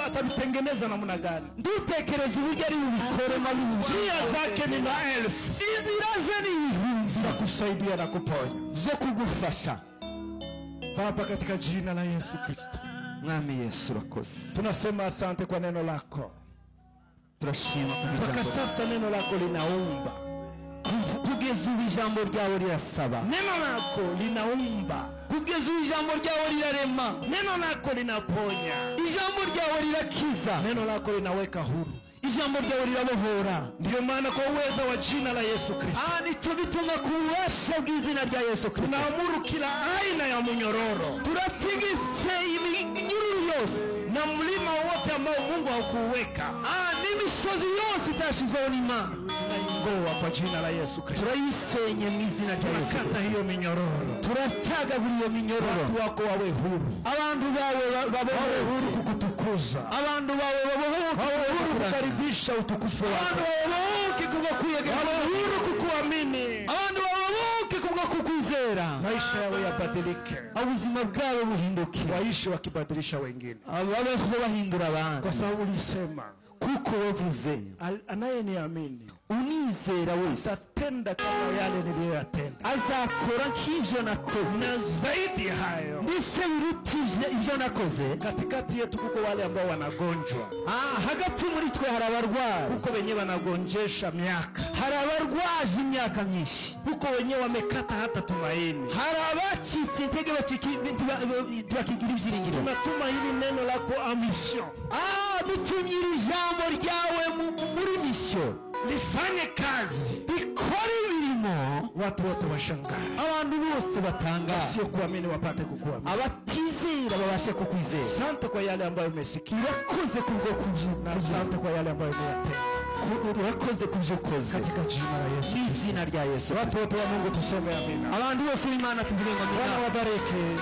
[SPEAKER 2] atabitengeneza namna gani.
[SPEAKER 1] ndutekereze uburyo ari bubikore mabi.
[SPEAKER 2] Njia zake ni maelfu.
[SPEAKER 1] inzira ze ni ibihumbi
[SPEAKER 2] Za kusaidia na kuponya.
[SPEAKER 1] zo kugufasha.
[SPEAKER 2] Baba, katika jina la Yesu Kristo,
[SPEAKER 1] Mwami Yesu urakoze,
[SPEAKER 2] tunasema asante kwa neno lako.
[SPEAKER 1] turashima
[SPEAKER 2] Mpaka
[SPEAKER 1] kubijambo
[SPEAKER 2] sasa neno lako linaumba.
[SPEAKER 1] kugeza ubu ijambo ryawe rirasaba,
[SPEAKER 2] Neno lako linaumba.
[SPEAKER 1] kugeza ubu ijambo ryawe rirarema,
[SPEAKER 2] Neno lako linaponya.
[SPEAKER 1] ijambo ryawe rirakiza,
[SPEAKER 2] Neno lako linaweka huru.
[SPEAKER 1] ijambo ryawe rirabohora.
[SPEAKER 2] Ndiyo maana kwa uweza wa jina la Yesu Kristo
[SPEAKER 1] nicyo gituma ku bubasha bw'izina rya Yesu Kristo
[SPEAKER 2] tunaamuru kila aina ya munyororo
[SPEAKER 1] turatigise iminyururu yose
[SPEAKER 2] na mlima wote ambao Mungu hakuuweka
[SPEAKER 1] n'imisozi yose itashizweho n'Imana,
[SPEAKER 2] tunaingoa kwa jina la Yesu Kristo.
[SPEAKER 1] turayisenye mu izina rya Yesu
[SPEAKER 2] Tunakata
[SPEAKER 1] Kristo,
[SPEAKER 2] hiyo minyororo.
[SPEAKER 1] turacyagagura iyo minyororo.
[SPEAKER 2] Watu wako wawe huru.
[SPEAKER 1] abantu bawe
[SPEAKER 2] Wawe
[SPEAKER 1] babohoke,
[SPEAKER 2] huru kukutukuza.
[SPEAKER 1] abantu bawe babohoke,
[SPEAKER 2] Wawe huru kukaribisha utukufu
[SPEAKER 1] abantu
[SPEAKER 2] wako.
[SPEAKER 1] bawe babohoke kubwo kwiyegeza,
[SPEAKER 2] Wawe huru kukuamini.
[SPEAKER 1] abantu bawe babohoke kubwo kukwizera,
[SPEAKER 2] Maisha yawe yabadilike.
[SPEAKER 1] ubuzima bwabo buhinduke,
[SPEAKER 2] Waishi wakibadilisha wengine.
[SPEAKER 1] babeho bahindura abandi,
[SPEAKER 2] Kwa sababu ulisema
[SPEAKER 1] kuko wavuze
[SPEAKER 2] anayeniamini
[SPEAKER 1] unizera wese
[SPEAKER 2] atatenda kama yale niliyoyatenda
[SPEAKER 1] azakora nk'ibyo nakoze
[SPEAKER 2] na zaidi ya hayo.
[SPEAKER 1] mbese biruta ibyo nakoze.
[SPEAKER 2] Katikati yetu kuko wale ambao wanagonjwa,
[SPEAKER 1] hagati muri twe hari abarwayi,
[SPEAKER 2] kuko wenyewe wanagonjesha miaka,
[SPEAKER 1] hari abarwaje imyaka myinshi,
[SPEAKER 2] kuko wenyewe wamekata hata tumaini.
[SPEAKER 1] hari abacitse intege bakigira ibyiringiro.
[SPEAKER 2] Tunatuma hili neno lako amisyon
[SPEAKER 1] dutumira ijambo ryawe muri misiyo,
[SPEAKER 2] lifanye kazi,
[SPEAKER 1] rikora imirimo,
[SPEAKER 2] watu wote washangae,
[SPEAKER 1] abantu bose batangaye,
[SPEAKER 2] sio kuamini wapate kukuamini.
[SPEAKER 1] abatizera babashe kukwizera.
[SPEAKER 2] Asante kwa yale ambayo umesikia
[SPEAKER 1] urakoze kubwo
[SPEAKER 2] na asante kwa yale ambayo umeyatenda,
[SPEAKER 1] urakoze kubyo ukoze
[SPEAKER 2] katika jina la Yesu.
[SPEAKER 1] n'izina rya Yesu.
[SPEAKER 2] Watu wote wa Mungu tuseme amina.
[SPEAKER 1] abantu bose b'Imana tuvuge ngo
[SPEAKER 2] Bwana
[SPEAKER 1] amina.
[SPEAKER 2] wabariki.